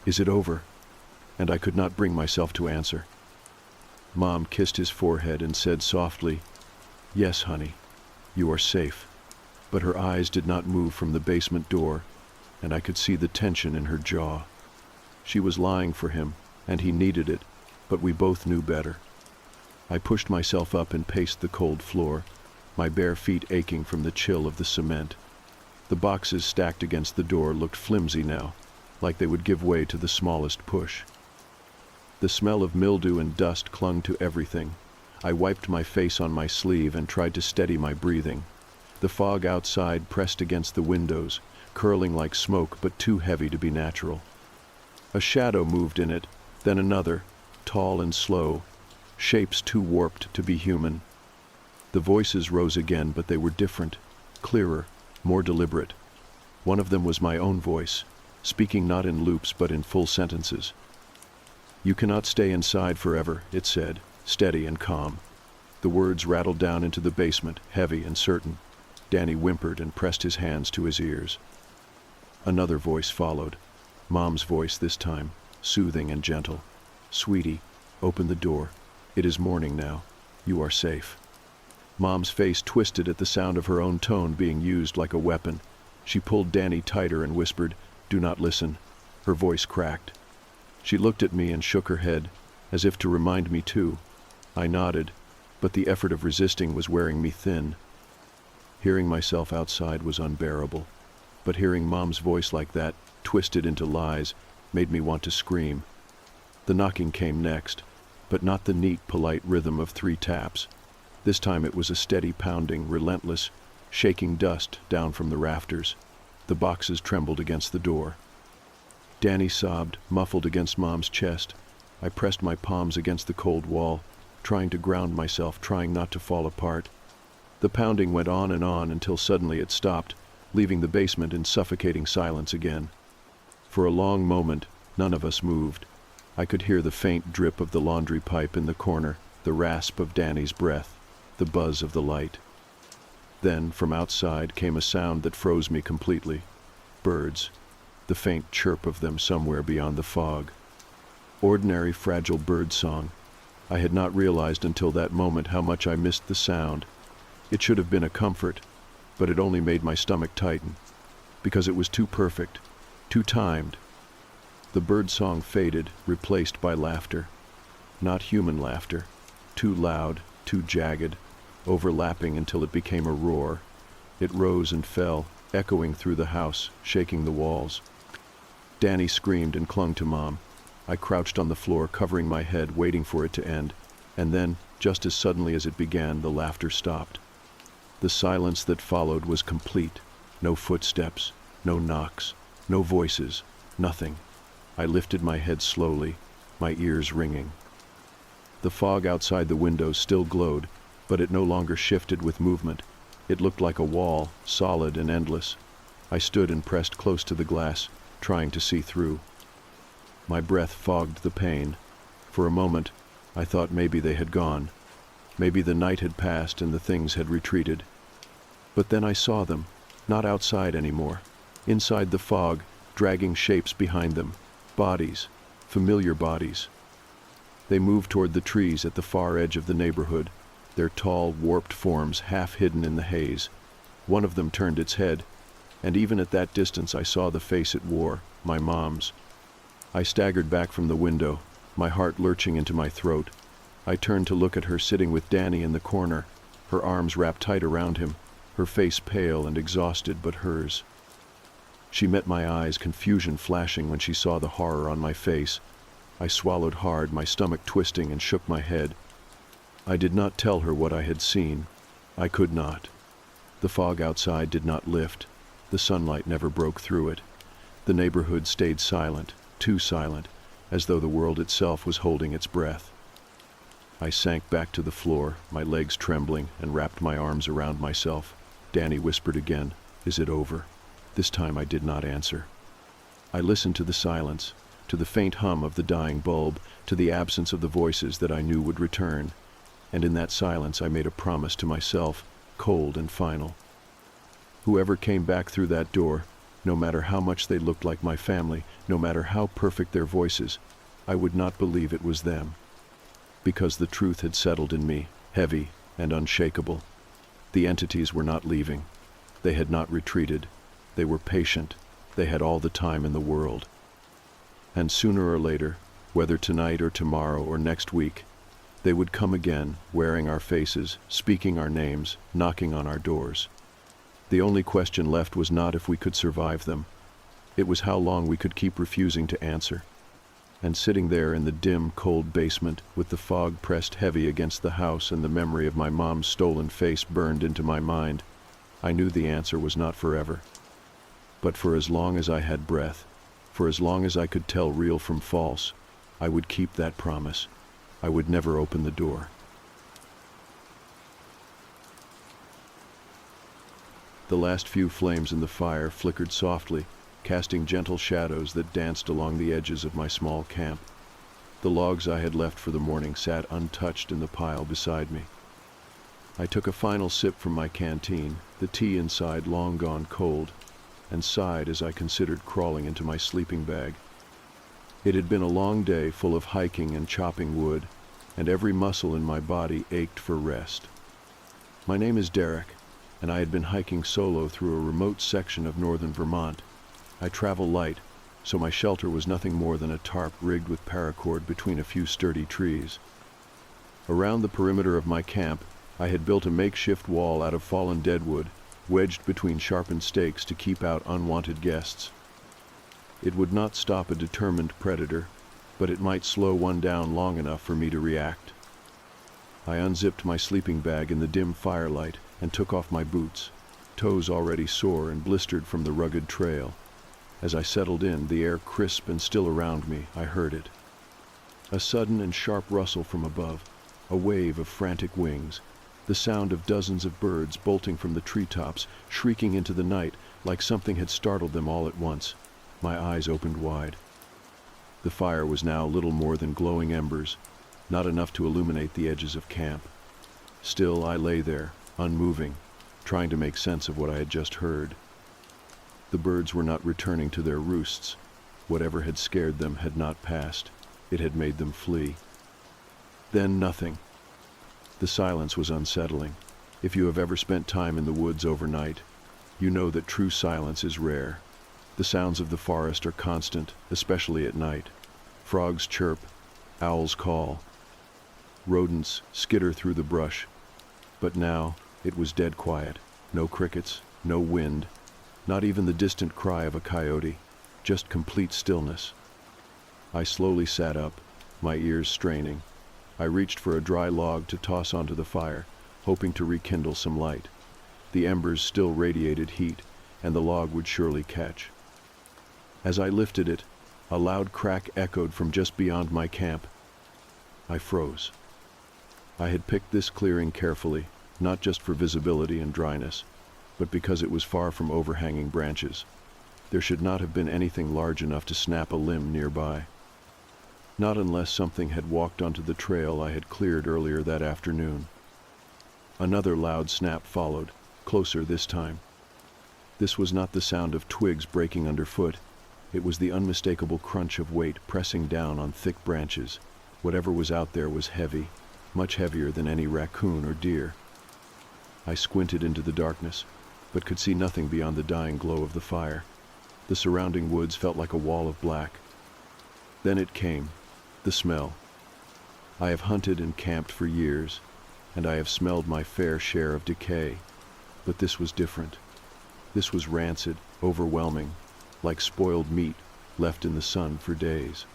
"Is it over?" And I could not bring myself to answer. Mom kissed his forehead and said softly, "Yes, honey, you are safe." But her eyes did not move from the basement door, and I could see the tension in her jaw. She was lying for him, and he needed it, but we both knew better. I pushed myself up and paced the cold floor, my bare feet aching from the chill of the cement. The boxes stacked against the door looked flimsy now, like they would give way to the smallest push. The smell of mildew and dust clung to everything. I wiped my face on my sleeve and tried to steady my breathing. The fog outside pressed against the windows, curling like smoke but too heavy to be natural. A shadow moved in it, then another, tall and slow, shapes too warped to be human. The voices rose again, but they were different, clearer, more deliberate. One of them was my own voice, speaking not in loops but in full sentences. "You cannot stay inside forever," it said, steady and calm. The words rattled down into the basement, heavy and certain. Danny whimpered and pressed his hands to his ears. Another voice followed, Mom's voice this time, soothing and gentle. "Sweetie, open the door. It is morning now. You are safe." Mom's face twisted at the sound of her own tone being used like a weapon. She pulled Danny tighter and whispered, "Do not listen." Her voice cracked. She looked at me and shook her head, as if to remind me too. I nodded, but the effort of resisting was wearing me thin. Hearing myself outside was unbearable, but hearing Mom's voice like that, twisted into lies, made me want to scream. The knocking came next, but not the neat, polite rhythm of 3 taps. This time it was a steady pounding, relentless, shaking dust down from the rafters. The boxes trembled against the door. Danny sobbed, muffled against Mom's chest. I pressed my palms against the cold wall, trying to ground myself, trying not to fall apart. The pounding went on until suddenly it stopped, leaving the basement in suffocating silence again. For a long moment, none of us moved. I could hear the faint drip of the laundry pipe in the corner, the rasp of Danny's breath, the buzz of the light. Then, from outside, came a sound that froze me completely. Birds, the faint chirp of them somewhere beyond the fog. Ordinary, fragile bird song, I had not realized until that moment how much I missed the sound. It should have been a comfort, but it only made my stomach tighten, because it was too perfect, too timed. The birdsong faded, replaced by laughter. Not human laughter, too loud, too jagged, overlapping until it became a roar. It rose and fell, echoing through the house, shaking the walls. Danny screamed and clung to Mom. I crouched on the floor, covering my head, waiting for it to end. And then, just as suddenly as it began, the laughter stopped. The silence that followed was complete. No footsteps, no knocks, no voices, nothing. I lifted my head slowly, my ears ringing. The fog outside the windows still glowed, but it no longer shifted with movement. It looked like a wall, solid and endless. I stood and pressed close to the glass, trying to see through. My breath fogged the pain. For a moment, I thought maybe they had gone. Maybe the night had passed and the things had retreated. But then I saw them, not outside anymore. Inside the fog, dragging shapes behind them. Bodies, familiar bodies. They moved toward the trees at the far edge of the neighborhood, their tall, warped forms half hidden in the haze. One of them turned its head, and even at that distance I saw the face it wore, my mom's. I staggered back from the window, my heart lurching into my throat. I turned to look at her sitting with Danny in the corner, her arms wrapped tight around him, her face pale and exhausted but hers. She met my eyes, confusion flashing when she saw the horror on my face. I swallowed hard, my stomach twisting, and shook my head. I did not tell her what I had seen. I could not. The fog outside did not lift. The sunlight never broke through it. The neighborhood stayed silent, too silent, as though the world itself was holding its breath. I sank back to the floor, my legs trembling, and wrapped my arms around myself. Danny whispered again, "Is it over?" This time I did not answer. I listened to the silence, to the faint hum of the dying bulb, to the absence of the voices that I knew would return. And in that silence I made a promise to myself, cold and final. Whoever came back through that door, no matter how much they looked like my family, no matter how perfect their voices, I would not believe it was them. Because the truth had settled in me, heavy and unshakable. The entities were not leaving. They had not retreated. They were patient. They had all the time in the world. And sooner or later, whether tonight or tomorrow or next week, they would come again, wearing our faces, speaking our names, knocking on our doors. The only question left was not if we could survive them. It was how long we could keep refusing to answer. And sitting there in the dim, cold basement, with the fog pressed heavy against the house and the memory of my mom's stolen face burned into my mind, I knew the answer was not forever. But for as long as I had breath, for as long as I could tell real from false, I would keep that promise. I would never open the door. The last few flames in the fire flickered softly, casting gentle shadows that danced along the edges of my small camp. The logs I had left for the morning sat untouched in the pile beside me. I took a final sip from my canteen, the tea inside long gone cold, and sighed as I considered crawling into my sleeping bag. It had been a long day full of hiking and chopping wood, and every muscle in my body ached for rest. My name is Derek, and I had been hiking solo through a remote section of northern Vermont. I travel light, so my shelter was nothing more than a tarp rigged with paracord between a few sturdy trees. Around the perimeter of my camp, I had built a makeshift wall out of fallen deadwood, wedged between sharpened stakes to keep out unwanted guests. It would not stop a determined predator, but it might slow one down long enough for me to react. I unzipped my sleeping bag in the dim firelight and took off my boots, toes already sore and blistered from the rugged trail. As I settled in, the air crisp and still around me, I heard it. A sudden and sharp rustle from above, a wave of frantic wings, the sound of dozens of birds bolting from the treetops, shrieking into the night like something had startled them all at once. My eyes opened wide. The fire was now little more than glowing embers, not enough to illuminate the edges of camp. Still, I lay there, unmoving, trying to make sense of what I had just heard. The birds were not returning to their roosts. Whatever had scared them had not passed. It had made them flee. Then nothing. The silence was unsettling. If you have ever spent time in the woods overnight, you know that true silence is rare. The sounds of the forest are constant, especially at night. Frogs chirp, owls call, rodents skitter through the brush. But now, it was dead quiet. No crickets, no wind, not even the distant cry of a coyote, just complete stillness. I slowly sat up, my ears straining. I reached for a dry log to toss onto the fire, hoping to rekindle some light. The embers still radiated heat, and the log would surely catch. As I lifted it, a loud crack echoed from just beyond my camp. I froze. I had picked this clearing carefully, not just for visibility and dryness, but because it was far from overhanging branches. There should not have been anything large enough to snap a limb nearby. Not unless something had walked onto the trail I had cleared earlier that afternoon. Another loud snap followed, closer this time. This was not the sound of twigs breaking underfoot. It was the unmistakable crunch of weight pressing down on thick branches. Whatever was out there was heavy, much heavier than any raccoon or deer. I squinted into the darkness, but could see nothing beyond the dying glow of the fire. The surrounding woods felt like a wall of black. Then it came, the smell. I have hunted and camped for years, and I have smelled my fair share of decay, but this was different. This was rancid, overwhelming, like spoiled meat left in the sun for days.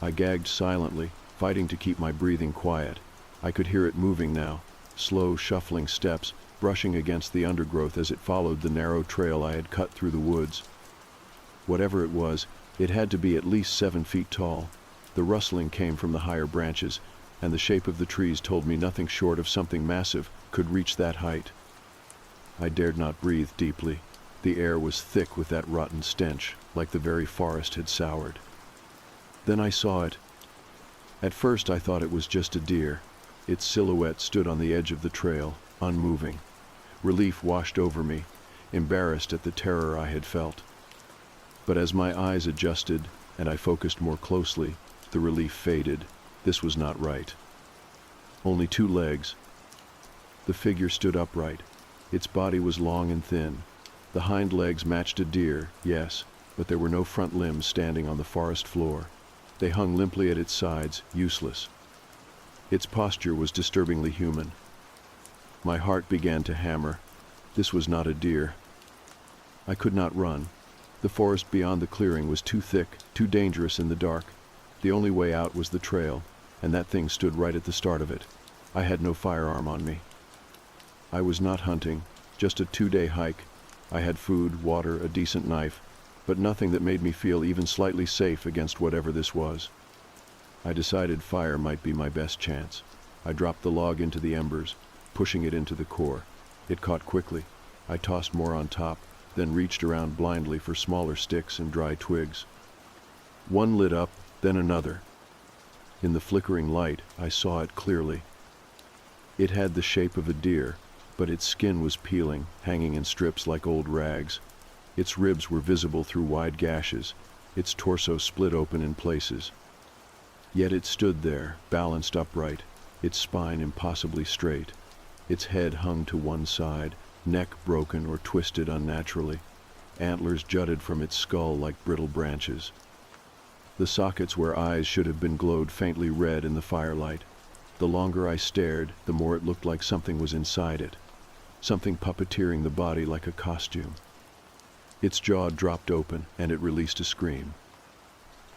I gagged silently, fighting to keep my breathing quiet. I could hear it moving now, slow, shuffling steps, brushing against the undergrowth as it followed the narrow trail I had cut through the woods. Whatever it was, it had to be at least 7 feet tall. The rustling came from the higher branches, and the shape of the trees told me nothing short of something massive could reach that height. I dared not breathe deeply. The air was thick with that rotten stench, like the very forest had soured. Then I saw it. At first I thought it was just a deer. Its silhouette stood on the edge of the trail, unmoving. Relief washed over me, embarrassed at the terror I had felt. But as my eyes adjusted and I focused more closely, the relief faded. This was not right. Only 2 legs. The figure stood upright. Its body was long and thin. The hind legs matched a deer, yes, but there were no front limbs standing on the forest floor. They hung limply at its sides, useless. Its posture was disturbingly human. My heart began to hammer. This was not a deer. I could not run. The forest beyond the clearing was too thick, too dangerous in the dark. The only way out was the trail, and that thing stood right at the start of it. I had no firearm on me. I was not hunting, just a 2-day hike. I had food, water, a decent knife, but nothing that made me feel even slightly safe against whatever this was. I decided fire might be my best chance. I dropped the log into the embers, pushing it into the core. It caught quickly. I tossed more on top, then reached around blindly for smaller sticks and dry twigs. One lit up, then another. In the flickering light, I saw it clearly. It had the shape of a deer, but its skin was peeling, hanging in strips like old rags. Its ribs were visible through wide gashes, its torso split open in places. Yet it stood there, balanced upright, its spine impossibly straight. Its head hung to one side, neck broken or twisted unnaturally. Antlers jutted from its skull like brittle branches. The sockets where eyes should have been glowed faintly red in the firelight. The longer I stared, the more it looked like something was inside it. Something puppeteering the body like a costume. Its jaw dropped open, and it released a scream.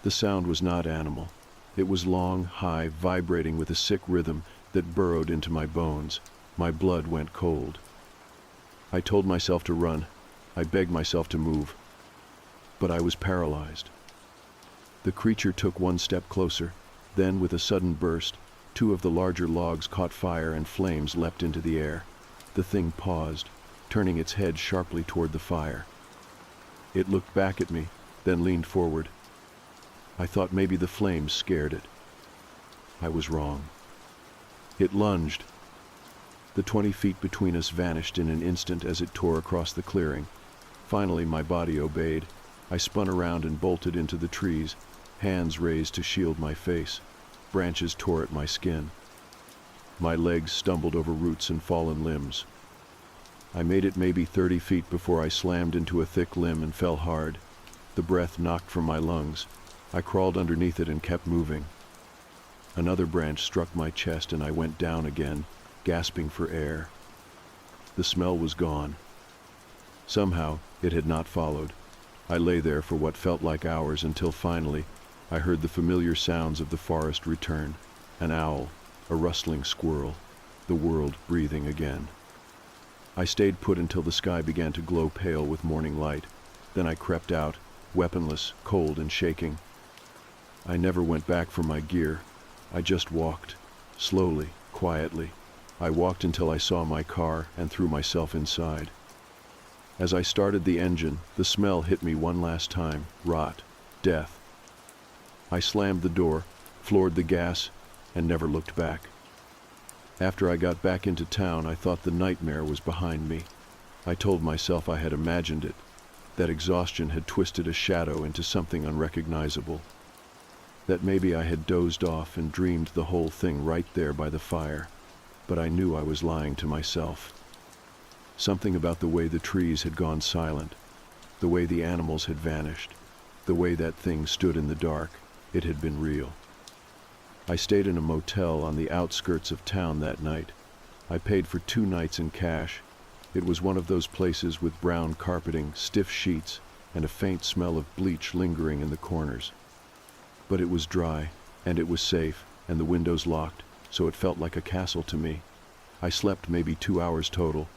The sound was not animal. It was long, high, vibrating with a sick rhythm that burrowed into my bones. My blood went cold. I told myself to run. I begged myself to move. But I was paralyzed. The creature took one step closer. Then, with a sudden burst, 2 of the larger logs caught fire and flames leapt into the air. The thing paused, turning its head sharply toward the fire. It looked back at me, then leaned forward. I thought maybe the flames scared it. I was wrong. It lunged. The 20 feet between us vanished in an instant as it tore across the clearing. Finally, my body obeyed. I spun around and bolted into the trees, hands raised to shield my face. Branches tore at my skin. My legs stumbled over roots and fallen limbs. I made it maybe 30 feet before I slammed into a thick limb and fell hard. The breath knocked from my lungs. I crawled underneath it and kept moving. Another branch struck my chest and I went down again, gasping for air. The smell was gone. Somehow, it had not followed. I lay there for what felt like hours until finally, I heard the familiar sounds of the forest return. An owl, a rustling squirrel, the world breathing again. I stayed put until the sky began to glow pale with morning light. Then I crept out, weaponless, cold and shaking. I never went back for my gear. I just walked, slowly, quietly. I walked until I saw my car and threw myself inside. As I started the engine, the smell hit me one last time. Rot, death. I slammed the door, floored the gas, and never looked back. After I got back into town, I thought the nightmare was behind me. I told myself I had imagined it, that exhaustion had twisted a shadow into something unrecognizable, that maybe I had dozed off and dreamed the whole thing right there by the fire, but I knew I was lying to myself. Something about the way the trees had gone silent, the way the animals had vanished, the way that thing stood in the dark, it had been real. I stayed in a motel on the outskirts of town that night. I paid for 2 nights in cash. It was one of those places with brown carpeting, stiff sheets, and a faint smell of bleach lingering in the corners. But it was dry, and it was safe, and the windows locked, so it felt like a castle to me. I slept maybe 2 hours total,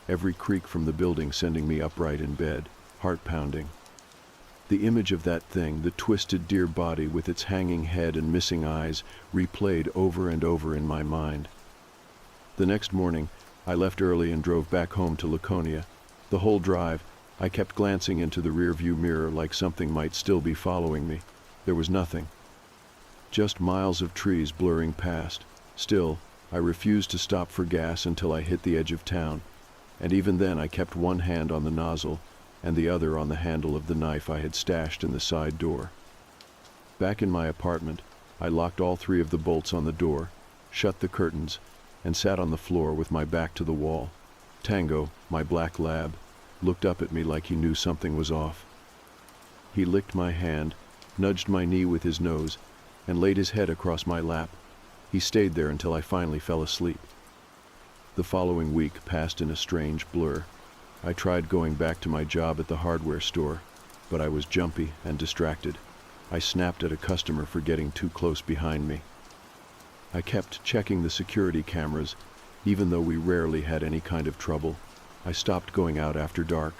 every creak from the building sending me upright in bed, heart pounding. The image of that thing, the twisted deer body with its hanging head and missing eyes, replayed over and over in my mind. The next morning, I left early and drove back home to Laconia. The whole drive, I kept glancing into the rearview mirror like something might still be following me. There was nothing. Just miles of trees blurring past. Still, I refused to stop for gas until I hit the edge of town, and even then I kept one hand on the nozzle and the other on the handle of the knife I had stashed in the side door. Back in my apartment, I locked all 3 of the bolts on the door, shut the curtains, and sat on the floor with my back to the wall. Tango, my black lab, looked up at me like he knew something was off. He licked my hand, nudged my knee with his nose, and laid his head across my lap. He stayed there until I finally fell asleep. The following week passed in a strange blur. I tried going back to my job at the hardware store, but I was jumpy and distracted. I snapped at a customer for getting too close behind me. I kept checking the security cameras, even though we rarely had any kind of trouble. I stopped going out after dark.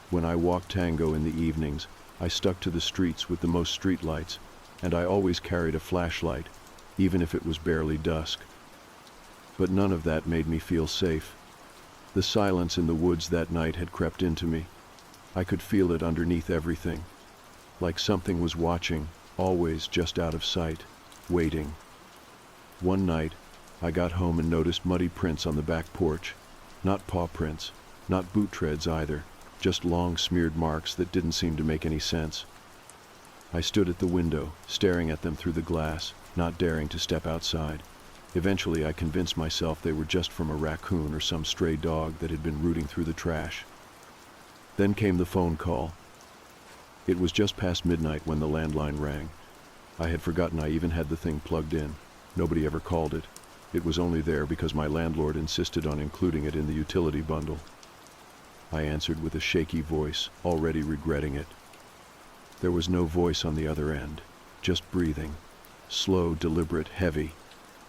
When I walked Tango in the evenings, I stuck to the streets with the most streetlights, and I always carried a flashlight, even if it was barely dusk. But none of that made me feel safe. The silence in the woods that night had crept into me. I could feel it underneath everything, like something was watching, always just out of sight, waiting. One night, I got home and noticed muddy prints on the back porch. Not paw prints, not boot treads either, just long smeared marks that didn't seem to make any sense. I stood at the window, staring at them through the glass, not daring to step outside. Eventually, I convinced myself they were just from a raccoon or some stray dog that had been rooting through the trash. Then came the phone call. It was just past midnight when the landline rang. I had forgotten I even had the thing plugged in. Nobody ever called it. It was only there because my landlord insisted on including it in the utility bundle. I answered with a shaky voice, already regretting it. There was no voice on the other end, just breathing. Slow, deliberate, heavy.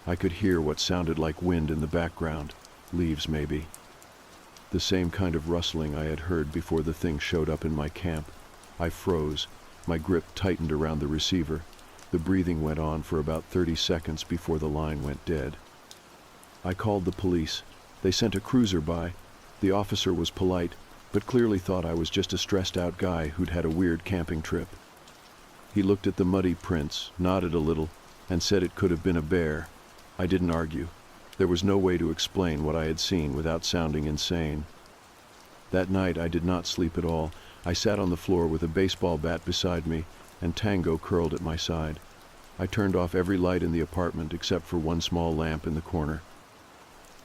I could hear what sounded like wind in the background, leaves maybe. The same kind of rustling I had heard before the thing showed up in my camp. I froze, my grip tightened around the receiver. The breathing went on for about 30 seconds before the line went dead. I called the police. They sent a cruiser by. The officer was polite, but clearly thought I was just a stressed-out guy who'd had a weird camping trip. He looked at the muddy prints, nodded a little, and said it could have been a bear. I didn't argue. There was no way to explain what I had seen without sounding insane. That night I did not sleep at all. I sat on the floor with a baseball bat beside me, and Tango curled at my side. I turned off every light in the apartment except for one small lamp in the corner.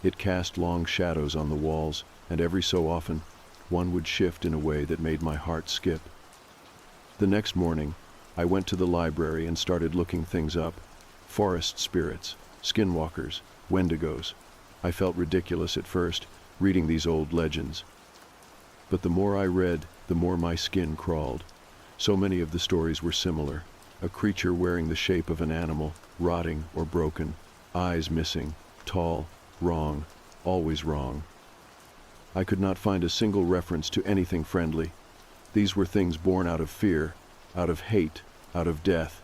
It cast long shadows on the walls, and every so often, one would shift in a way that made my heart skip. The next morning, I went to the library and started looking things up. Forest spirits, skinwalkers, wendigos. I felt ridiculous at first, reading these old legends. But the more I read, the more my skin crawled. So many of the stories were similar. A creature wearing the shape of an animal, rotting or broken, eyes missing, tall, wrong, always wrong. I could not find a single reference to anything friendly. These were things born out of fear, out of hate, out of death.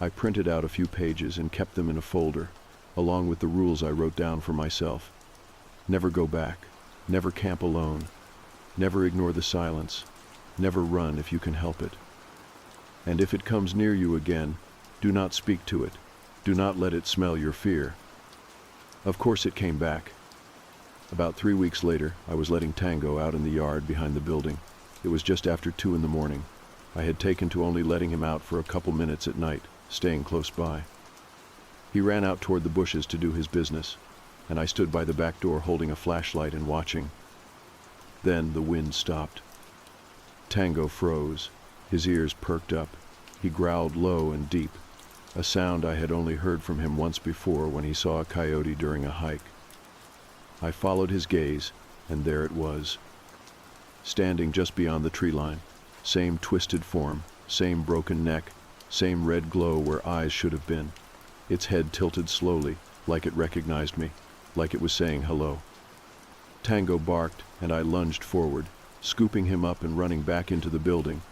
I printed out a few pages and kept them in a folder, along with the rules I wrote down for myself. Never go back, never camp alone, never ignore the silence, never run if you can help it. And if it comes near you again, do not speak to it. Do not let it smell your fear. Of course it came back. About 3 weeks later, I was letting Tango out in the yard behind the building. It was just after 2 in the morning. I had taken to only letting him out for a couple minutes at night, staying close by. He ran out toward the bushes to do his business, and I stood by the back door holding a flashlight and watching. Then the wind stopped. Tango froze. His ears perked up. He growled low and deep, a sound I had only heard from him once before when he saw a coyote during a hike. I followed his gaze, and there it was. Standing just beyond the tree line, same twisted form, same broken neck, same red glow where eyes should have been. Its head tilted slowly, like it recognized me, like it was saying hello. Tango barked, and I lunged forward, scooping him up and running back into the building.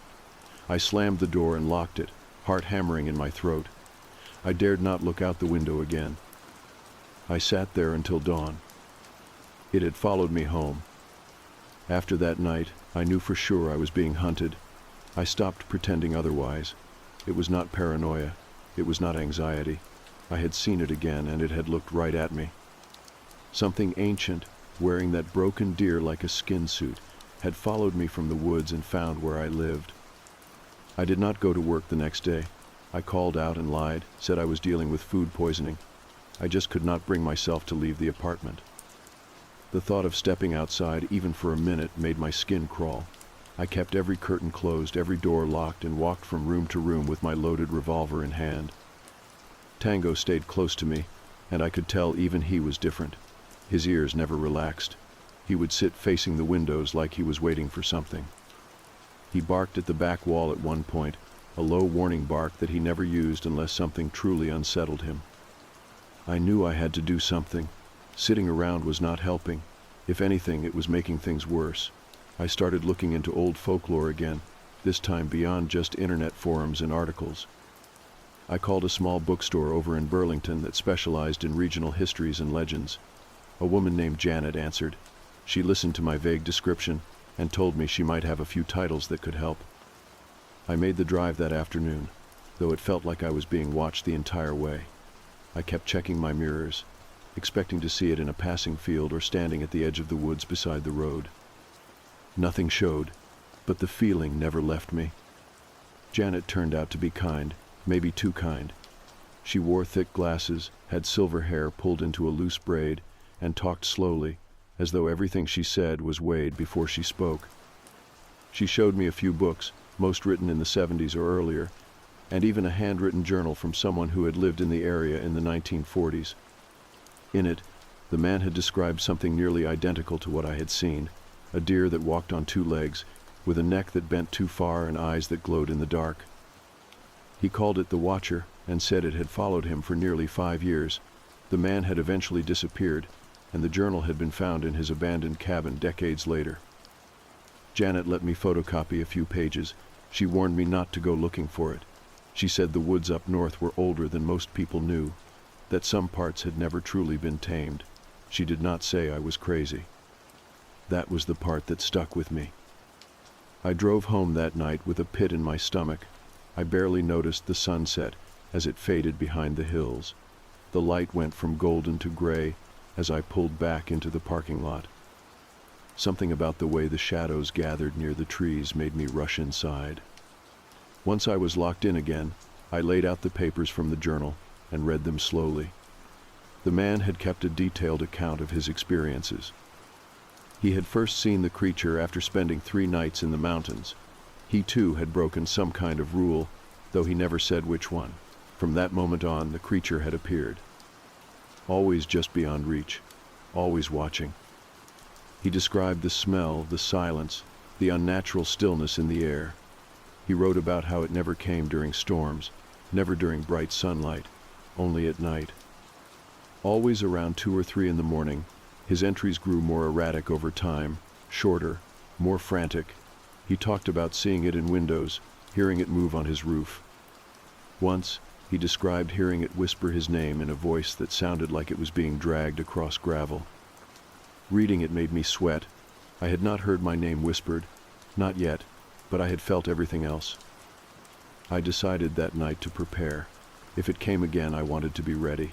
I slammed the door and locked it, heart hammering in my throat. I dared not look out the window again. I sat there until dawn. It had followed me home. After that night, I knew for sure I was being hunted. I stopped pretending otherwise. It was not paranoia. It was not anxiety. I had seen it again, and it had looked right at me. Something ancient, wearing that broken deer like a skin suit, had followed me from the woods and found where I lived. I did not go to work the next day. I called out and lied, said I was dealing with food poisoning. I just could not bring myself to leave the apartment. The thought of stepping outside, even for a minute, made my skin crawl. I kept every curtain closed, every door locked, and walked from room to room with my loaded revolver in hand. Tango stayed close to me, and I could tell even he was different. His ears never relaxed. He would sit facing the windows like he was waiting for something. He barked at the back wall at one point, a low warning bark that he never used unless something truly unsettled him. I knew I had to do something. Sitting around was not helping. If anything, it was making things worse. I started looking into old folklore again, this time beyond just internet forums and articles. I called a small bookstore over in Burlington that specialized in regional histories and legends. A woman named Janet answered. She listened to my vague description and told me she might have a few titles that could help. I made the drive that afternoon, though it felt like I was being watched the entire way. I kept checking my mirrors, expecting to see it in a passing field or standing at the edge of the woods beside the road. Nothing showed, but the feeling never left me. Janet turned out to be kind, maybe too kind. She wore thick glasses, had silver hair pulled into a loose braid, and talked slowly, as though everything she said was weighed before she spoke. She showed me a few books, most written in the 70s or earlier, and even a handwritten journal from someone who had lived in the area in the 1940s. In it, the man had described something nearly identical to what I had seen, a deer that walked on 2 legs, with a neck that bent too far and eyes that glowed in the dark. He called it the Watcher and said it had followed him for nearly 5 years. The man had eventually disappeared, and the journal had been found in his abandoned cabin decades later. Janet let me photocopy a few pages. She warned me not to go looking for it. She said the woods up north were older than most people knew, that some parts had never truly been tamed. She did not say I was crazy. That was the part that stuck with me. I drove home that night with a pit in my stomach. I barely noticed the sunset as it faded behind the hills. The light went from golden to gray as I pulled back into the parking lot. Something about the way the shadows gathered near the trees made me rush inside. Once I was locked in again, I laid out the papers from the journal and read them slowly. The man had kept a detailed account of his experiences. He had first seen the creature after spending 3 nights in the mountains. He too had broken some kind of rule, though he never said which one. From that moment on, the creature had appeared. Always just beyond reach, always watching. He described the smell, the silence, the unnatural stillness in the air. He wrote about how it never came during storms, never during bright sunlight, only at night. Always around 2 or 3 in the morning, his entries grew more erratic over time, shorter, more frantic. He talked about seeing it in windows, hearing it move on his roof. Once, he described hearing it whisper his name in a voice that sounded like it was being dragged across gravel. Reading it made me sweat. I had not heard my name whispered, not yet, but I had felt everything else. I decided that night to prepare. If it came again, I wanted to be ready.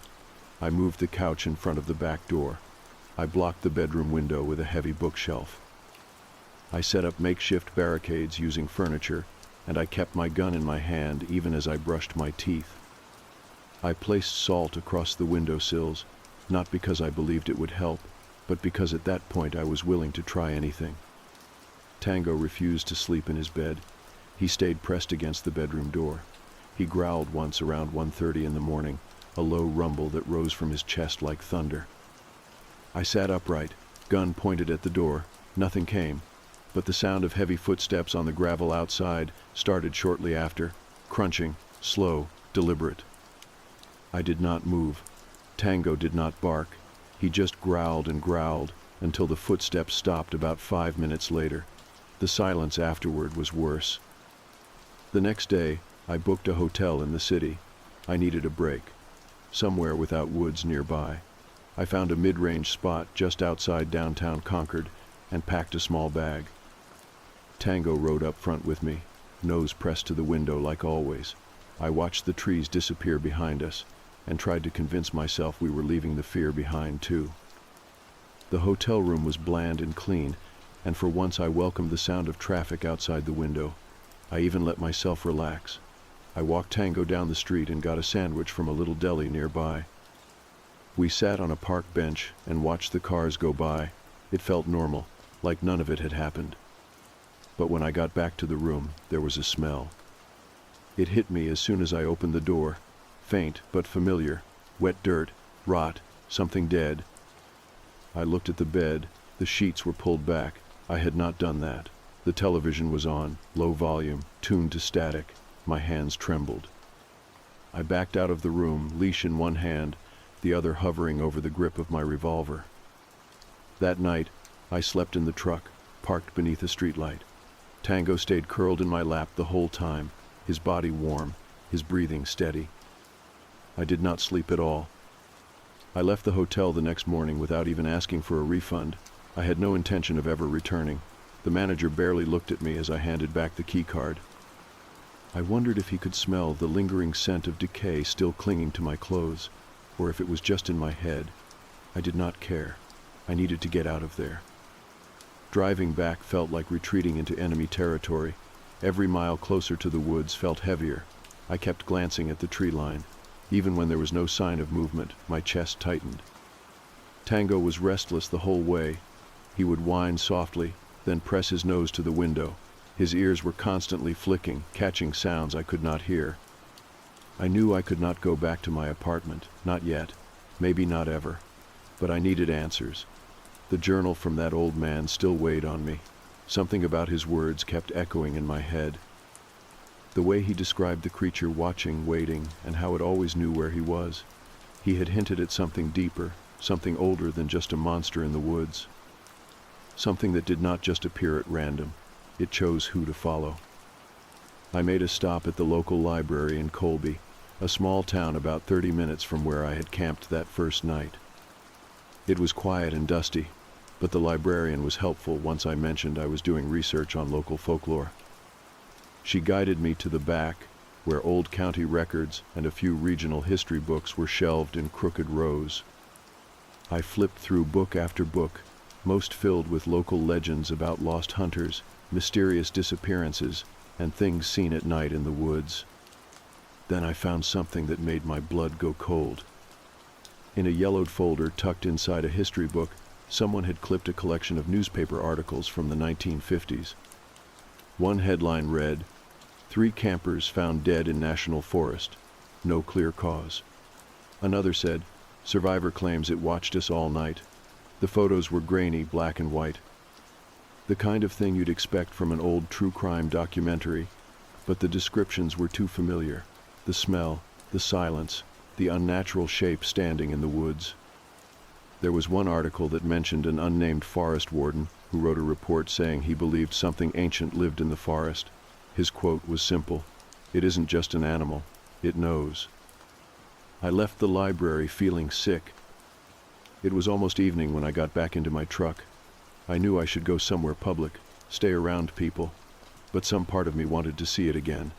I moved the couch in front of the back door. I blocked the bedroom window with a heavy bookshelf. I set up makeshift barricades using furniture, and I kept my gun in my hand even as I brushed my teeth. I placed salt across the windowsills, not because I believed it would help, but because at that point I was willing to try anything. Tango refused to sleep in his bed. He stayed pressed against the bedroom door. He growled once around 1:30 in the morning, a low rumble that rose from his chest like thunder. I sat upright, gun pointed at the door. Nothing came, but the sound of heavy footsteps on the gravel outside started shortly after, crunching, slow, deliberate. I did not move. Tango did not bark. He just growled and growled until the footsteps stopped about 5 minutes later. The silence afterward was worse. The next day, I booked a hotel in the city. I needed a break, somewhere without woods nearby. I found a mid-range spot just outside downtown Concord and packed a small bag. Tango rode up front with me, nose pressed to the window like always. I watched the trees disappear behind us and tried to convince myself we were leaving the fear behind too. The hotel room was bland and clean, and for once I welcomed the sound of traffic outside the window. I even let myself relax. I walked Tango down the street and got a sandwich from a little deli nearby. We sat on a park bench and watched the cars go by. It felt normal, like none of it had happened. But when I got back to the room, there was a smell. It hit me as soon as I opened the door. Faint but familiar. Wet dirt, rot, something dead. I looked at the bed. The sheets were pulled back. I had not done that. The television was on, low volume, tuned to static. My hands trembled. I backed out of the room, leash in one hand, the other hovering over the grip of my revolver. That night, I slept in the truck, parked beneath a streetlight. Tango stayed curled in my lap the whole time, his body warm, his breathing steady. I did not sleep at all. I left the hotel the next morning without even asking for a refund. I had no intention of ever returning. The manager barely looked at me as I handed back the key card. I wondered if he could smell the lingering scent of decay still clinging to my clothes, or if it was just in my head. I did not care. I needed to get out of there. Driving back felt like retreating into enemy territory. Every mile closer to the woods felt heavier. I kept glancing at the tree line. Even when there was no sign of movement, my chest tightened. Tango was restless the whole way. He would whine softly, then press his nose to the window. His ears were constantly flicking, catching sounds I could not hear. I knew I could not go back to my apartment, not yet, maybe not ever, but I needed answers. The journal from that old man still weighed on me. Something about his words kept echoing in my head. The way he described the creature watching, waiting, and how it always knew where he was. He had hinted at something deeper, something older than just a monster in the woods. Something that did not just appear at random. It chose who to follow. I made a stop at the local library in Colby, a small town about 30 minutes from where I had camped that first night. It was quiet and dusty, but the librarian was helpful once I mentioned I was doing research on local folklore. She guided me to the back, where old county records and a few regional history books were shelved in crooked rows. I flipped through book after book, most filled with local legends about lost hunters, mysterious disappearances, and things seen at night in the woods. Then I found something that made my blood go cold. In a yellowed folder tucked inside a history book, someone had clipped a collection of newspaper articles from the 1950s. One headline read, "3 campers found dead in National Forest. No clear cause." Another said, "Survivor claims it watched us all night." The photos were grainy, black and white. The kind of thing you'd expect from an old true crime documentary, but the descriptions were too familiar. The smell, the silence, the unnatural shape standing in the woods. There was one article that mentioned an unnamed forest warden who wrote a report saying he believed something ancient lived in the forest. His quote was simple, "It isn't just an animal, it knows." I left the library feeling sick. It was almost evening when I got back into my truck. I knew I should go somewhere public, stay around people, but some part of me wanted to see it again.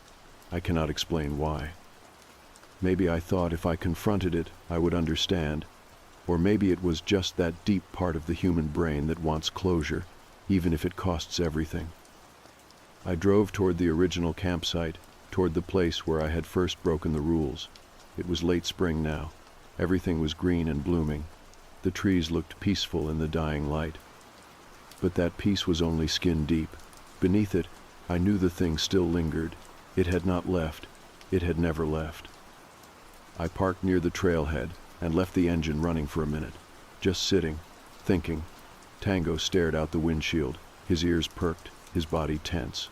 I cannot explain why. Maybe I thought if I confronted it, I would understand. Or maybe it was just that deep part of the human brain that wants closure, even if it costs everything. I drove toward the original campsite, toward the place where I had first broken the rules. It was late spring now. Everything was green and blooming. The trees looked peaceful in the dying light. But that peace was only skin deep. Beneath it, I knew the thing still lingered. It had not left. It had never left. I parked near the trailhead and left the engine running for a minute, just sitting, thinking. Tango stared out the windshield, his ears perked, his body tense.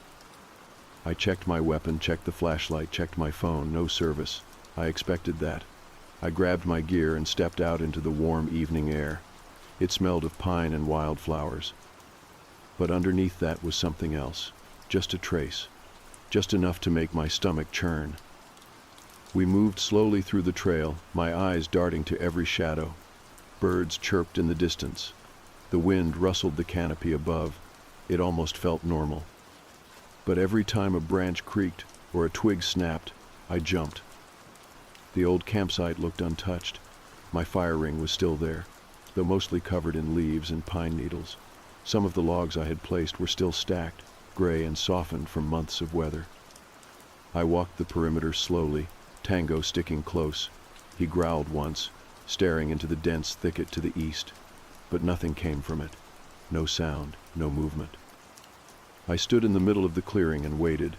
I checked my weapon, checked the flashlight, checked my phone, no service. I expected that. I grabbed my gear and stepped out into the warm evening air. It smelled of pine and wildflowers. But underneath that was something else, just a trace, just enough to make my stomach churn. We moved slowly through the trail, my eyes darting to every shadow. Birds chirped in the distance. The wind rustled the canopy above. It almost felt normal. But every time a branch creaked or a twig snapped, I jumped. The old campsite looked untouched. My fire ring was still there, though mostly covered in leaves and pine needles. Some of the logs I had placed were still stacked, gray and softened from months of weather. I walked the perimeter slowly, Tango sticking close. He growled once, staring into the dense thicket to the east, but nothing came from it. No sound, no movement. I stood in the middle of the clearing and waited.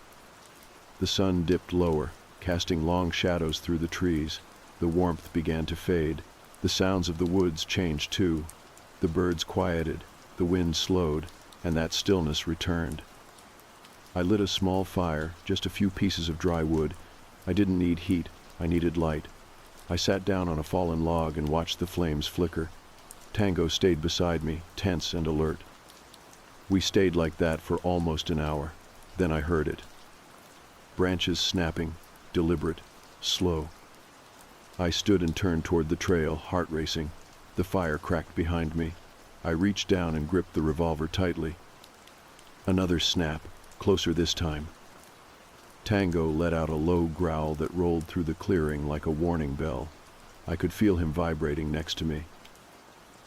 The sun dipped lower, casting long shadows through the trees. The warmth began to fade. The sounds of the woods changed too. The birds quieted, the wind slowed, and that stillness returned. I lit a small fire, just a few pieces of dry wood. I didn't need heat, I needed light. I sat down on a fallen log and watched the flames flicker. Tango stayed beside me, tense and alert. We stayed like that for almost an hour. Then I heard it. Branches snapping, deliberate, slow. I stood and turned toward the trail, heart racing. The fire cracked behind me. I reached down and gripped the revolver tightly. Another snap, closer this time. Tango let out a low growl that rolled through the clearing like a warning bell. I could feel him vibrating next to me.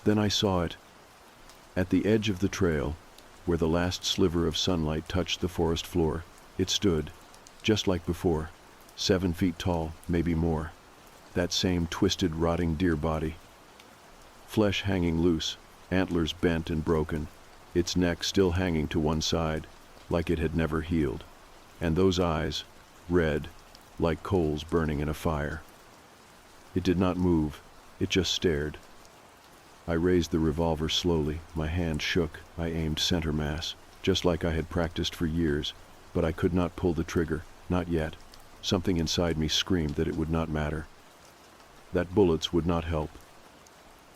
Then I saw it. At the edge of the trail, where the last sliver of sunlight touched the forest floor, it stood, just like before, 7 feet tall, maybe more. That same twisted, rotting deer body. Flesh hanging loose, antlers bent and broken, its neck still hanging to one side, like it had never healed. And those eyes, red, like coals burning in a fire. It did not move, it just stared. I raised the revolver slowly, my hand shook, I aimed center mass, just like I had practiced for years, but I could not pull the trigger, not yet. Something inside me screamed that it would not matter. That bullets would not help.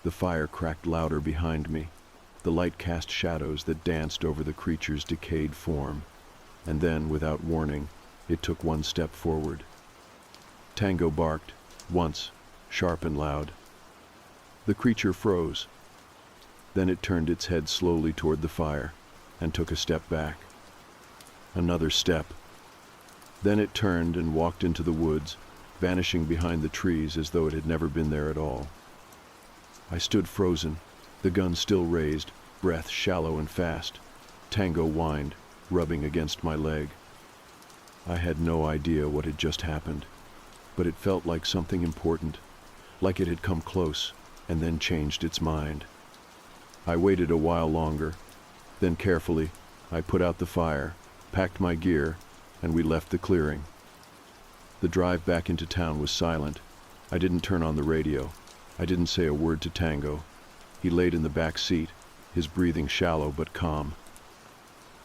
The fire cracked louder behind me. The light cast shadows that danced over the creature's decayed form. And then, without warning, it took one step forward. Tango barked, once, sharp and loud. The creature froze. Then it turned its head slowly toward the fire, and took a step back. Another step. Then it turned and walked into the woods, vanishing behind the trees as though it had never been there at all. I stood frozen, the gun still raised, breath shallow and fast. Tango whined, rubbing against my leg. I had no idea what had just happened. but it felt like something important, like it had come close and then changed its mind. I waited a while longer, then carefully, I put out the fire, packed my gear, and we left the clearing. The drive back into town was silent. I didn't turn on the radio. I didn't say a word to Tango. He laid in the back seat, his breathing shallow but calm.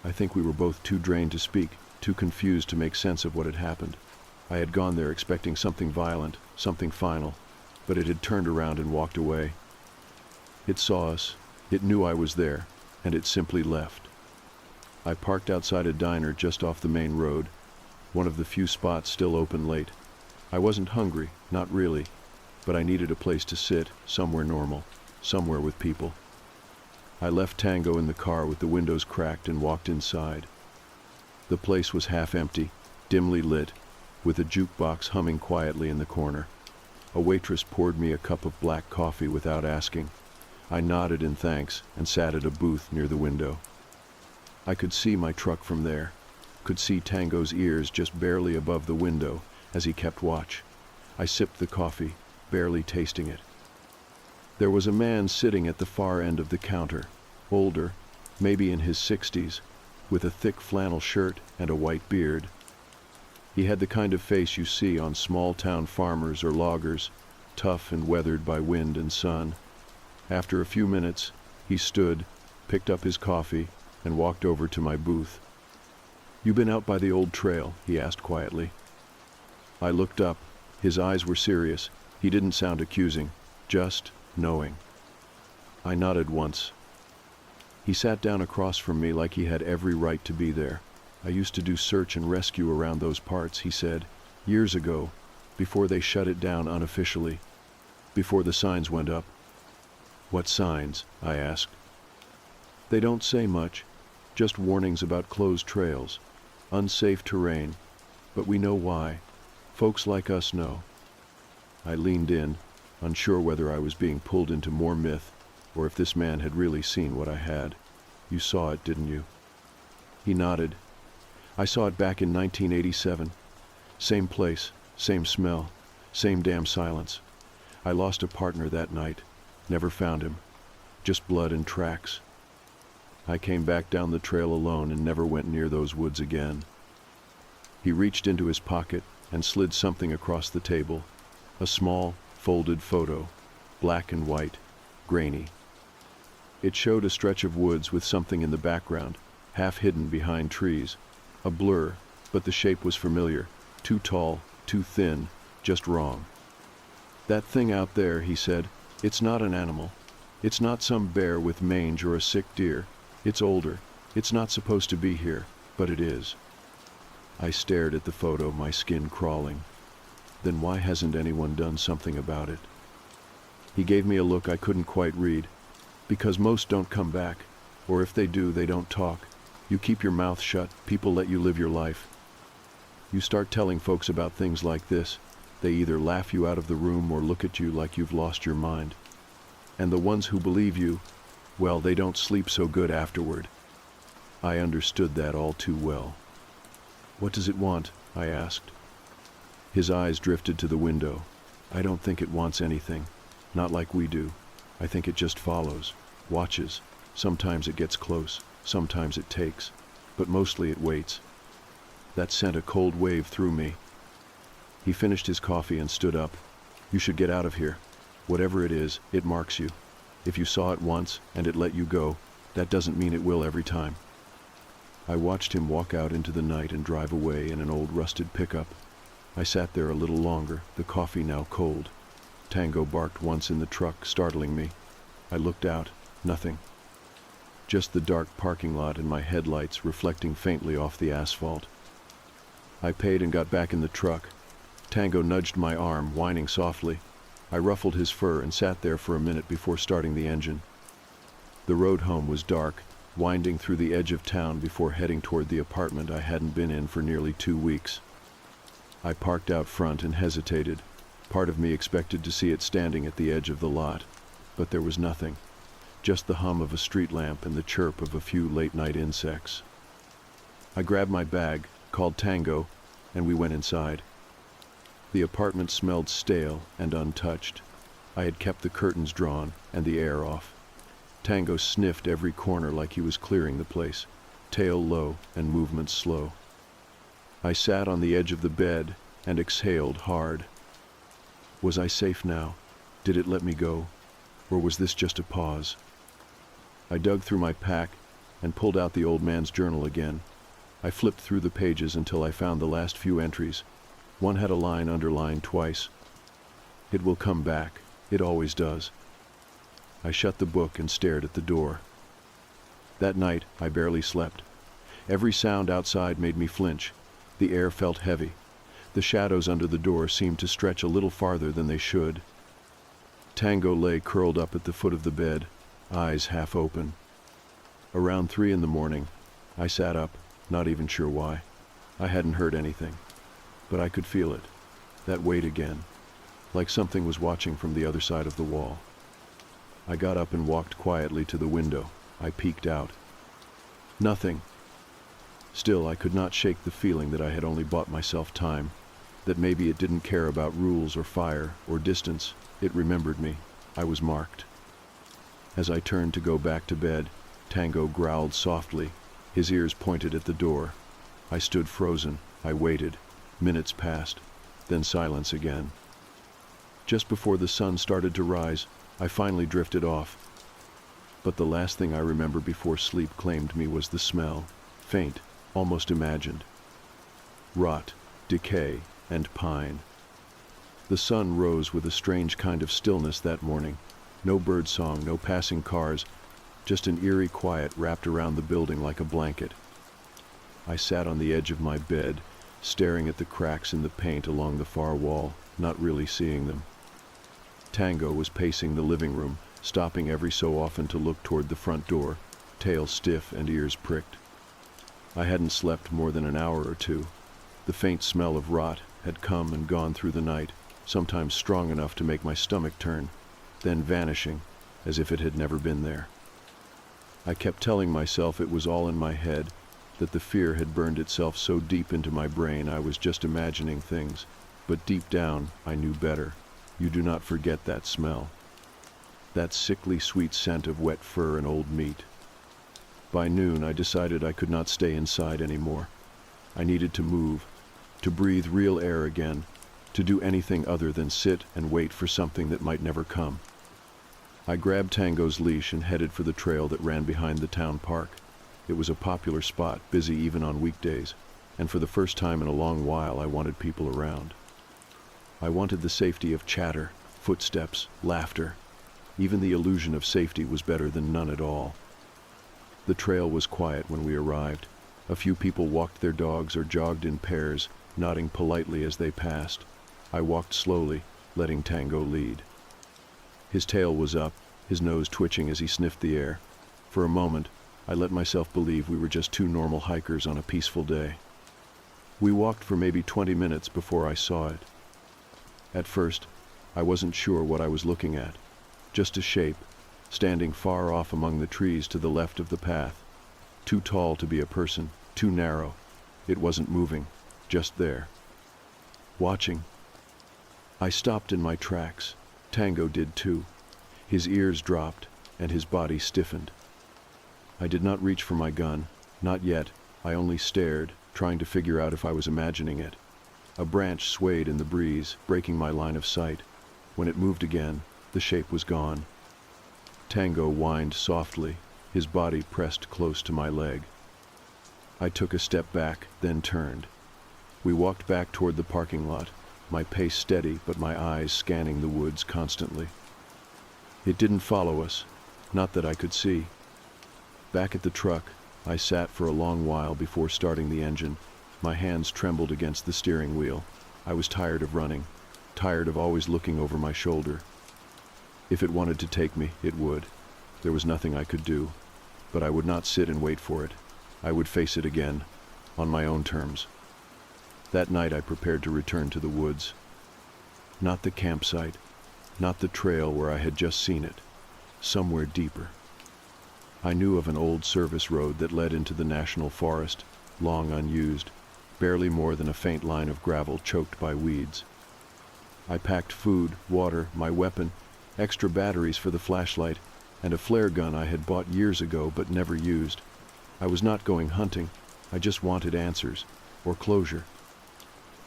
I think we were both too drained to speak, too confused to make sense of what had happened. I had gone there expecting something violent, something final, but it had turned around and walked away. It saw us, it knew I was there, and it simply left. I parked outside a diner just off the main road, one of the few spots still open late. I wasn't hungry, not really, but I needed a place to sit, somewhere normal, somewhere with people. I left Tango in the car with the windows cracked and walked inside. The place was half empty, dimly lit, with a jukebox humming quietly in the corner. A waitress poured me a cup of black coffee without asking. I nodded in thanks and sat at a booth near the window. I could see my truck from there, could see Tango's ears just barely above the window as he kept watch. I sipped the coffee, barely tasting it. There was a man sitting at the far end of the counter, older, maybe in his 60s, with a thick flannel shirt and a white beard. He had the kind of face you see on small-town farmers or loggers, tough and weathered by wind and sun. After a few minutes, he stood, picked up his coffee, and walked over to my booth. "You been out by the old trail?" he asked quietly. I looked up. His eyes were serious. He didn't sound accusing, just knowing. I nodded once. He sat down across from me like he had every right to be there. "I used to do search and rescue around those parts," he said, "years ago, before they shut it down unofficially, before the signs went up." "What signs?" I asked. "They don't say much, just warnings about closed trails, unsafe terrain, but we know why. Folks like us know." I leaned in, unsure whether I was being pulled into more myth or if this man had really seen what I had. "You saw it, didn't you?" He nodded. "I saw it back in 1987. Same place, same smell, same damn silence. I lost a partner that night, never found him, just blood and tracks. I came back down the trail alone and never went near those woods again." He reached into his pocket and slid something across the table, a small, folded photo, black and white, grainy. It showed a stretch of woods with something in the background, half hidden behind trees. A blur, but the shape was familiar, too tall, too thin, just wrong. "That thing out there," he said, "it's not an animal. It's not some bear with mange or a sick deer. It's older. It's not supposed to be here, but it is." I stared at the photo, my skin crawling. Then why hasn't anyone done something about it? He gave me a look I couldn't quite read. "Because most don't come back, or if they do, they don't talk. You keep your mouth shut, people let you live your life. You start telling folks about things like this, they either laugh you out of the room or look at you like you've lost your mind. And the ones who believe you, well, they don't sleep so good afterward." I understood that all too well. "What does it want?" I asked. His eyes drifted to the window. "I don't think it wants anything. Not like we do. I think it just follows, watches. Sometimes it gets close, sometimes it takes, but mostly it waits." That sent a cold wave through me. He finished his coffee and stood up. "You should get out of here. Whatever it is, it marks you. If you saw it once and it let you go, that doesn't mean it will every time." I watched him walk out into the night and drive away in an old rusted pickup. I sat there a little longer, the coffee now cold. Tango barked once in the truck, startling me. I looked out. Nothing. Just the dark parking lot and my headlights reflecting faintly off the asphalt. I paid and got back in the truck. Tango nudged my arm, whining softly. I ruffled his fur and sat there for a minute before starting the engine. The road home was dark, winding through the edge of town before heading toward the apartment I hadn't been in for nearly 2 weeks. I parked out front and hesitated. Part of me expected to see it standing at the edge of the lot, but there was nothing. Just the hum of a street lamp and the chirp of a few late-night insects. I grabbed my bag, called Tango, and we went inside. The apartment smelled stale and untouched. I had kept the curtains drawn and the air off. Tango sniffed every corner like he was clearing the place, tail low and movements slow. I sat on the edge of the bed and exhaled hard. Was I safe now? Did it let me go? Or was this just a pause? I dug through my pack and pulled out the old man's journal again. I flipped through the pages until I found the last few entries. One had a line underlined twice. "It will come back. It always does." I shut the book and stared at the door. That night, I barely slept. Every sound outside made me flinch. The air felt heavy. The shadows under the door seemed to stretch a little farther than they should. Tango lay curled up at the foot of the bed, eyes half open. Around 3 in the morning, I sat up, not even sure why. I hadn't heard anything, but I could feel it, that weight again, like something was watching from the other side of the wall. I got up and walked quietly to the window. I peeked out. Nothing. Still, I could not shake the feeling that I had only bought myself time, that maybe it didn't care about rules or fire or distance. It remembered me. I was marked. As I turned to go back to bed, Tango growled softly, his ears pointed at the door. I stood frozen. I waited. Minutes passed, then silence again. Just before the sun started to rise, I finally drifted off. But the last thing I remember before sleep claimed me was the smell, faint, almost imagined. Rot, decay, and pine. The sun rose with a strange kind of stillness that morning. No bird song, no passing cars, just an eerie quiet wrapped around the building like a blanket. I sat on the edge of my bed, staring at the cracks in the paint along the far wall, not really seeing them. Tango was pacing the living room, stopping every so often to look toward the front door, tail stiff and ears pricked. I hadn't slept more than an hour or two. The faint smell of rot had come and gone through the night, sometimes strong enough to make my stomach turn, then vanishing, as if it had never been there. I kept telling myself it was all in my head, that the fear had burned itself so deep into my brain I was just imagining things, but deep down I knew better. You do not forget that smell. That sickly sweet scent of wet fur and old meat. By noon I decided I could not stay inside anymore. I needed to move, to breathe real air again, to do anything other than sit and wait for something that might never come. I grabbed Tango's leash and headed for the trail that ran behind the town park. It was a popular spot, busy even on weekdays, and for the first time in a long while I wanted people around. I wanted the safety of chatter, footsteps, laughter. Even the illusion of safety was better than none at all. The trail was quiet when we arrived. A few people walked their dogs or jogged in pairs, nodding politely as they passed. I walked slowly, letting Tango lead. His tail was up, his nose twitching as he sniffed the air. For a moment, I let myself believe we were just two normal hikers on a peaceful day. We walked for maybe 20 minutes before I saw it. At first, I wasn't sure what I was looking at. Just a shape, standing far off among the trees to the left of the path. Too tall to be a person, too narrow. It wasn't moving, just there. Watching. I stopped in my tracks. Tango did too. His ears dropped, and his body stiffened. I did not reach for my gun, not yet. I only stared, trying to figure out if I was imagining it. A branch swayed in the breeze, breaking my line of sight. When it moved again, the shape was gone. Tango whined softly, his body pressed close to my leg. I took a step back, then turned. We walked back toward the parking lot, my pace steady but my eyes scanning the woods constantly. It didn't follow us, not that I could see. Back at the truck, I sat for a long while before starting the engine. My hands trembled against the steering wheel. I was tired of running, tired of always looking over my shoulder. If it wanted to take me, it would. There was nothing I could do, but I would not sit and wait for it. I would face it again, on my own terms. That night I prepared to return to the woods. Not the campsite, not the trail where I had just seen it, somewhere deeper. I knew of an old service road that led into the national forest, long unused, barely more than a faint line of gravel choked by weeds. I packed food, water, my weapon, extra batteries for the flashlight, and a flare gun I had bought years ago but never used. I was not going hunting, I just wanted answers, or closure.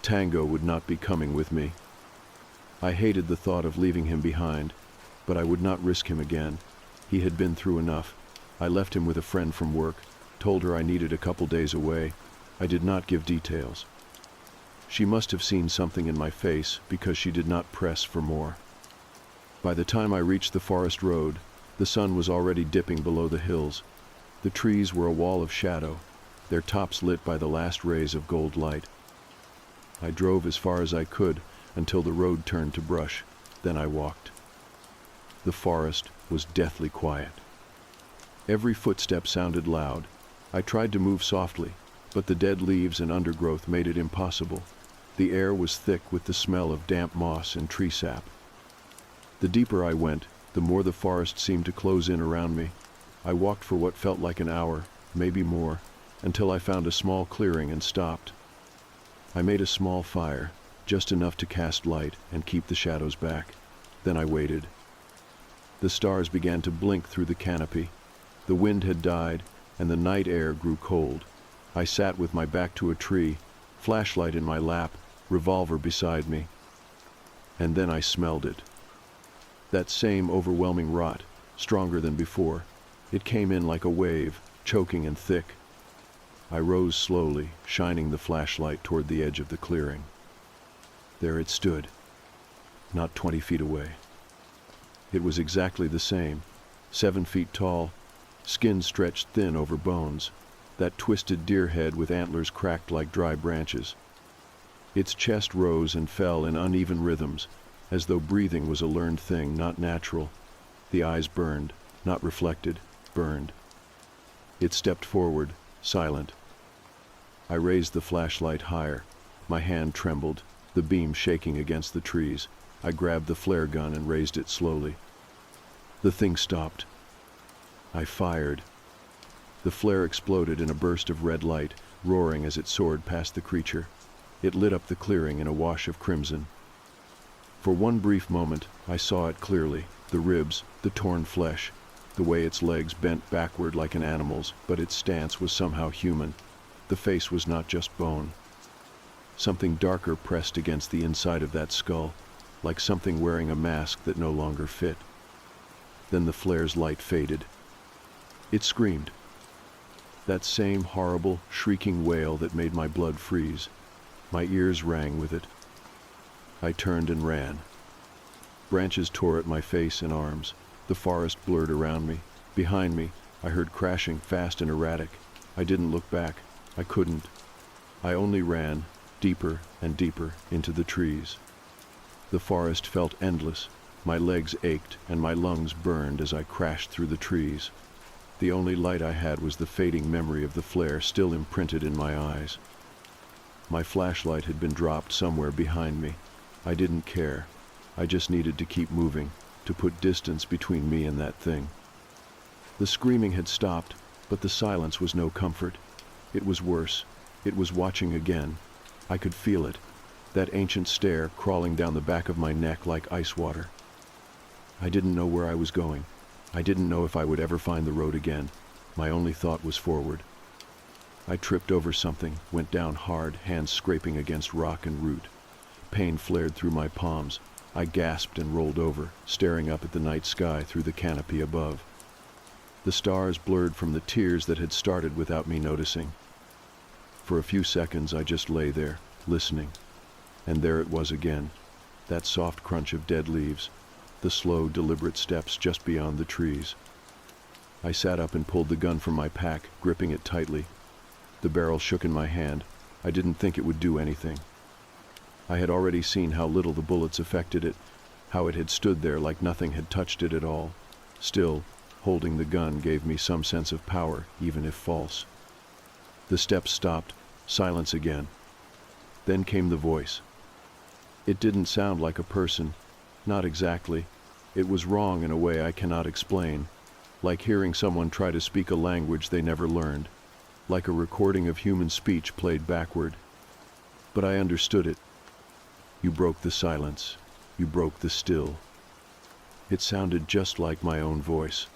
Tango would not be coming with me. I hated the thought of leaving him behind, but I would not risk him again. He had been through enough. I left him with a friend from work, told her I needed a couple days away. I did not give details. She must have seen something in my face because she did not press for more. By the time I reached the forest road, the sun was already dipping below the hills. The trees were a wall of shadow, their tops lit by the last rays of gold light. I drove as far as I could until the road turned to brush. Then I walked. The forest was deathly quiet. Every footstep sounded loud. I tried to move softly, but the dead leaves and undergrowth made it impossible. The air was thick with the smell of damp moss and tree sap. The deeper I went, the more the forest seemed to close in around me. I walked for what felt like an hour, maybe more, until I found a small clearing and stopped. I made a small fire, just enough to cast light and keep the shadows back. Then I waited. The stars began to blink through the canopy. The wind had died, and the night air grew cold. I sat with my back to a tree, flashlight in my lap, revolver beside me. And then I smelled it. That same overwhelming rot, stronger than before. It came in like a wave, choking and thick. I rose slowly, shining the flashlight toward the edge of the clearing. There it stood, not 20 feet away. It was exactly the same, 7 feet tall, skin stretched thin over bones, that twisted deer head with antlers cracked like dry branches. Its chest rose and fell in uneven rhythms, as though breathing was a learned thing, not natural. The eyes burned, not reflected, burned. It stepped forward, silent. I raised the flashlight higher. My hand trembled, the beam shaking against the trees. I grabbed the flare gun and raised it slowly. The thing stopped. I fired. The flare exploded in a burst of red light, roaring as it soared past the creature. It lit up the clearing in a wash of crimson. For one brief moment, I saw it clearly, the ribs, the torn flesh, the way its legs bent backward like an animal's, but its stance was somehow human. The face was not just bone. Something darker pressed against the inside of that skull, like something wearing a mask that no longer fit. Then the flare's light faded. It screamed. That same horrible, shrieking wail that made my blood freeze. My ears rang with it. I turned and ran. Branches tore at my face and arms. The forest blurred around me. Behind me, I heard crashing, fast and erratic. I didn't look back. I couldn't. I only ran, deeper and deeper, into the trees. The forest felt endless. My legs ached and my lungs burned as I crashed through the trees. The only light I had was the fading memory of the flare still imprinted in my eyes. My flashlight had been dropped somewhere behind me. I didn't care. I just needed to keep moving, to put distance between me and that thing. The screaming had stopped, but the silence was no comfort. It was worse. It was watching again. I could feel it, that ancient stare crawling down the back of my neck like ice water. I didn't know where I was going. I didn't know if I would ever find the road again. My only thought was forward. I tripped over something, went down hard, hands scraping against rock and root. Pain flared through my palms. I gasped and rolled over, staring up at the night sky through the canopy above. The stars blurred from the tears that had started without me noticing. For a few seconds I just lay there, listening. And there it was again, that soft crunch of dead leaves, the slow, deliberate steps just beyond the trees. I sat up and pulled the gun from my pack, gripping it tightly. The barrel shook in my hand. I didn't think it would do anything. I had already seen how little the bullets affected it, how it had stood there like nothing had touched it at all. Still, holding the gun gave me some sense of power, even if false. The steps stopped, silence again. Then came the voice. It didn't sound like a person, not exactly. It was wrong in a way I cannot explain, like hearing someone try to speak a language they never learned, like a recording of human speech played backward. But I understood it. You broke the silence. You broke the still. It sounded just like my own voice.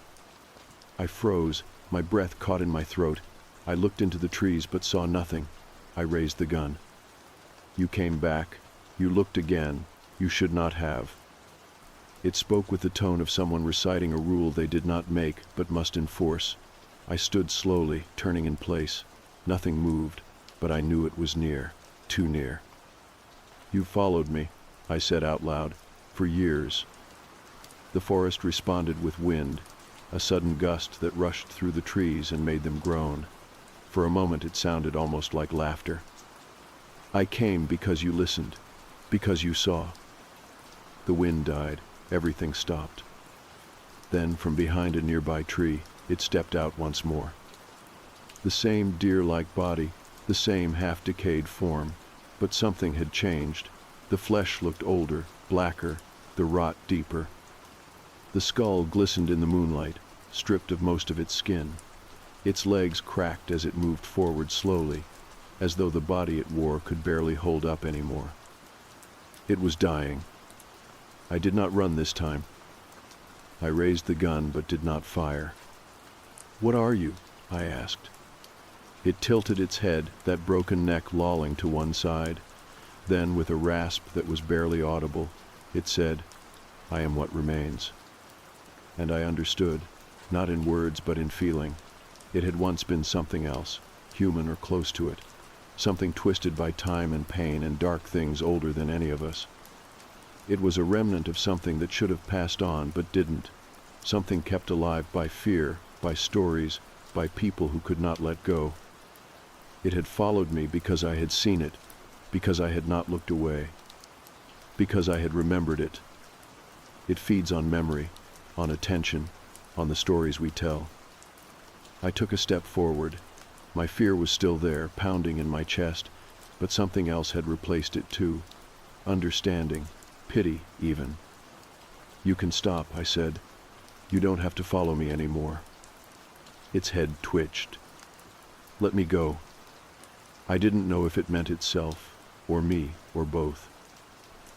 I froze, my breath caught in my throat. I looked into the trees but saw nothing. I raised the gun. You came back. You looked again. You should not have. It spoke with the tone of someone reciting a rule they did not make but must enforce. I stood slowly, turning in place. Nothing moved, but I knew it was near, too near. You followed me, I said out loud, for years. The forest responded with wind, a sudden gust that rushed through the trees and made them groan. For a moment it sounded almost like laughter. I came because you listened, because you saw. The wind died, everything stopped. Then, from behind a nearby tree, it stepped out once more. The same deer-like body, the same half-decayed form, but something had changed. The flesh looked older, blacker, the rot deeper. The skull glistened in the moonlight, stripped of most of its skin. Its legs cracked as it moved forward slowly, as though the body it wore could barely hold up anymore. It was dying. I did not run this time. I raised the gun but did not fire. "What are you?" I asked. It tilted its head, that broken neck lolling to one side. Then, with a rasp that was barely audible, it said, "I am what remains." And I understood, not in words but in feeling. It had once been something else, human or close to it, something twisted by time and pain and dark things older than any of us. It was a remnant of something that should have passed on but didn't, something kept alive by fear, by stories, by people who could not let go. It had followed me because I had seen it, because I had not looked away, because I had remembered it. It feeds on memory, on attention, on the stories we tell. I took a step forward. My fear was still there, pounding in my chest, but something else had replaced it too. Understanding, pity even. "You can stop," I said. "You don't have to follow me anymore." Its head twitched. "Let me go." I didn't know if it meant itself, or me, or both.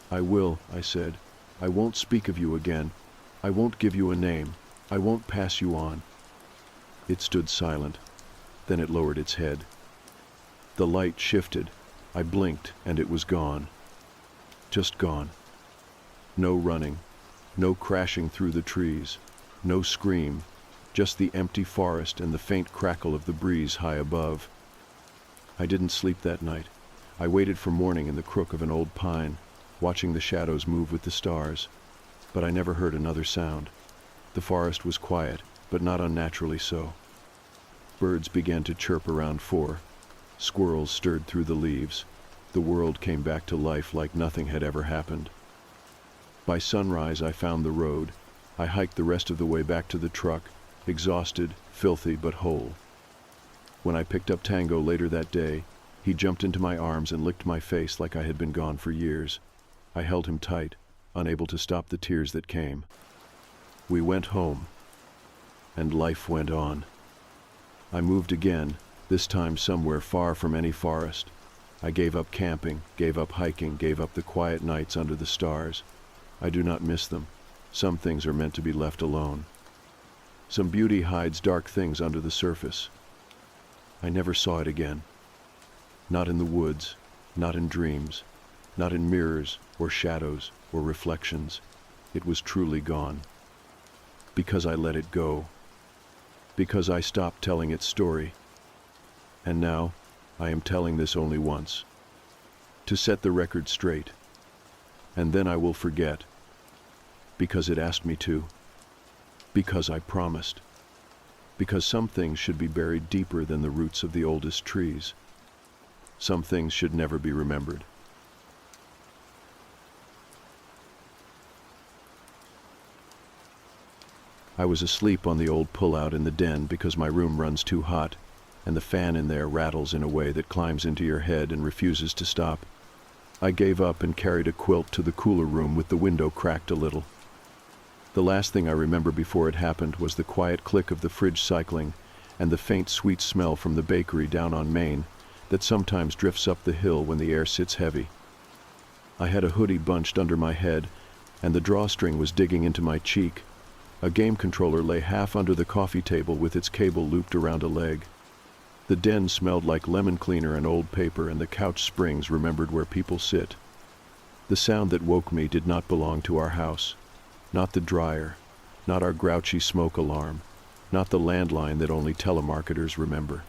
"I will," I said. "I won't speak of you again. I won't give you a name. I won't pass you on." It stood silent. Then it lowered its head. The light shifted. I blinked, and it was gone. Just gone. No running, no crashing through the trees, no scream, just the empty forest and the faint crackle of the breeze high above. I didn't sleep that night. I waited for morning in the crook of an old pine, watching the shadows move with the stars. But I never heard another sound. The forest was quiet, but not unnaturally so. Birds began to chirp around 4. Squirrels stirred through the leaves. The world came back to life like nothing had ever happened. By sunrise, I found the road. I hiked the rest of the way back to the truck, exhausted, filthy, but whole. When I picked up Tango later that day, he jumped into my arms and licked my face like I had been gone for years. I held him tight, unable to stop the tears that came. We went home, and life went on. I moved again, this time somewhere far from any forest. I gave up camping, gave up hiking, gave up the quiet nights under the stars. I do not miss them. Some things are meant to be left alone. Some beauty hides dark things under the surface. I never saw it again. Not in the woods, not in dreams, not in mirrors or shadows or reflections. It was truly gone. Because I let it go. Because I stopped telling its story. And now, I am telling this only once. To set the record straight. And then I will forget. Because it asked me to. Because I promised. Because some things should be buried deeper than the roots of the oldest trees. Some things should never be remembered. I was asleep on the old pullout in the den because my room runs too hot, and the fan in there rattles in a way that climbs into your head and refuses to stop. I gave up and carried a quilt to the cooler room with the window cracked a little. The last thing I remember before it happened was the quiet click of the fridge cycling and the faint sweet smell from the bakery down on Main that sometimes drifts up the hill when the air sits heavy. I had a hoodie bunched under my head, and the drawstring was digging into my cheek. A game controller lay half under the coffee table with its cable looped around a leg. The den smelled like lemon cleaner and old paper, and the couch springs remembered where people sit. The sound that woke me did not belong to our house. Not the dryer, not our grouchy smoke alarm, not the landline that only telemarketers remember.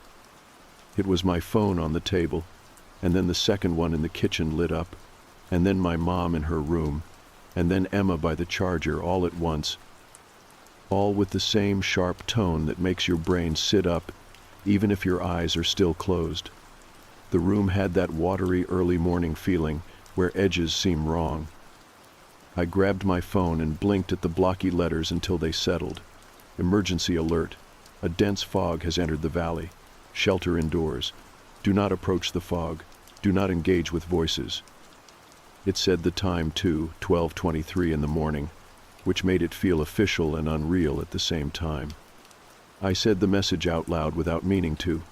It was my phone on the table, and then the second one in the kitchen lit up, and then my mom in her room, and then Emma by the charger, all at once, all with the same sharp tone that makes your brain sit up even if your eyes are still closed. The room had that watery early morning feeling where edges seem wrong. I grabbed my phone and blinked at the blocky letters until they settled. Emergency alert. A dense fog has entered the valley. Shelter indoors. Do not approach the fog. Do not engage with voices. It said the time too, 12:23 in the morning, which made it feel official and unreal at the same time. I said the message out loud without meaning to,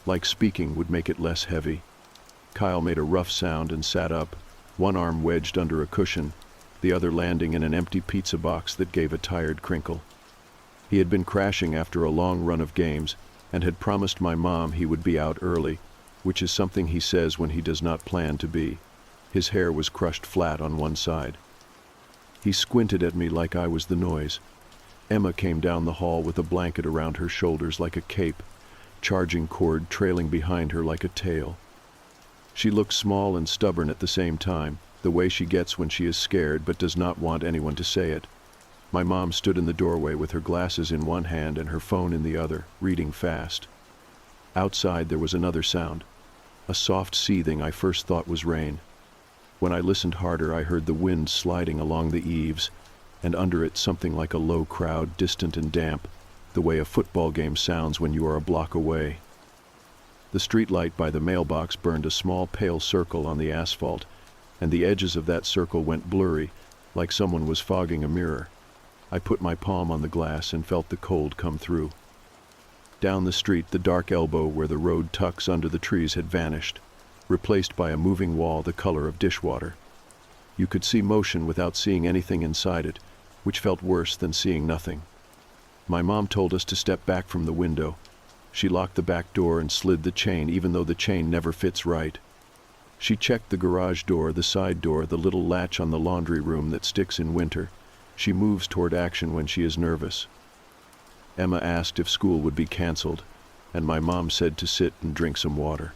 like speaking would make it less heavy. Kyle made a rough sound and sat up, one arm wedged under a cushion, the other landing in an empty pizza box that gave a tired crinkle. He had been crashing after a long run of games and had promised my mom he would be out early, which is something he says when he does not plan to be. His hair was crushed flat on one side. He squinted at me like I was the noise. Emma came down the hall with a blanket around her shoulders like a cape, charging cord trailing behind her like a tail. She looked small and stubborn at the same time, the way she gets when she is scared but does not want anyone to say it. My mom stood in the doorway with her glasses in one hand and her phone in the other, reading fast. Outside there was another sound, a soft seething I first thought was rain. When I listened harder, I heard the wind sliding along the eaves, and under it something like a low crowd, distant and damp, the way a football game sounds when you are a block away. The streetlight by the mailbox burned a small pale circle on the asphalt, and the edges of that circle went blurry, like someone was fogging a mirror. I put my palm on the glass and felt the cold come through. Down the street, the dark elbow where the road tucks under the trees had vanished, replaced by a moving wall the color of dishwater. You could see motion without seeing anything inside it, which felt worse than seeing nothing. My mom told us to step back from the window. She locked the back door and slid the chain, even though the chain never fits right. She checked the garage door, the side door, the little latch on the laundry room that sticks in winter. She moves toward action when she is nervous. Emma asked if school would be canceled, and my mom said to sit and drink some water.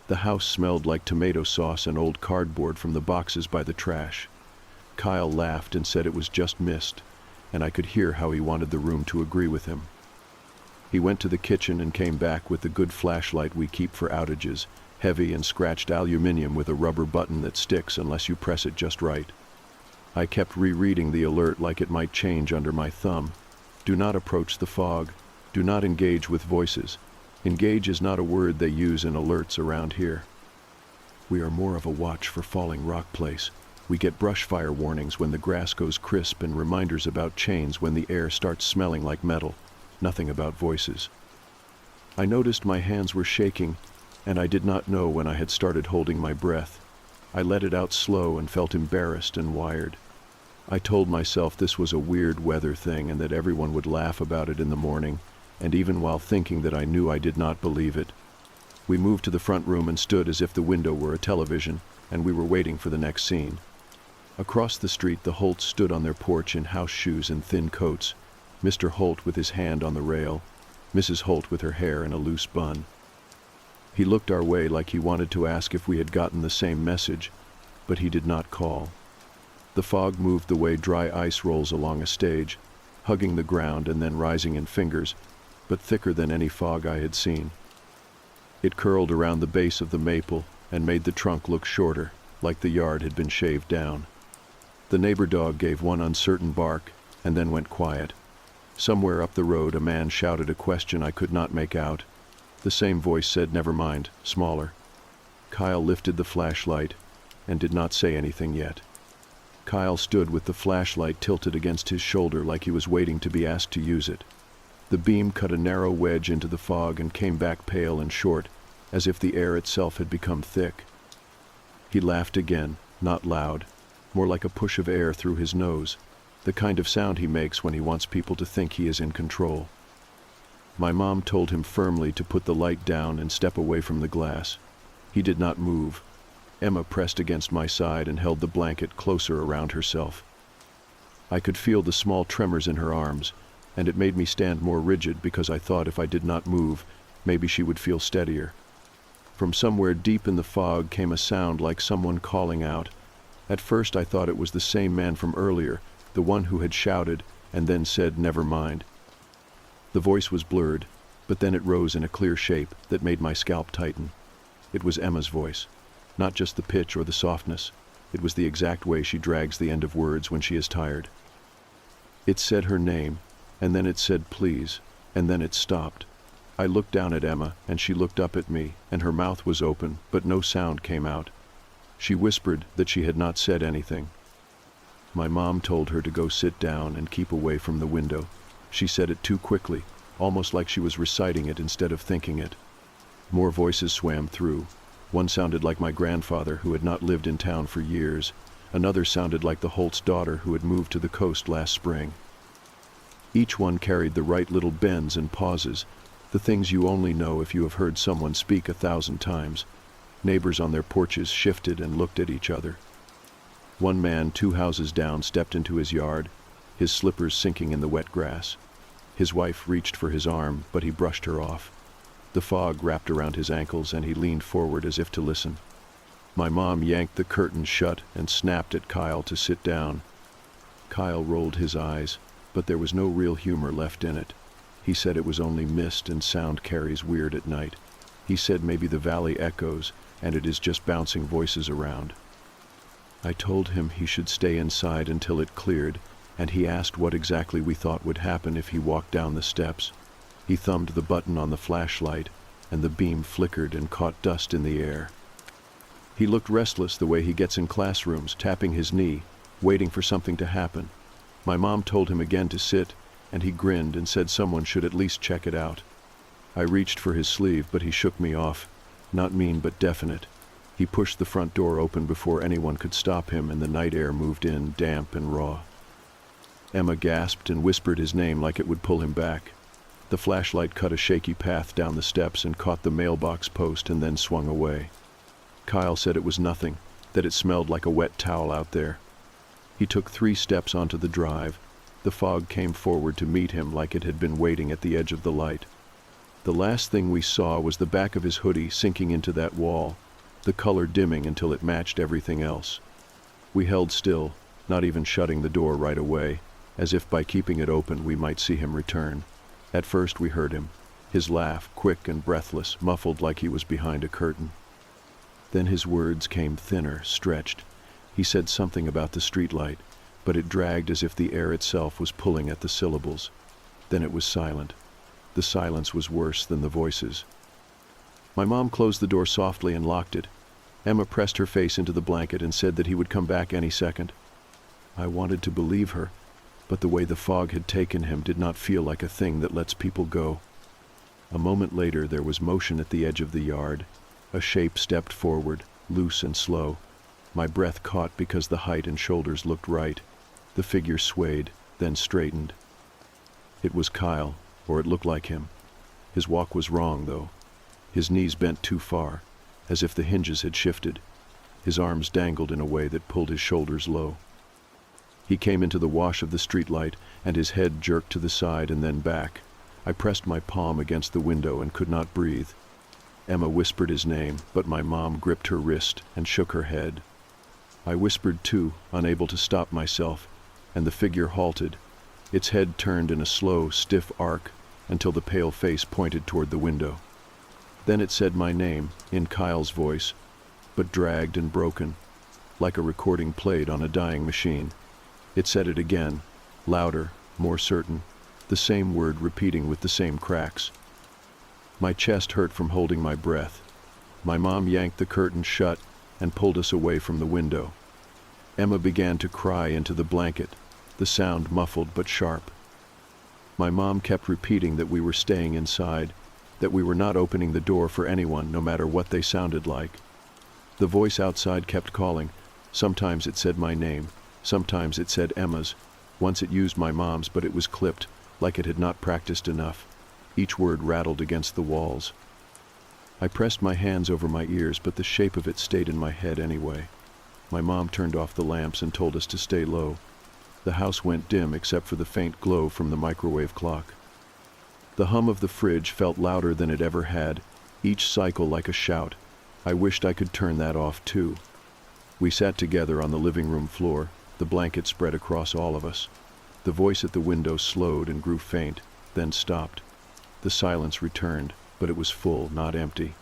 The house smelled like tomato sauce and old cardboard from the boxes by the trash. Kyle laughed and said it was just mist, and I could hear how he wanted the room to agree with him. He went to the kitchen and came back with the good flashlight we keep for outages, heavy and scratched aluminum with a rubber button that sticks unless you press it just right. I kept rereading the alert like it might change under my thumb. Do not approach the fog. Do not engage with voices. Engage is not a word they use in alerts around here. We are more of a watch for falling rock place. We get brush fire warnings when the grass goes crisp and reminders about chains when the air starts smelling like metal. Nothing about voices. I noticed my hands were shaking, and I did not know when I had started holding my breath. I let it out slow and felt embarrassed and wired. I told myself this was a weird weather thing and that everyone would laugh about it in the morning, and even while thinking that I knew I did not believe it. We moved to the front room and stood as if the window were a television, and we were waiting for the next scene. Across the street, the Holts stood on their porch in house shoes and thin coats, Mr. Holt with his hand on the rail, Mrs. Holt with her hair in a loose bun. He looked our way like he wanted to ask if we had gotten the same message, but he did not call. The fog moved the way dry ice rolls along a stage, hugging the ground and then rising in fingers, but thicker than any fog I had seen. It curled around the base of the maple and made the trunk look shorter, like the yard had been shaved down. The neighbor dog gave one uncertain bark and then went quiet. Somewhere up the road a man shouted a question I could not make out. The same voice said, "Never mind," smaller. Kyle lifted the flashlight and did not say anything yet. Kyle stood with the flashlight tilted against his shoulder like he was waiting to be asked to use it. The beam cut a narrow wedge into the fog and came back pale and short, as if the air itself had become thick. He laughed again, not loud, more like a push of air through his nose, the kind of sound he makes when he wants people to think he is in control. My mom told him firmly to put the light down and step away from the glass. He did not move. Emma pressed against my side and held the blanket closer around herself. I could feel the small tremors in her arms, and it made me stand more rigid because I thought if I did not move, maybe she would feel steadier. From somewhere deep in the fog came a sound like someone calling out. At first I thought it was the same man from earlier, the one who had shouted and then said, "Never mind." The voice was blurred, but then it rose in a clear shape that made my scalp tighten. It was Emma's voice. Not just the pitch or the softness. It was the exact way she drags the end of words when she is tired. It said her name, and then it said please, and then it stopped. I looked down at Emma, and she looked up at me, and her mouth was open, but no sound came out. She whispered that she had not said anything. My mom told her to go sit down and keep away from the window. She said it too quickly, almost like she was reciting it instead of thinking it. More voices swam through. One sounded like my grandfather, who had not lived in town for years. Another sounded like the Holt's daughter, who had moved to the coast last spring. Each one carried the right little bends and pauses, the things you only know if you have heard someone speak 1,000 times. Neighbors on their porches shifted and looked at each other. One man 2 houses down stepped into his yard, his slippers sinking in the wet grass. His wife reached for his arm, but he brushed her off. The fog wrapped around his ankles, and he leaned forward as if to listen. My mom yanked the curtain shut and snapped at Kyle to sit down. Kyle rolled his eyes, but there was no real humor left in it. He said it was only mist and sound carries weird at night. He said maybe the valley echoes, and it is just bouncing voices around. I told him he should stay inside until it cleared, and he asked what exactly we thought would happen if he walked down the steps. He thumbed the button on the flashlight, and the beam flickered and caught dust in the air. He looked restless the way he gets in classrooms, tapping his knee, waiting for something to happen. My mom told him again to sit, and he grinned and said someone should at least check it out. I reached for his sleeve, but he shook me off. Not mean, but definite. He pushed the front door open before anyone could stop him, and the night air moved in, damp and raw. Emma gasped and whispered his name like it would pull him back. The flashlight cut a shaky path down the steps and caught the mailbox post and then swung away. Kyle said it was nothing, that it smelled like a wet towel out there. He took 3 steps onto the drive. The fog came forward to meet him like it had been waiting at the edge of the light. The last thing we saw was the back of his hoodie sinking into that wall, the color dimming until it matched everything else. We held still, not even shutting the door right away, as if by keeping it open we might see him return. At first we heard him, his laugh, quick and breathless, muffled like he was behind a curtain. Then his words came thinner, stretched. He said something about the streetlight, but it dragged as if the air itself was pulling at the syllables. Then it was silent. The silence was worse than the voices. My mom closed the door softly and locked it. Emma pressed her face into the blanket and said that he would come back any second. I wanted to believe her, but the way the fog had taken him did not feel like a thing that lets people go. A moment later there was motion at the edge of the yard. A shape stepped forward, loose and slow. My breath caught because the height and shoulders looked right. The figure swayed, then straightened. It was Kyle, or it looked like him. His walk was wrong, though. His knees bent too far, as if the hinges had shifted. His arms dangled in a way that pulled his shoulders low. He came into the wash of the streetlight, and his head jerked to the side and then back. I pressed my palm against the window and could not breathe. Emma whispered his name, but my mom gripped her wrist and shook her head. I whispered too, unable to stop myself, and the figure halted. Its head turned in a slow, stiff arc until the pale face pointed toward the window. Then it said my name, in Kyle's voice, but dragged and broken, like a recording played on a dying machine. It said it again, louder, more certain, the same word repeating with the same cracks. My chest hurt from holding my breath. My mom yanked the curtain shut and pulled us away from the window. Emma began to cry into the blanket, the sound muffled but sharp. My mom kept repeating that we were staying inside, that we were not opening the door for anyone, no matter what they sounded like. The voice outside kept calling, Sometimes it said my name, sometimes it said Emma's. Once it used my mom's, but it was clipped, like it had not practiced enough. Each word rattled against the walls. I pressed my hands over my ears, but the shape of it stayed in my head anyway. My mom turned off the lamps and told us to stay low. The house went dim except for the faint glow from the microwave clock. The hum of the fridge felt louder than it ever had, each cycle like a shout. I wished I could turn that off too. We sat together on the living room floor, the blanket spread across all of us. The voice at the window slowed and grew faint, then stopped. The silence returned, but it was full, not empty.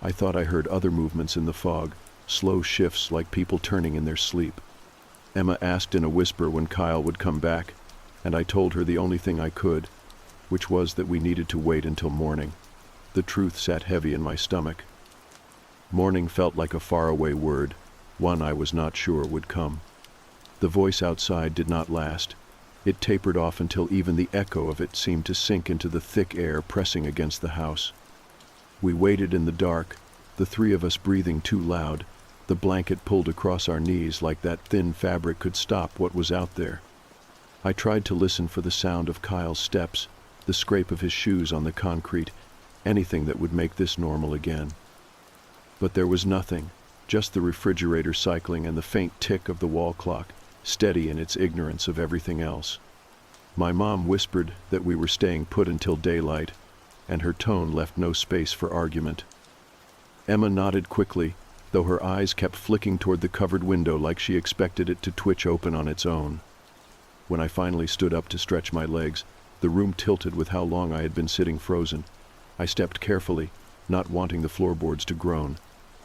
I thought I heard other movements in the fog, slow shifts like people turning in their sleep. Emma asked in a whisper when Kyle would come back, and I told her the only thing I could, which was that we needed to wait until morning. The truth sat heavy in my stomach. Morning felt like a faraway word, one I was not sure would come. The voice outside did not last. It tapered off until even the echo of it seemed to sink into the thick air pressing against the house. We waited in the dark, the three of us breathing too loud, the blanket pulled across our knees like that thin fabric could stop what was out there. I tried to listen for the sound of Kyle's steps, the scrape of his shoes on the concrete, anything that would make this normal again. But there was nothing, just the refrigerator cycling and the faint tick of the wall clock, steady in its ignorance of everything else. My mom whispered that we were staying put until daylight, and her tone left no space for argument. Emma nodded quickly, though her eyes kept flicking toward the covered window like she expected it to twitch open on its own. When I finally stood up to stretch my legs, the room tilted with how long I had been sitting frozen. I stepped carefully, not wanting the floorboards to groan.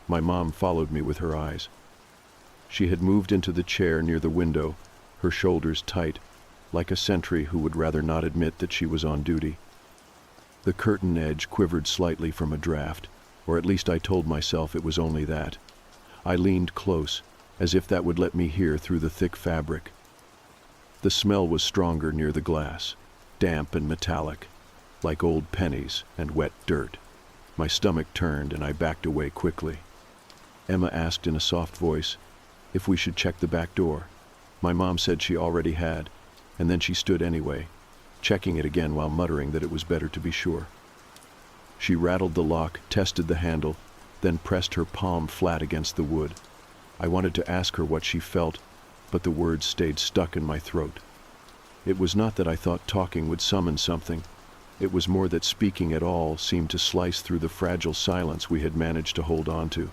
My mom followed me with her eyes. She had moved into the chair near the window, her shoulders tight, like a sentry who would rather not admit that she was on duty. The curtain edge quivered slightly from a draft, or at least I told myself it was only that. I leaned close, as if that would let me hear through the thick fabric. The smell was stronger near the glass, damp and metallic, like old pennies and wet dirt. My stomach turned and I backed away quickly. Emma asked in a soft voice if we should check the back door. My mom said she already had, and then she stood anyway, checking it again while muttering that it was better to be sure. She rattled the lock, tested the handle, then pressed her palm flat against the wood. I wanted to ask her what she felt, but the words stayed stuck in my throat. It was not that I thought talking would summon something. It was more that speaking at all seemed to slice through the fragile silence we had managed to hold on to.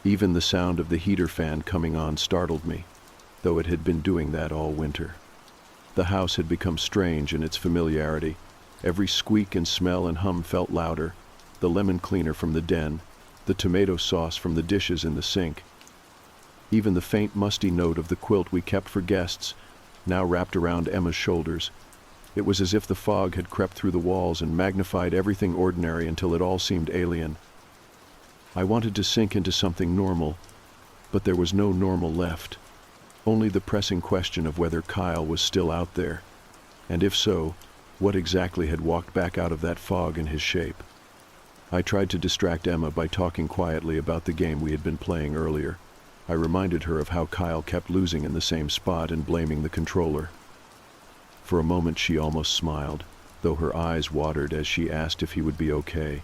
Even the sound of the heater fan coming on startled me, though it had been doing that all winter. The house had become strange in its familiarity. Every squeak and smell and hum felt louder, the lemon cleaner from the den, the tomato sauce from the dishes in the sink. Even the faint musty note of the quilt we kept for guests, now wrapped around Emma's shoulders. It was as if the fog had crept through the walls and magnified everything ordinary until it all seemed alien. I wanted to sink into something normal, but there was no normal left. Only the pressing question of whether Kyle was still out there, and if so, what exactly had walked back out of that fog in his shape. I tried to distract Emma by talking quietly about the game we had been playing earlier. I reminded her of how Kyle kept losing in the same spot and blaming the controller. For a moment she almost smiled, though her eyes watered as she asked if he would be okay.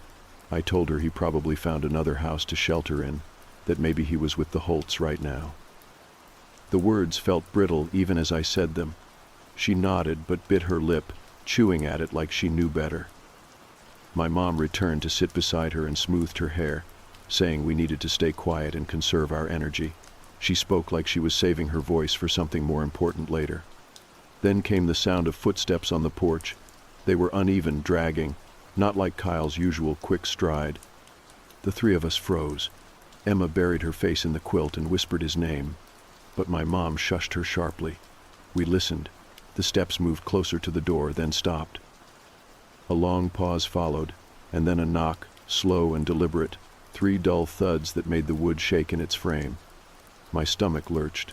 I told her he probably found another house to shelter in, that maybe he was with the Holts right now. The words felt brittle even as I said them. She nodded but bit her lip, chewing at it like she knew better. My mom returned to sit beside her and smoothed her hair, saying we needed to stay quiet and conserve our energy. She spoke like she was saving her voice for something more important later. Then came the sound of footsteps on the porch. They were uneven, dragging, not like Kyle's usual quick stride. The three of us froze. Emma buried her face in the quilt and whispered his name, but my mom shushed her sharply. We listened. The steps moved closer to the door, then stopped. A long pause followed, and then a knock, slow and deliberate, 3 dull thuds that made the wood shake in its frame. My stomach lurched.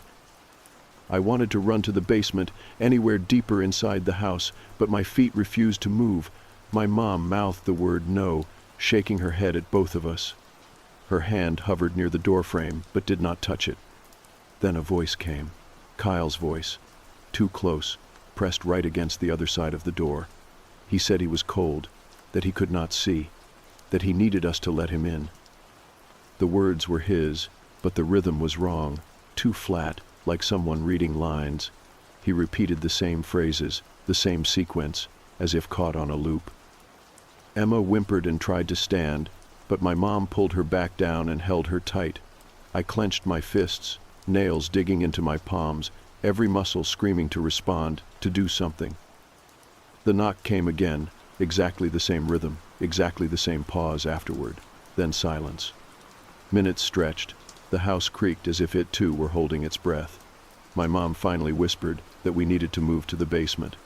I wanted to run to the basement, anywhere deeper inside the house, but my feet refused to move. My mom mouthed the word no, shaking her head at both of us. Her hand hovered near the doorframe, but did not touch it. Then a voice came. Kyle's voice. Too close, pressed right against the other side of the door. He said he was cold, that he could not see, that he needed us to let him in. The words were his, but the rhythm was wrong, too flat, like someone reading lines. He repeated the same phrases, the same sequence, as if caught on a loop. Emma whimpered and tried to stand, but my mom pulled her back down and held her tight. I clenched my fists, nails digging into my palms, every muscle screaming to respond, to do something. The knock came again, exactly the same rhythm, exactly the same pause afterward, then silence. Minutes stretched. The house creaked as if it too were holding its breath. My mom finally whispered that we needed to move to the basement.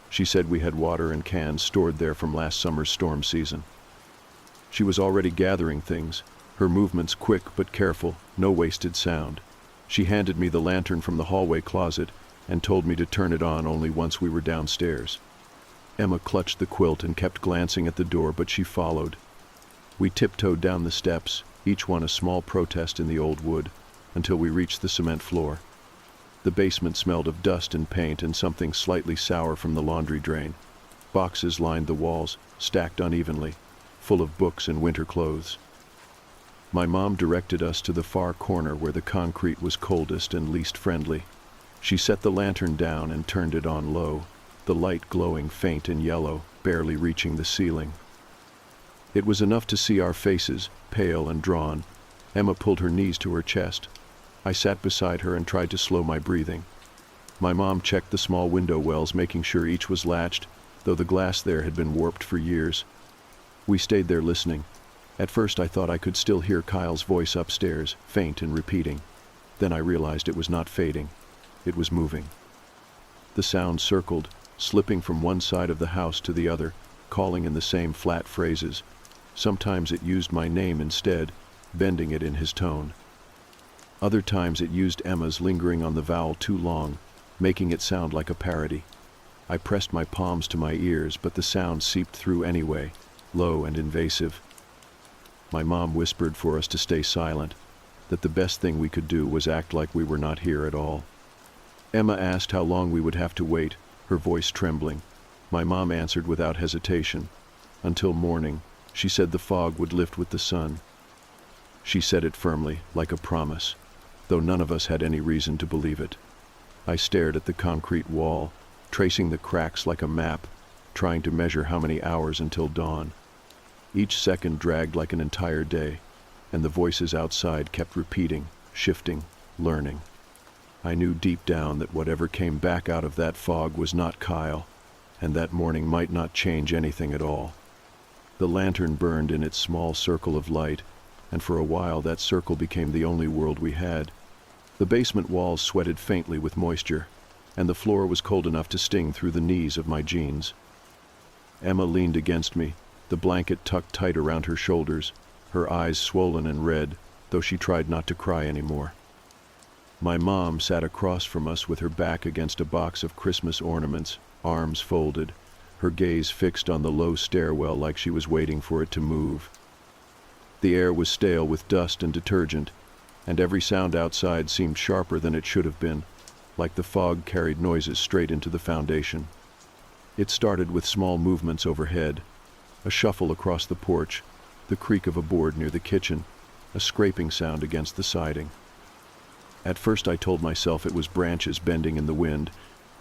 She said we had water and cans stored there from last summer's storm season. She was already gathering things, her movements quick but careful, no wasted sound. She handed me the lantern from the hallway closet and told me to turn it on only once we were downstairs. Emma clutched the quilt and kept glancing at the door, but she followed. We tiptoed down the steps, each one a small protest in the old wood, until we reached the cement floor. The basement smelled of dust and paint and something slightly sour from the laundry drain. Boxes lined the walls, stacked unevenly, full of books and winter clothes. My mom directed us to the far corner where the concrete was coldest and least friendly. She set the lantern down and turned it on low, the light glowing faint and yellow, barely reaching the ceiling. It was enough to see our faces, pale and drawn. Emma pulled her knees to her chest. I sat beside her and tried to slow my breathing. My mom checked the small window wells, making sure each was latched, though the glass there had been warped for years. We stayed there listening. At first I thought I could still hear Kyle's voice upstairs, faint and repeating. Then I realized it was not fading. It was moving. The sound circled, slipping from one side of the house to the other, calling in the same flat phrases. Sometimes it used my name instead, bending it in his tone. Other times it used Emma's, lingering on the vowel too long, making it sound like a parody. I pressed my palms to my ears, but the sound seeped through anyway, low and invasive. My mom whispered for us to stay silent, that the best thing we could do was act like we were not here at all. Emma asked how long we would have to wait, her voice trembling. My mom answered without hesitation. Until morning. She said the fog would lift with the sun. She said it firmly, like a promise, though none of us had any reason to believe it. I stared at the concrete wall, tracing the cracks like a map, trying to measure how many hours until dawn. Each second dragged like an entire day, and the voices outside kept repeating, shifting, learning. I knew deep down that whatever came back out of that fog was not Kyle, and that morning might not change anything at all. The lantern burned in its small circle of light, and for a while that circle became the only world we had. The basement walls sweated faintly with moisture, and the floor was cold enough to sting through the knees of my jeans. Emma leaned against me, the blanket tucked tight around her shoulders, her eyes swollen and red, though she tried not to cry anymore. My mom sat across from us with her back against a box of Christmas ornaments, arms folded, her gaze fixed on the low stairwell like she was waiting for it to move. The air was stale with dust and detergent, and every sound outside seemed sharper than it should have been, like the fog carried noises straight into the foundation. It started with small movements overhead, a shuffle across the porch, the creak of a board near the kitchen, a scraping sound against the siding. At first I told myself it was branches bending in the wind,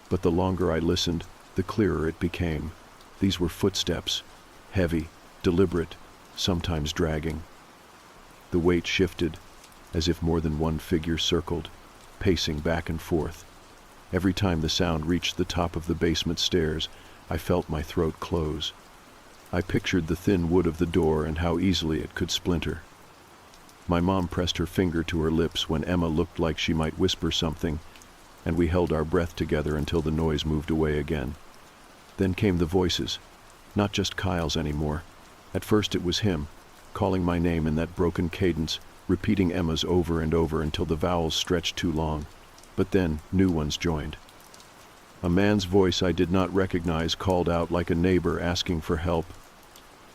but the longer I listened, the clearer it became. These were footsteps, heavy, deliberate, sometimes dragging. The weight shifted, as if more than one figure circled, pacing back and forth. Every time the sound reached the top of the basement stairs, I felt my throat close. I pictured the thin wood of the door and how easily it could splinter. My mom pressed her finger to her lips when Emma looked like she might whisper something, and we held our breath together until the noise moved away again. Then came the voices, not just Kyle's anymore. At first it was him, calling my name in that broken cadence, repeating Emma's over and over until the vowels stretched too long. But then new ones joined. A man's voice I did not recognize called out like a neighbor asking for help.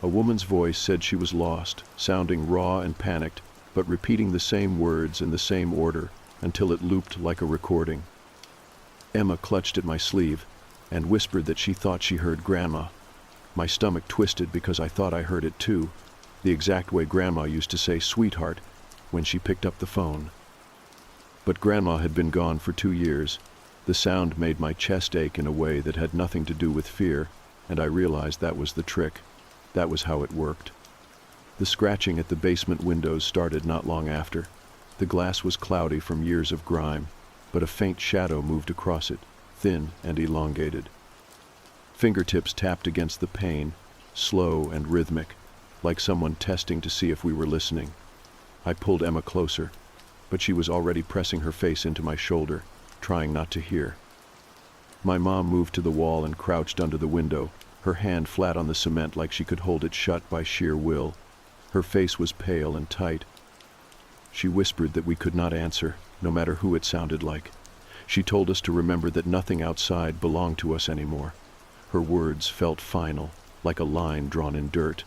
A woman's voice said she was lost, sounding raw and panicked, but repeating the same words in the same order until it looped like a recording. Emma clutched at my sleeve and whispered that she thought she heard Grandma. My stomach twisted because I thought I heard it too, the exact way Grandma used to say "sweetheart" when she picked up the phone. But Grandma had been gone for 2 years. The sound made my chest ache in a way that had nothing to do with fear, and I realized that was the trick. That was how it worked. The scratching at the basement windows started not long after. The glass was cloudy from years of grime, but a faint shadow moved across it, thin and elongated. Fingertips tapped against the pane, slow and rhythmic, like someone testing to see if we were listening. I pulled Emma closer, but she was already pressing her face into my shoulder, trying not to hear. My mom moved to the wall and crouched under the window, her hand flat on the cement like she could hold it shut by sheer will. Her face was pale and tight. She whispered that we could not answer, no matter who it sounded like. She told us to remember that nothing outside belonged to us anymore. Her words felt final, like a line drawn in dirt.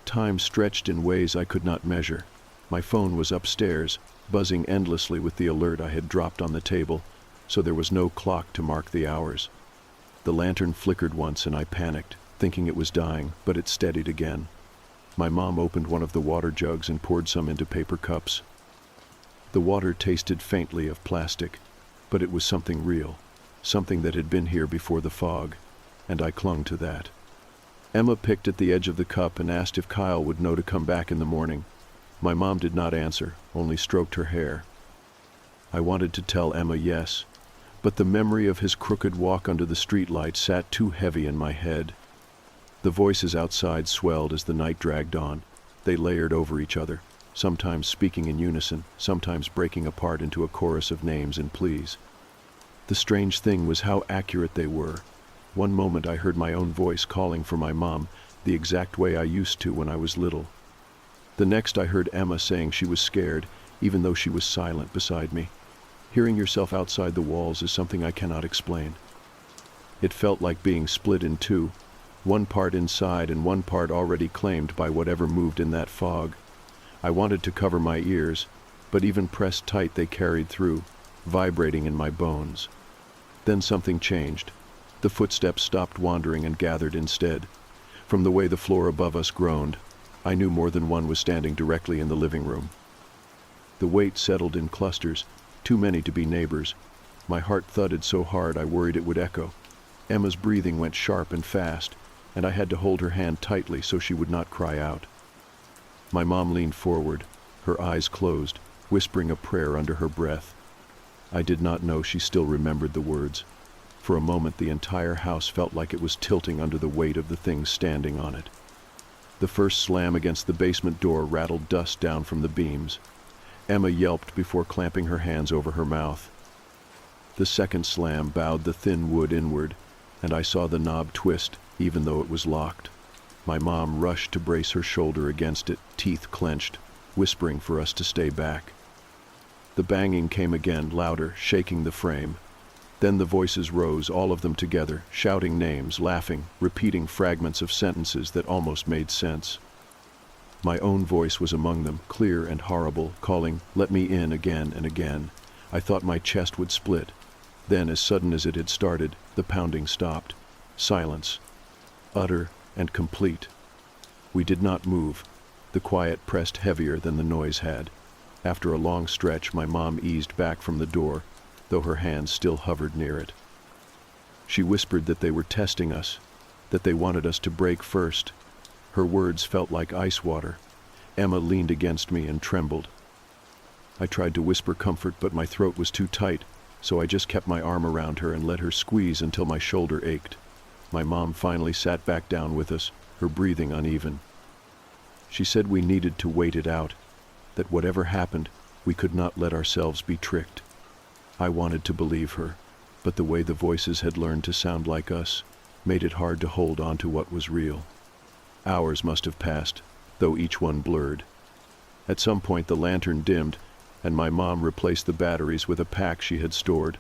Time stretched in ways I could not measure. My phone was upstairs, buzzing endlessly with the alert I had dropped on the table, so there was no clock to mark the hours. The lantern flickered once and I panicked, thinking it was dying, but it steadied again. My mom opened one of the water jugs and poured some into paper cups. The water tasted faintly of plastic, but it was something real, something that had been here before the fog, and I clung to that. Emma picked at the edge of the cup and asked if Kyle would know to come back in the morning. My mom did not answer, only stroked her hair. I wanted to tell Emma yes, but the memory of his crooked walk under the streetlight sat too heavy in my head. The voices outside swelled as the night dragged on. They layered over each other, sometimes speaking in unison, sometimes breaking apart into a chorus of names and pleas. The strange thing was how accurate they were. One moment I heard my own voice calling for my mom, the exact way I used to when I was little. The next I heard Emma saying she was scared, even though she was silent beside me. Hearing yourself outside the walls is something I cannot explain. It felt like being split in two, one part inside and one part already claimed by whatever moved in that fog. I wanted to cover my ears, but even pressed tight they carried through, vibrating in my bones. Then something changed. The footsteps stopped wandering and gathered instead. From the way the floor above us groaned, I knew more than one was standing directly in the living room. The weight settled in clusters, too many to be neighbors. My heart thudded so hard I worried it would echo. Emma's breathing went sharp and fast, and I had to hold her hand tightly so she would not cry out. My mom leaned forward, her eyes closed, whispering a prayer under her breath. I did not know she still remembered the words. For a moment the entire house felt like it was tilting under the weight of the things standing on it. The first slam against the basement door rattled dust down from the beams. Emma yelped before clamping her hands over her mouth. The second slam bowed the thin wood inward, and I saw the knob twist, even though it was locked. My mom rushed to brace her shoulder against it, teeth clenched, whispering for us to stay back. The banging came again, louder, shaking the frame. Then the voices rose, all of them together, shouting names, laughing, repeating fragments of sentences that almost made sense. My own voice was among them, clear and horrible, calling, "Let me in," again and again. I thought my chest would split. Then, as sudden as it had started, the pounding stopped. Silence. Utter and complete. We did not move. The quiet pressed heavier than the noise had. After a long stretch, my mom eased back from the door, though her hands still hovered near it. She whispered that they were testing us, that they wanted us to break first. Her words felt like ice water. Emma leaned against me and trembled. I tried to whisper comfort, but my throat was too tight, so I just kept my arm around her and let her squeeze until my shoulder ached. My mom finally sat back down with us, her breathing uneven. She said we needed to wait it out, that whatever happened, we could not let ourselves be tricked. I wanted to believe her, but the way the voices had learned to sound like us made it hard to hold on to what was real. Hours must have passed, though each one blurred. At some point the lantern dimmed, and my mom replaced the batteries with a pack she had stored.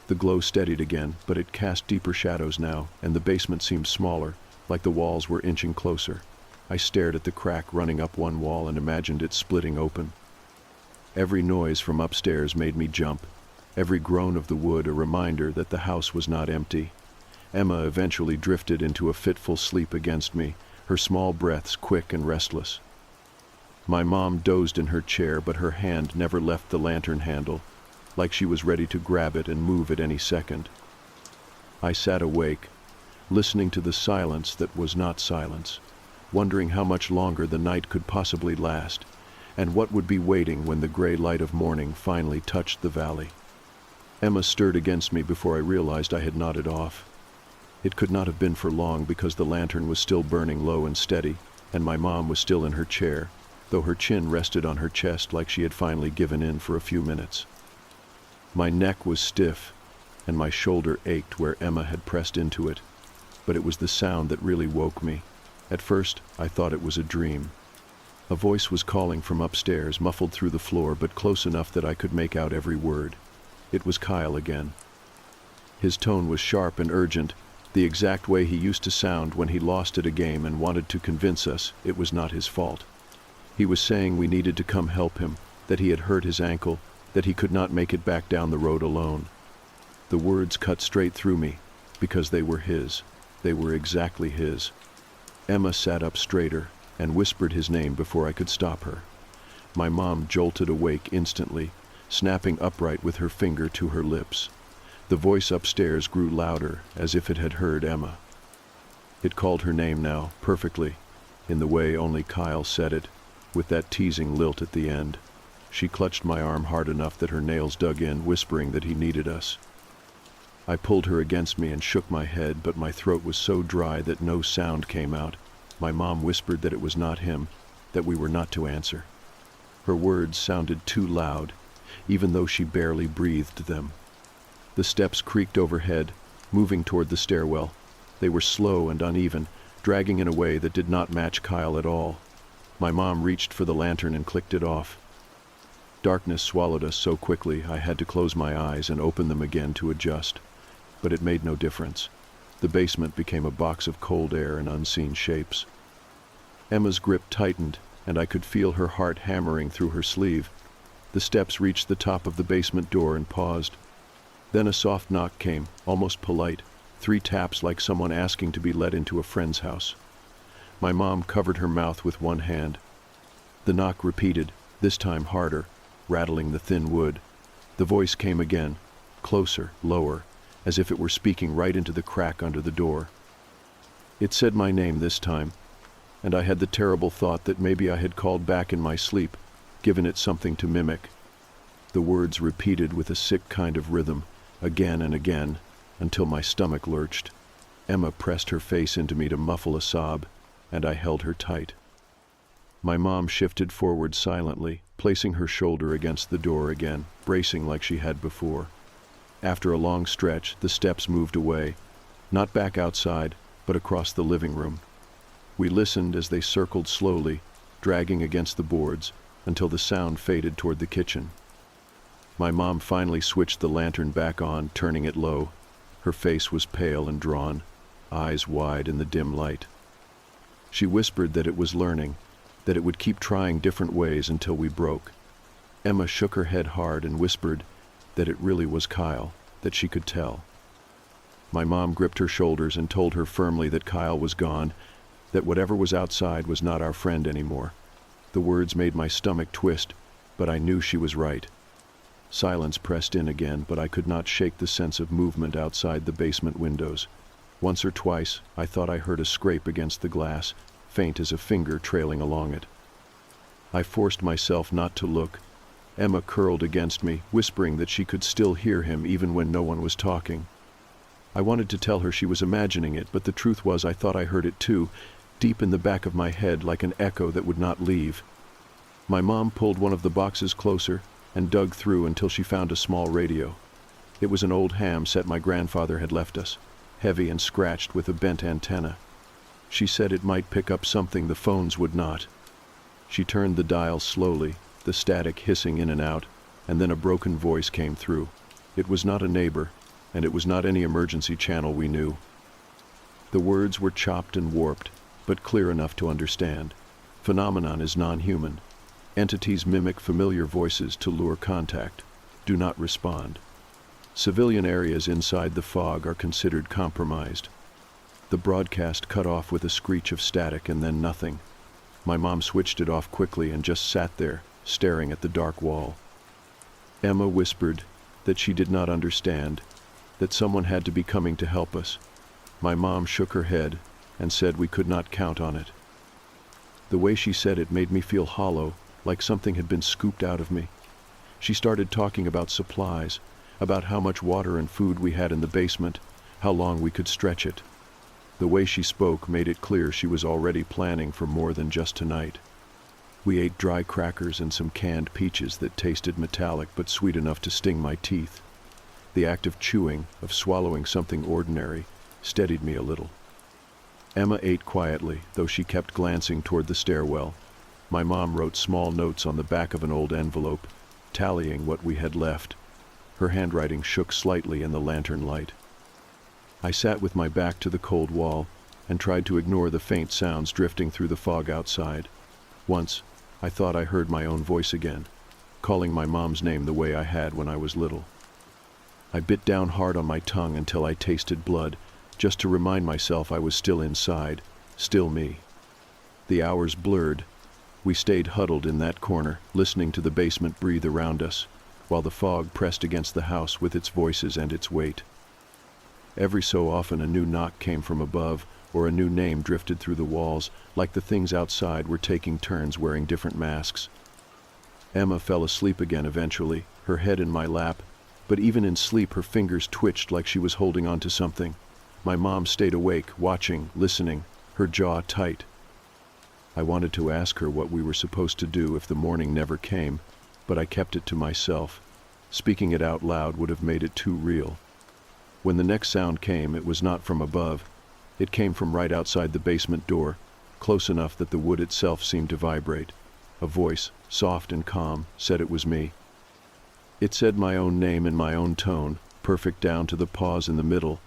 The glow steadied again, but it cast deeper shadows now, and the basement seemed smaller, like the walls were inching closer. I stared at the crack running up one wall and imagined it splitting open. Every noise from upstairs made me jump, every groan of the wood a reminder that the house was not empty. Emma eventually drifted into a fitful sleep against me, her small breaths quick and restless. My mom dozed in her chair, but her hand never left the lantern handle, like she was ready to grab it and move at any second. I sat awake, listening to the silence that was not silence, wondering how much longer the night could possibly last, and what would be waiting when the gray light of morning finally touched the valley. Emma stirred against me before I realized I had nodded off. It could not have been for long because the lantern was still burning low and steady, and my mom was still in her chair, though her chin rested on her chest like she had finally given in for a few minutes. My neck was stiff, and my shoulder ached where Emma had pressed into it, but it was the sound that really woke me. At first, I thought it was a dream. A voice was calling from upstairs, muffled through the floor, but close enough that I could make out every word. It was Kyle again. His tone was sharp and urgent, the exact way he used to sound when he lost at a game and wanted to convince us it was not his fault. He was saying we needed to come help him, that he had hurt his ankle, that he could not make it back down the road alone. The words cut straight through me, because they were his. They were exactly his. Emma sat up straighter and whispered his name before I could stop her. My mom jolted awake instantly, snapping upright with her finger to her lips. The voice upstairs grew louder, as if it had heard Emma. It called her name now, perfectly, in the way only Kyle said it, with that teasing lilt at the end. She clutched my arm hard enough that her nails dug in, whispering that he needed us. I pulled her against me and shook my head, but my throat was so dry that no sound came out. My mom whispered that it was not him, that we were not to answer. Her words sounded too loud, even though she barely breathed them. The steps creaked overhead, moving toward the stairwell. They were slow and uneven, dragging in a way that did not match Kyle at all. My mom reached for the lantern and clicked it off. Darkness swallowed us so quickly I had to close my eyes and open them again to adjust. But it made no difference. The basement became a box of cold air and unseen shapes. Emma's grip tightened, and I could feel her heart hammering through her sleeve. The steps reached the top of the basement door and paused. Then a soft knock came, almost polite, 3 taps like someone asking to be let into a friend's house. My mom covered her mouth with one hand. The knock repeated, this time harder, rattling the thin wood. The voice came again, closer, lower, as if it were speaking right into the crack under the door. It said my name this time, and I had the terrible thought that maybe I had called back in my sleep, given it something to mimic. The words repeated with a sick kind of rhythm, again and again, until my stomach lurched. Emma pressed her face into me to muffle a sob, and I held her tight. My mom shifted forward silently, placing her shoulder against the door again, bracing like she had before. After a long stretch, the steps moved away, not back outside, but across the living room. We listened as they circled slowly, dragging against the boards, until the sound faded toward the kitchen. My mom finally switched the lantern back on, turning it low. Her face was pale and drawn, eyes wide in the dim light. She whispered that it was learning, that it would keep trying different ways until we broke. Emma shook her head hard and whispered that it really was Kyle, that she could tell. My mom gripped her shoulders and told her firmly that Kyle was gone, that whatever was outside was not our friend anymore. The words made my stomach twist, but I knew she was right. Silence pressed in again, but I could not shake the sense of movement outside the basement windows. Once or twice, I thought I heard a scrape against the glass, faint as a finger trailing along it. I forced myself not to look. Emma curled against me, whispering that she could still hear him even when no one was talking. I wanted to tell her she was imagining it, but the truth was I thought I heard it too, deep in the back of my head like an echo that would not leave. My mom pulled one of the boxes closer and dug through until she found a small radio. It was an old ham set my grandfather had left us, heavy and scratched with a bent antenna. She said it might pick up something the phones would not. She turned the dial slowly, the static hissing in and out, and then a broken voice came through. It was not a neighbor, and it was not any emergency channel we knew. The words were chopped and warped, but clear enough to understand. Phenomenon is non-human. Entities mimic familiar voices to lure contact. Do not respond. Civilian areas inside the fog are considered compromised. The broadcast cut off with a screech of static and then nothing. My mom switched it off quickly and just sat there, staring at the dark wall. Emma whispered that she did not understand, that someone had to be coming to help us. My mom shook her head and said we could not count on it. The way she said it made me feel hollow, like something had been scooped out of me. She started talking about supplies, about how much water and food we had in the basement, how long we could stretch it. The way she spoke made it clear she was already planning for more than just tonight. We ate dry crackers and some canned peaches that tasted metallic but sweet enough to sting my teeth. The act of chewing, of swallowing something ordinary, steadied me a little. Emma ate quietly, though she kept glancing toward the stairwell. My mom wrote small notes on the back of an old envelope, tallying what we had left. Her handwriting shook slightly in the lantern light. I sat with my back to the cold wall and tried to ignore the faint sounds drifting through the fog outside. Once, I thought I heard my own voice again, calling my mom's name the way I had when I was little. I bit down hard on my tongue until I tasted blood, just to remind myself I was still inside, still me. The hours blurred. We stayed huddled in that corner, listening to the basement breathe around us, while the fog pressed against the house with its voices and its weight. Every so often a new knock came from above, or a new name drifted through the walls, like the things outside were taking turns wearing different masks. Emma fell asleep again eventually, her head in my lap, but even in sleep her fingers twitched like she was holding on to something. My mom stayed awake, watching, listening, her jaw tight. I wanted to ask her what we were supposed to do if the morning never came, but I kept it to myself. Speaking it out loud would have made it too real. When the next sound came, it was not from above. It came from right outside the basement door, close enough that the wood itself seemed to vibrate. A voice, soft and calm, said it was me. It said my own name in my own tone, perfect down to the pause in the middle.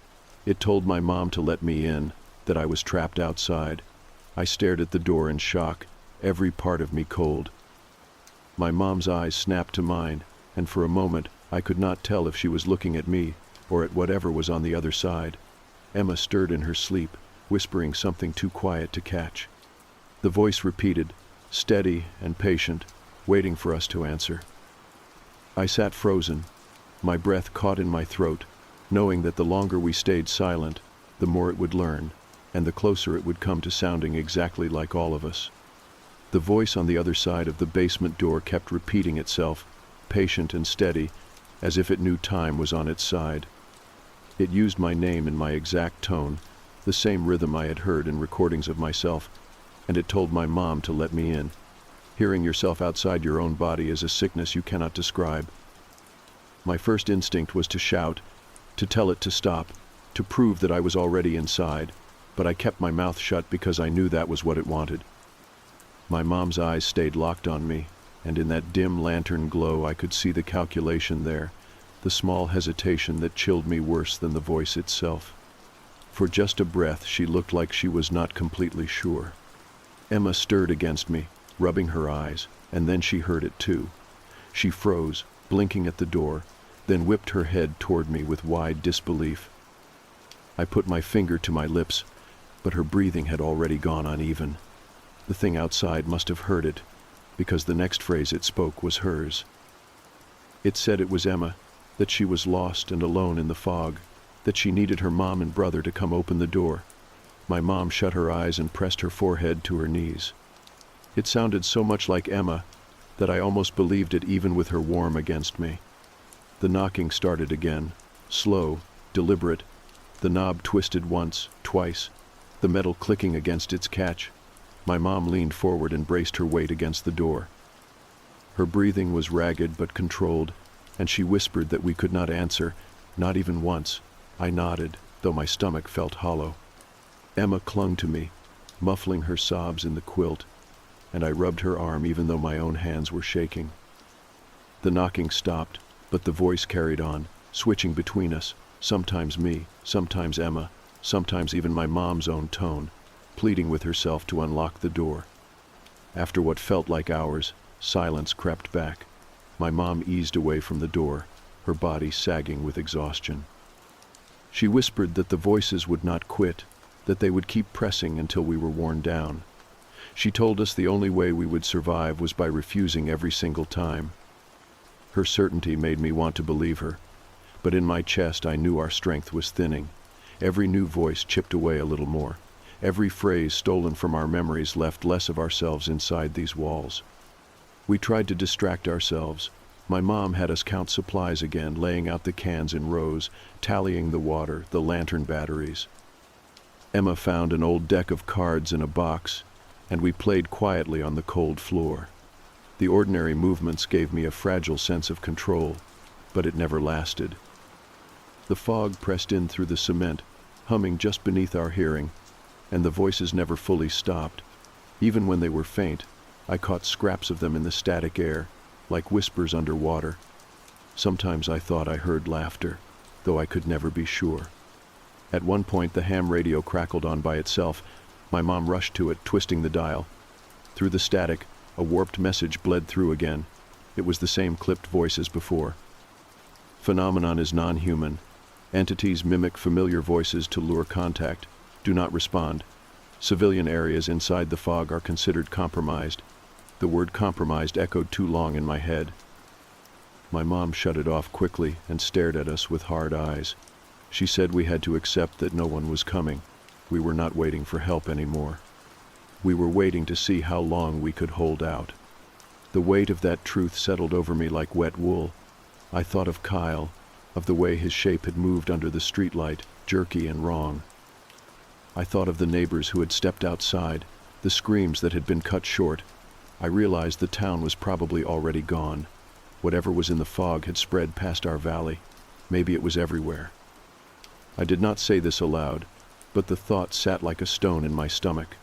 It told my mom to let me in, that I was trapped outside. I stared at the door in shock, every part of me cold. My mom's eyes snapped to mine, and for a moment I could not tell if she was looking at me or at whatever was on the other side. Emma stirred in her sleep, whispering something too quiet to catch. The voice repeated, steady and patient, waiting for us to answer. I sat frozen, my breath caught in my throat, knowing that the longer we stayed silent, the more it would learn, and the closer it would come to sounding exactly like all of us. The voice on the other side of the basement door kept repeating itself, patient and steady, as if it knew time was on its side. It used my name in my exact tone, the same rhythm I had heard in recordings of myself, and it told my mom to let me in. Hearing yourself outside your own body is a sickness you cannot describe. My first instinct was to shout, to tell it to stop, to prove that I was already inside, but I kept my mouth shut because I knew that was what it wanted. My mom's eyes stayed locked on me, and in that dim lantern glow I could see the calculation there, the small hesitation that chilled me worse than the voice itself. For just a breath she looked like she was not completely sure. Emma stirred against me, rubbing her eyes, and then she heard it too. She froze, blinking at the door, then whipped her head toward me with wide disbelief. I put my finger to my lips, but her breathing had already gone uneven. The thing outside must have heard it, because the next phrase it spoke was hers. It said it was Emma, that she was lost and alone in the fog, that she needed her mom and brother to come open the door. My mom shut her eyes and pressed her forehead to her knees. It sounded so much like Emma that I almost believed it even with her warm against me. The knocking started again, slow, deliberate, the knob twisted once, twice, the metal clicking against its catch. My mom leaned forward and braced her weight against the door. Her breathing was ragged but controlled, and she whispered that we could not answer, not even once. I nodded, though my stomach felt hollow. Emma clung to me, muffling her sobs in the quilt, and I rubbed her arm even though my own hands were shaking. The knocking stopped, but the voice carried on, switching between us, sometimes me, sometimes Emma, sometimes even my mom's own tone, pleading with herself to unlock the door. After what felt like hours, silence crept back. My mom eased away from the door, her body sagging with exhaustion. She whispered that the voices would not quit, that they would keep pressing until we were worn down. She told us the only way we would survive was by refusing every single time. Her certainty made me want to believe her, but in my chest I knew our strength was thinning. Every new voice chipped away a little more. Every phrase stolen from our memories left less of ourselves inside these walls. We tried to distract ourselves. My mom had us count supplies again, laying out the cans in rows, tallying the water, the lantern batteries. Emma found an old deck of cards in a box, and we played quietly on the cold floor. The ordinary movements gave me a fragile sense of control, but it never lasted. The fog pressed in through the cement, humming just beneath our hearing, and the voices never fully stopped. Even when they were faint, I caught scraps of them in the static air, like whispers underwater. Sometimes I thought I heard laughter, though I could never be sure. At one point, the ham radio crackled on by itself. My mom rushed to it, twisting the dial. Through the static, a warped message bled through again. It was the same clipped voice as before. Phenomenon is non-human. Entities mimic familiar voices to lure contact. Do not respond. Civilian areas inside the fog are considered compromised. The word compromised echoed too long in my head. My mom shut it off quickly and stared at us with hard eyes. She said we had to accept that no one was coming. We were not waiting for help anymore. We were waiting to see how long we could hold out. The weight of that truth settled over me like wet wool. I thought of Kyle, of the way his shape had moved under the streetlight, jerky and wrong. I thought of the neighbors who had stepped outside, the screams that had been cut short. I realized the town was probably already gone. Whatever was in the fog had spread past our valley. Maybe it was everywhere. I did not say this aloud, but the thought sat like a stone in my stomach.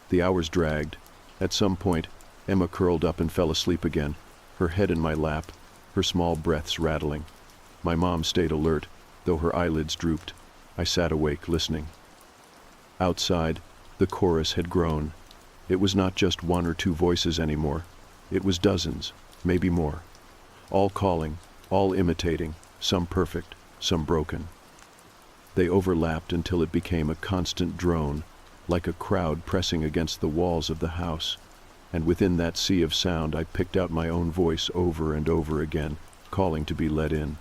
The hours dragged. At some point, Emma curled up and fell asleep again, her head in my lap, her small breaths rattling. My mom stayed alert, though her eyelids drooped. I sat awake, listening. Outside, the chorus had grown. It was not just one or two voices anymore. It was dozens, maybe more. All calling, all imitating, some perfect, some broken. They overlapped until it became a constant drone, like a crowd pressing against the walls of the house. And within that sea of sound, I picked out my own voice over and over again, calling to be let in.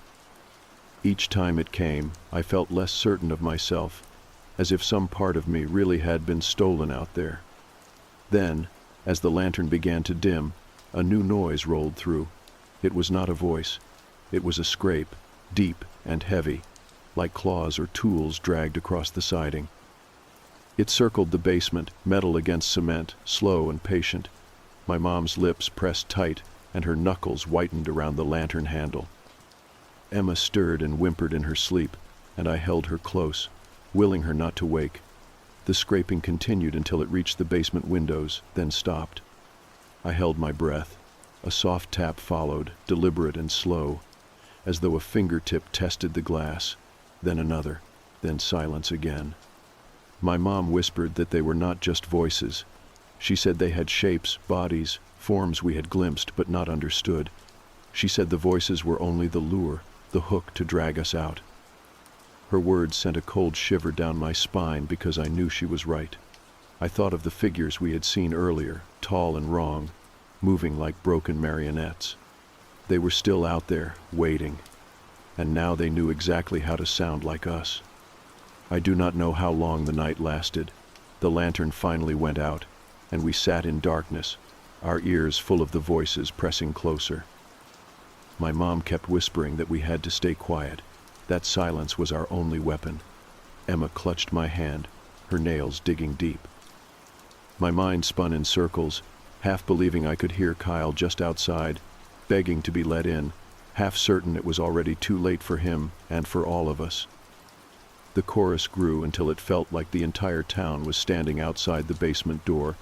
Each time it came, I felt less certain of myself, as if some part of me really had been stolen out there. Then, as the lantern began to dim, a new noise rolled through. It was not a voice. It was a scrape, deep and heavy, like claws or tools dragged across the siding. It circled the basement, metal against cement, slow and patient. My mom's lips pressed tight, and her knuckles whitened around the lantern handle. Emma stirred and whimpered in her sleep, and I held her close, willing her not to wake. The scraping continued until it reached the basement windows, then stopped. I held my breath. A soft tap followed, deliberate and slow, as though a fingertip tested the glass. Then another, then silence again. My mom whispered that they were not just voices. She said they had shapes, bodies, forms we had glimpsed but not understood. She said the voices were only the lure, the hook to drag us out. Her words sent a cold shiver down my spine because I knew she was right. I thought of the figures we had seen earlier, tall and wrong, moving like broken marionettes. They were still out there, waiting, and now they knew exactly how to sound like us. I do not know how long the night lasted. The lantern finally went out, and we sat in darkness, our ears full of the voices pressing closer. My mom kept whispering that we had to stay quiet. That silence was our only weapon. Emma clutched my hand, her nails digging deep. My mind spun in circles, half believing I could hear Kyle just outside, begging to be let in, half certain it was already too late for him and for all of us. The chorus grew until it felt like the entire town was standing outside the basement door,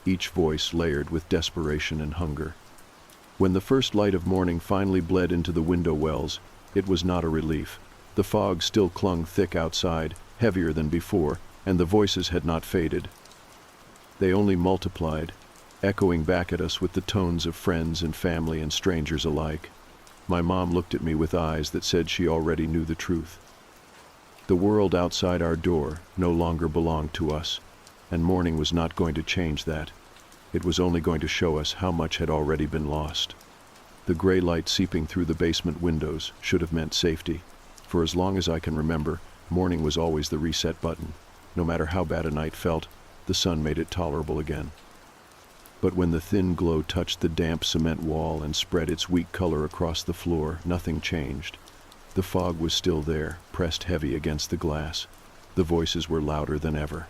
each voice layered with desperation and hunger. When the first light of morning finally bled into the window wells, it was not a relief. The fog still clung thick outside, heavier than before, and the voices had not faded. They only multiplied. echoing back at us with the tones of friends and family and strangers alike. My mom looked at me with eyes that said she already knew the truth. The world outside our door no longer belonged to us, and morning was not going to change that. It was only going to show us how much had already been lost. The gray light seeping through the basement windows should have meant safety. For as long as I can remember, morning was always the reset button. No matter how bad a night felt, the sun made it tolerable again. But when the thin glow touched the damp cement wall and spread its weak color across the floor, nothing changed. The fog was still there, pressed heavy against the glass. The voices were louder than ever.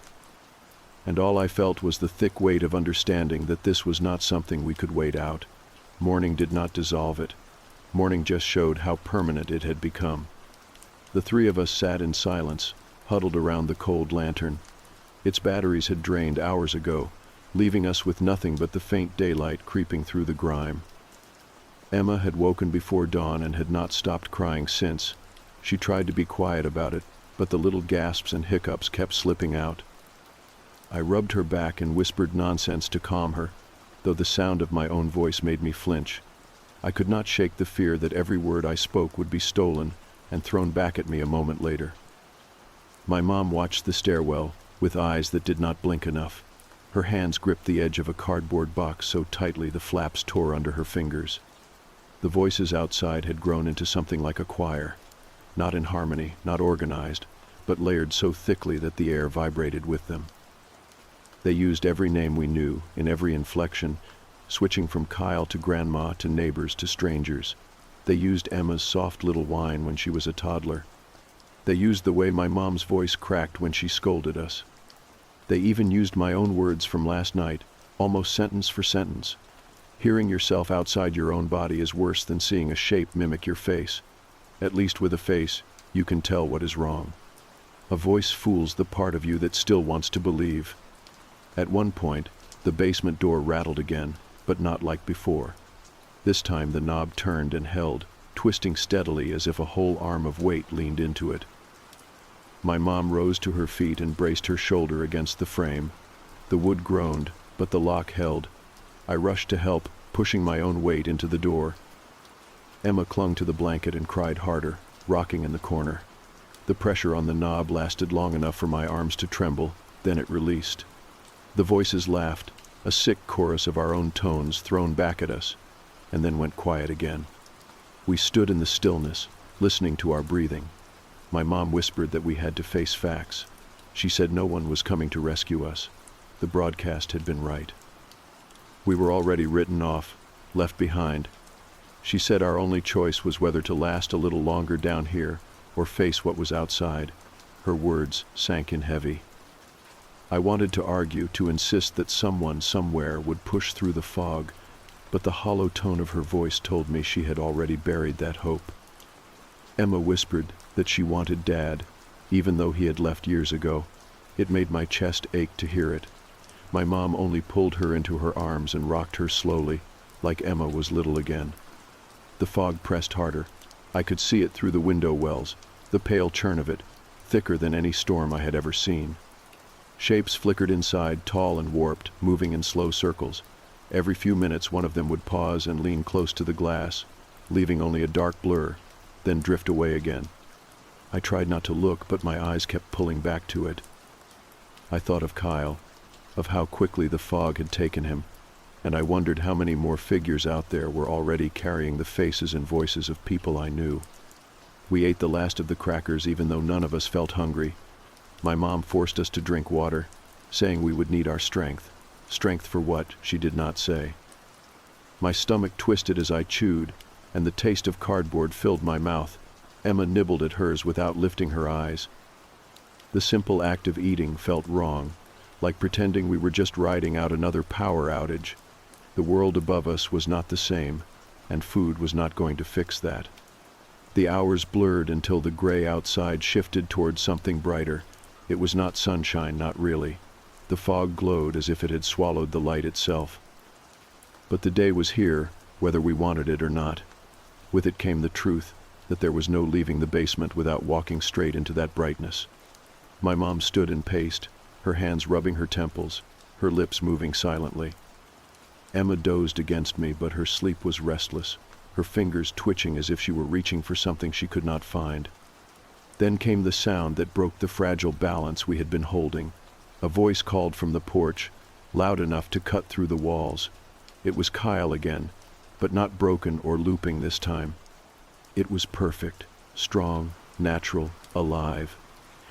And all I felt was the thick weight of understanding that this was not something we could wait out. Morning did not dissolve it. Morning just showed how permanent it had become. The three of us sat in silence, huddled around the cold lantern. Its batteries had drained hours ago, leaving us with nothing but the faint daylight creeping through the grime. Emma had woken before dawn and had not stopped crying since. She tried to be quiet about it, but the little gasps and hiccups kept slipping out. I rubbed her back and whispered nonsense to calm her, though the sound of my own voice made me flinch. I could not shake the fear that every word I spoke would be stolen and thrown back at me a moment later. My mom watched the stairwell with eyes that did not blink enough. Her hands gripped the edge of a cardboard box so tightly the flaps tore under her fingers. The voices outside had grown into something like a choir, not in harmony, not organized, but layered so thickly that the air vibrated with them. They used every name we knew, in every inflection, switching from Kyle to Grandma to neighbors to strangers. They used Emma's soft little whine when she was a toddler. They used the way my mom's voice cracked when she scolded us. They even used my own words from last night, almost sentence for sentence. Hearing yourself outside your own body is worse than seeing a shape mimic your face. At least with a face, you can tell what is wrong. A voice fools the part of you that still wants to believe. At one point, the basement door rattled again, but not like before. This time the knob turned and held, twisting steadily as if a whole arm of weight leaned into it. My mom rose to her feet and braced her shoulder against the frame. The wood groaned, but the lock held. I rushed to help, pushing my own weight into the door. Emma clung to the blanket and cried harder, rocking in the corner. The pressure on the knob lasted long enough for my arms to tremble, then it released. The voices laughed, a sick chorus of our own tones thrown back at us, and then went quiet again. We stood in the stillness, listening to our breathing. My mom whispered that we had to face facts. She said no one was coming to rescue us. The broadcast had been right. We were already written off, left behind. She said our only choice was whether to last a little longer down here or face what was outside. Her words sank in heavy. I wanted to argue, to insist that someone somewhere would push through the fog, but the hollow tone of her voice told me she had already buried that hope. Emma whispered that she wanted Dad, even though he had left years ago. It made my chest ache to hear it. My mom only pulled her into her arms and rocked her slowly, like Emma was little again. The fog pressed harder. I could see it through the window wells, the pale churn of it, thicker than any storm I had ever seen. Shapes flickered inside, tall and warped, moving in slow circles. Every few minutes one of them would pause and lean close to the glass, leaving only a dark blur, then drift away again. I tried not to look, but my eyes kept pulling back to it. I thought of Kyle, of how quickly the fog had taken him, and I wondered how many more figures out there were already carrying the faces and voices of people I knew. We ate the last of the crackers even though none of us felt hungry. My mom forced us to drink water, saying we would need our strength. Strength for what, she did not say. My stomach twisted as I chewed, and the taste of cardboard filled my mouth. Emma nibbled at hers without lifting her eyes. The simple act of eating felt wrong, like pretending we were just riding out another power outage. The world above us was not the same, and food was not going to fix that. The hours blurred until the gray outside shifted towards something brighter. It was not sunshine, not really. The fog glowed as if it had swallowed the light itself. But the day was here, whether we wanted it or not. With it came the truth that there was no leaving the basement without walking straight into that brightness. My mom stood and paced, her hands rubbing her temples, her lips moving silently. Emma dozed against me, but her sleep was restless, her fingers twitching as if she were reaching for something she could not find. Then came the sound that broke the fragile balance we had been holding. A voice called from the porch, loud enough to cut through the walls. It was Kyle again, but not broken or looping this time. It was perfect, strong, natural, alive.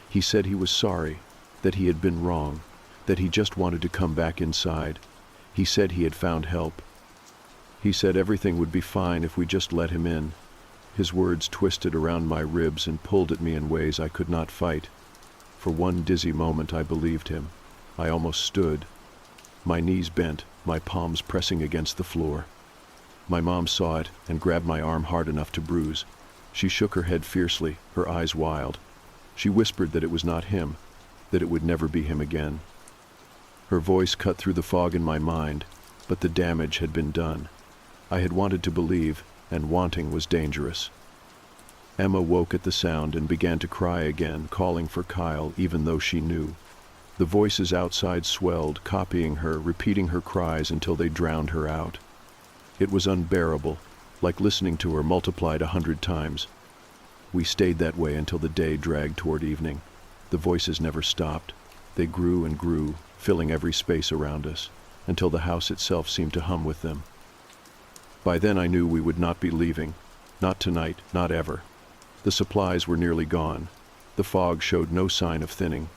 He said he was sorry, that he had been wrong, that he just wanted to come back inside. He said he had found help. He said everything would be fine if we just let him in. His words twisted around my ribs and pulled at me in ways I could not fight. For one dizzy moment I believed him. I almost stood. My knees bent, my palms pressing against the floor. My mom saw it and grabbed my arm hard enough to bruise. She shook her head fiercely, her eyes wild. She whispered that it was not him, that it would never be him again. Her voice cut through the fog in my mind, but the damage had been done. I had wanted to believe, and wanting was dangerous. Emma woke at the sound and began to cry again, calling for Kyle even though she knew. The voices outside swelled, copying her, repeating her cries until they drowned her out. It was unbearable, like listening to her multiplied 100 times. We stayed that way until the day dragged toward evening. The voices never stopped. They grew and grew, filling every space around us, until the house itself seemed to hum with them. By then I knew we would not be leaving. Not tonight, not ever. The supplies were nearly gone. The fog showed no sign of thinning.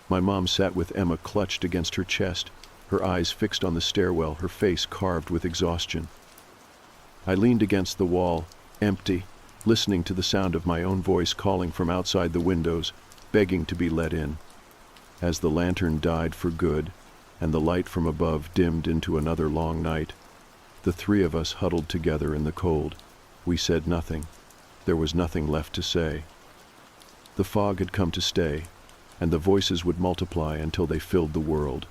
My mom sat with Emma clutched against her chest, her eyes fixed on the stairwell, her face carved with exhaustion. I leaned against the wall, empty, listening to the sound of my own voice calling from outside the windows, begging to be let in. As the lantern died for good, and the light from above dimmed into another long night, the three of us huddled together in the cold. We said nothing. There was nothing left to say. The fog had come to stay, and the voices would multiply until they filled the world.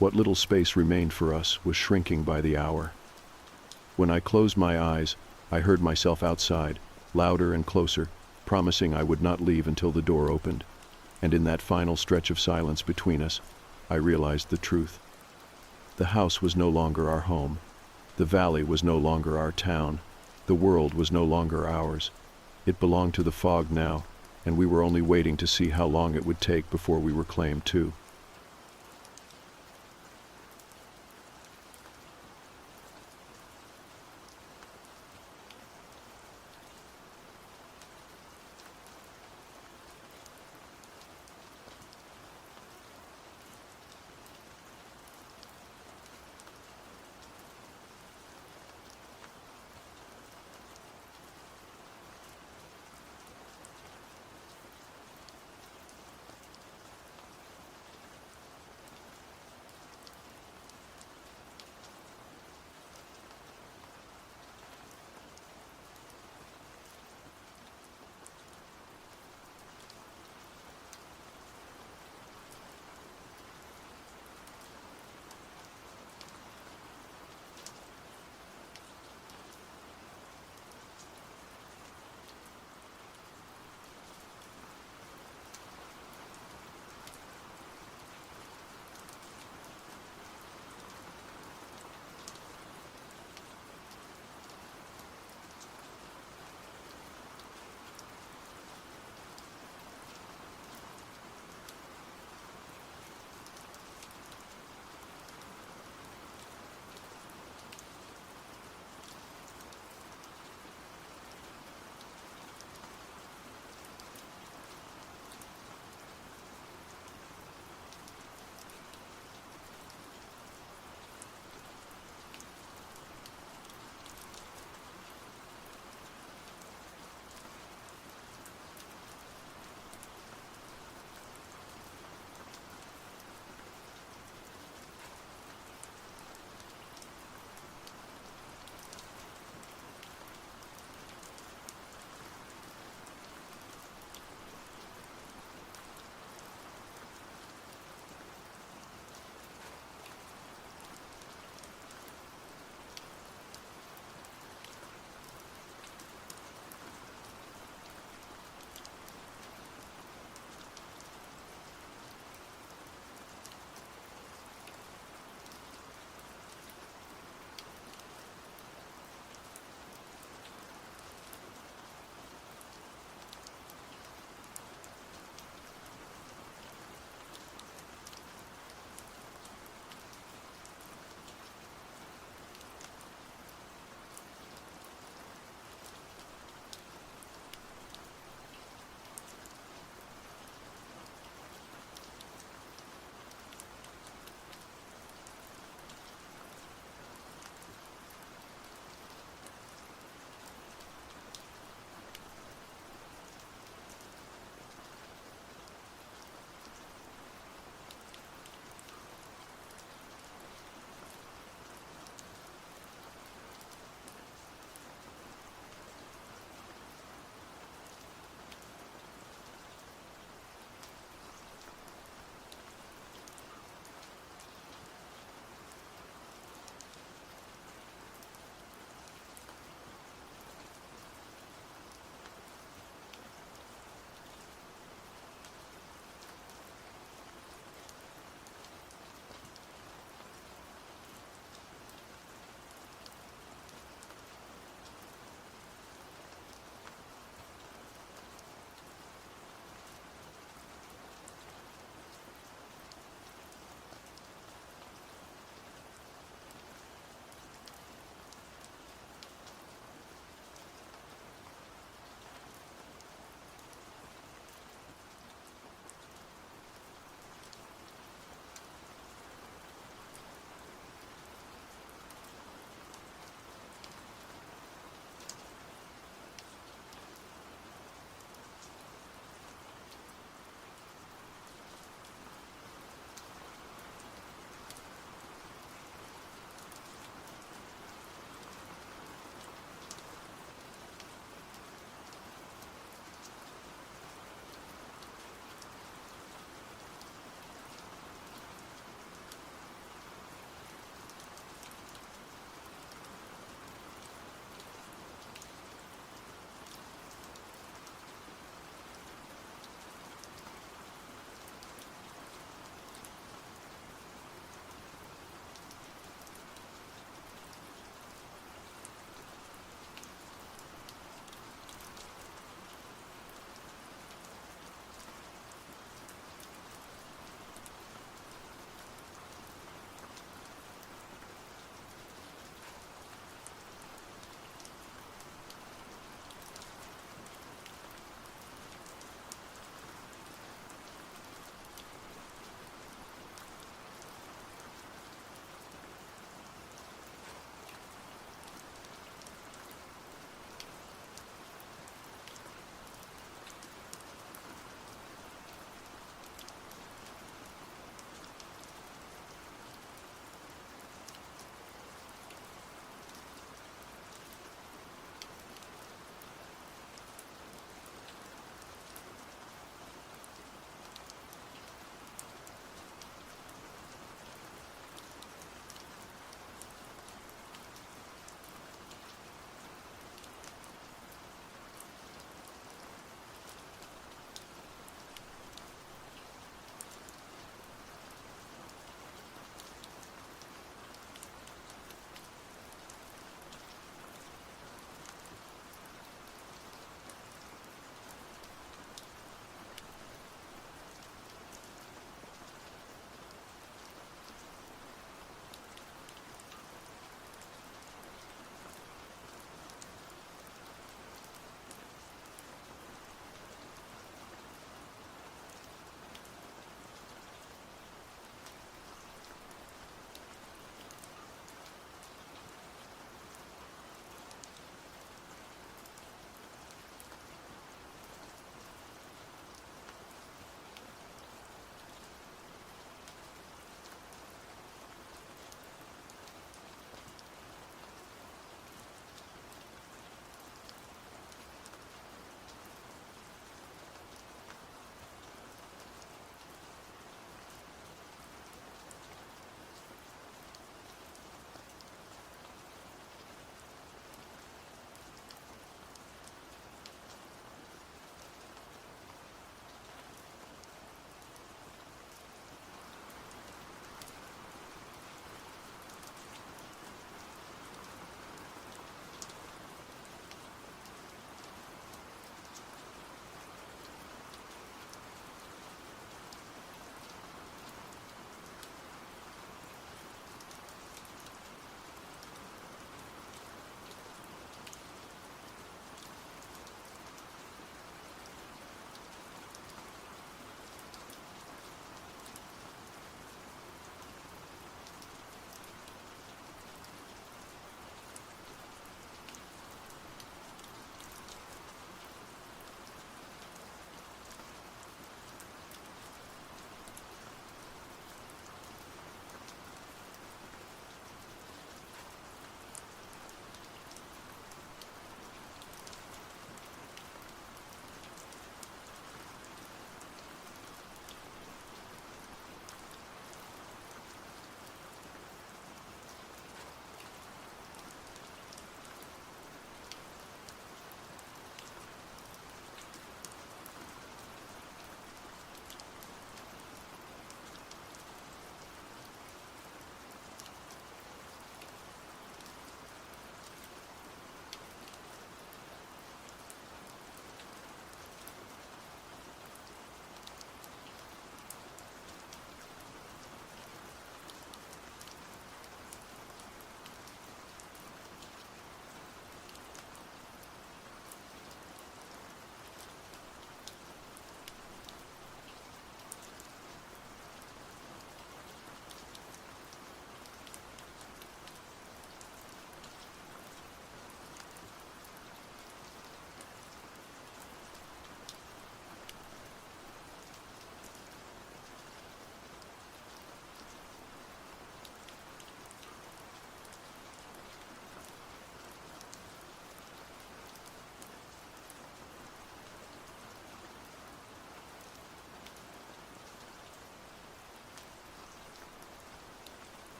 What little space remained for us was shrinking by the hour. When I closed my eyes, I heard myself outside, louder and closer, promising I would not leave until the door opened. And in that final stretch of silence between us, I realized the truth. The house was no longer our home. The valley was no longer our town. The world was no longer ours. It belonged to the fog now, and we were only waiting to see how long it would take before we were claimed too.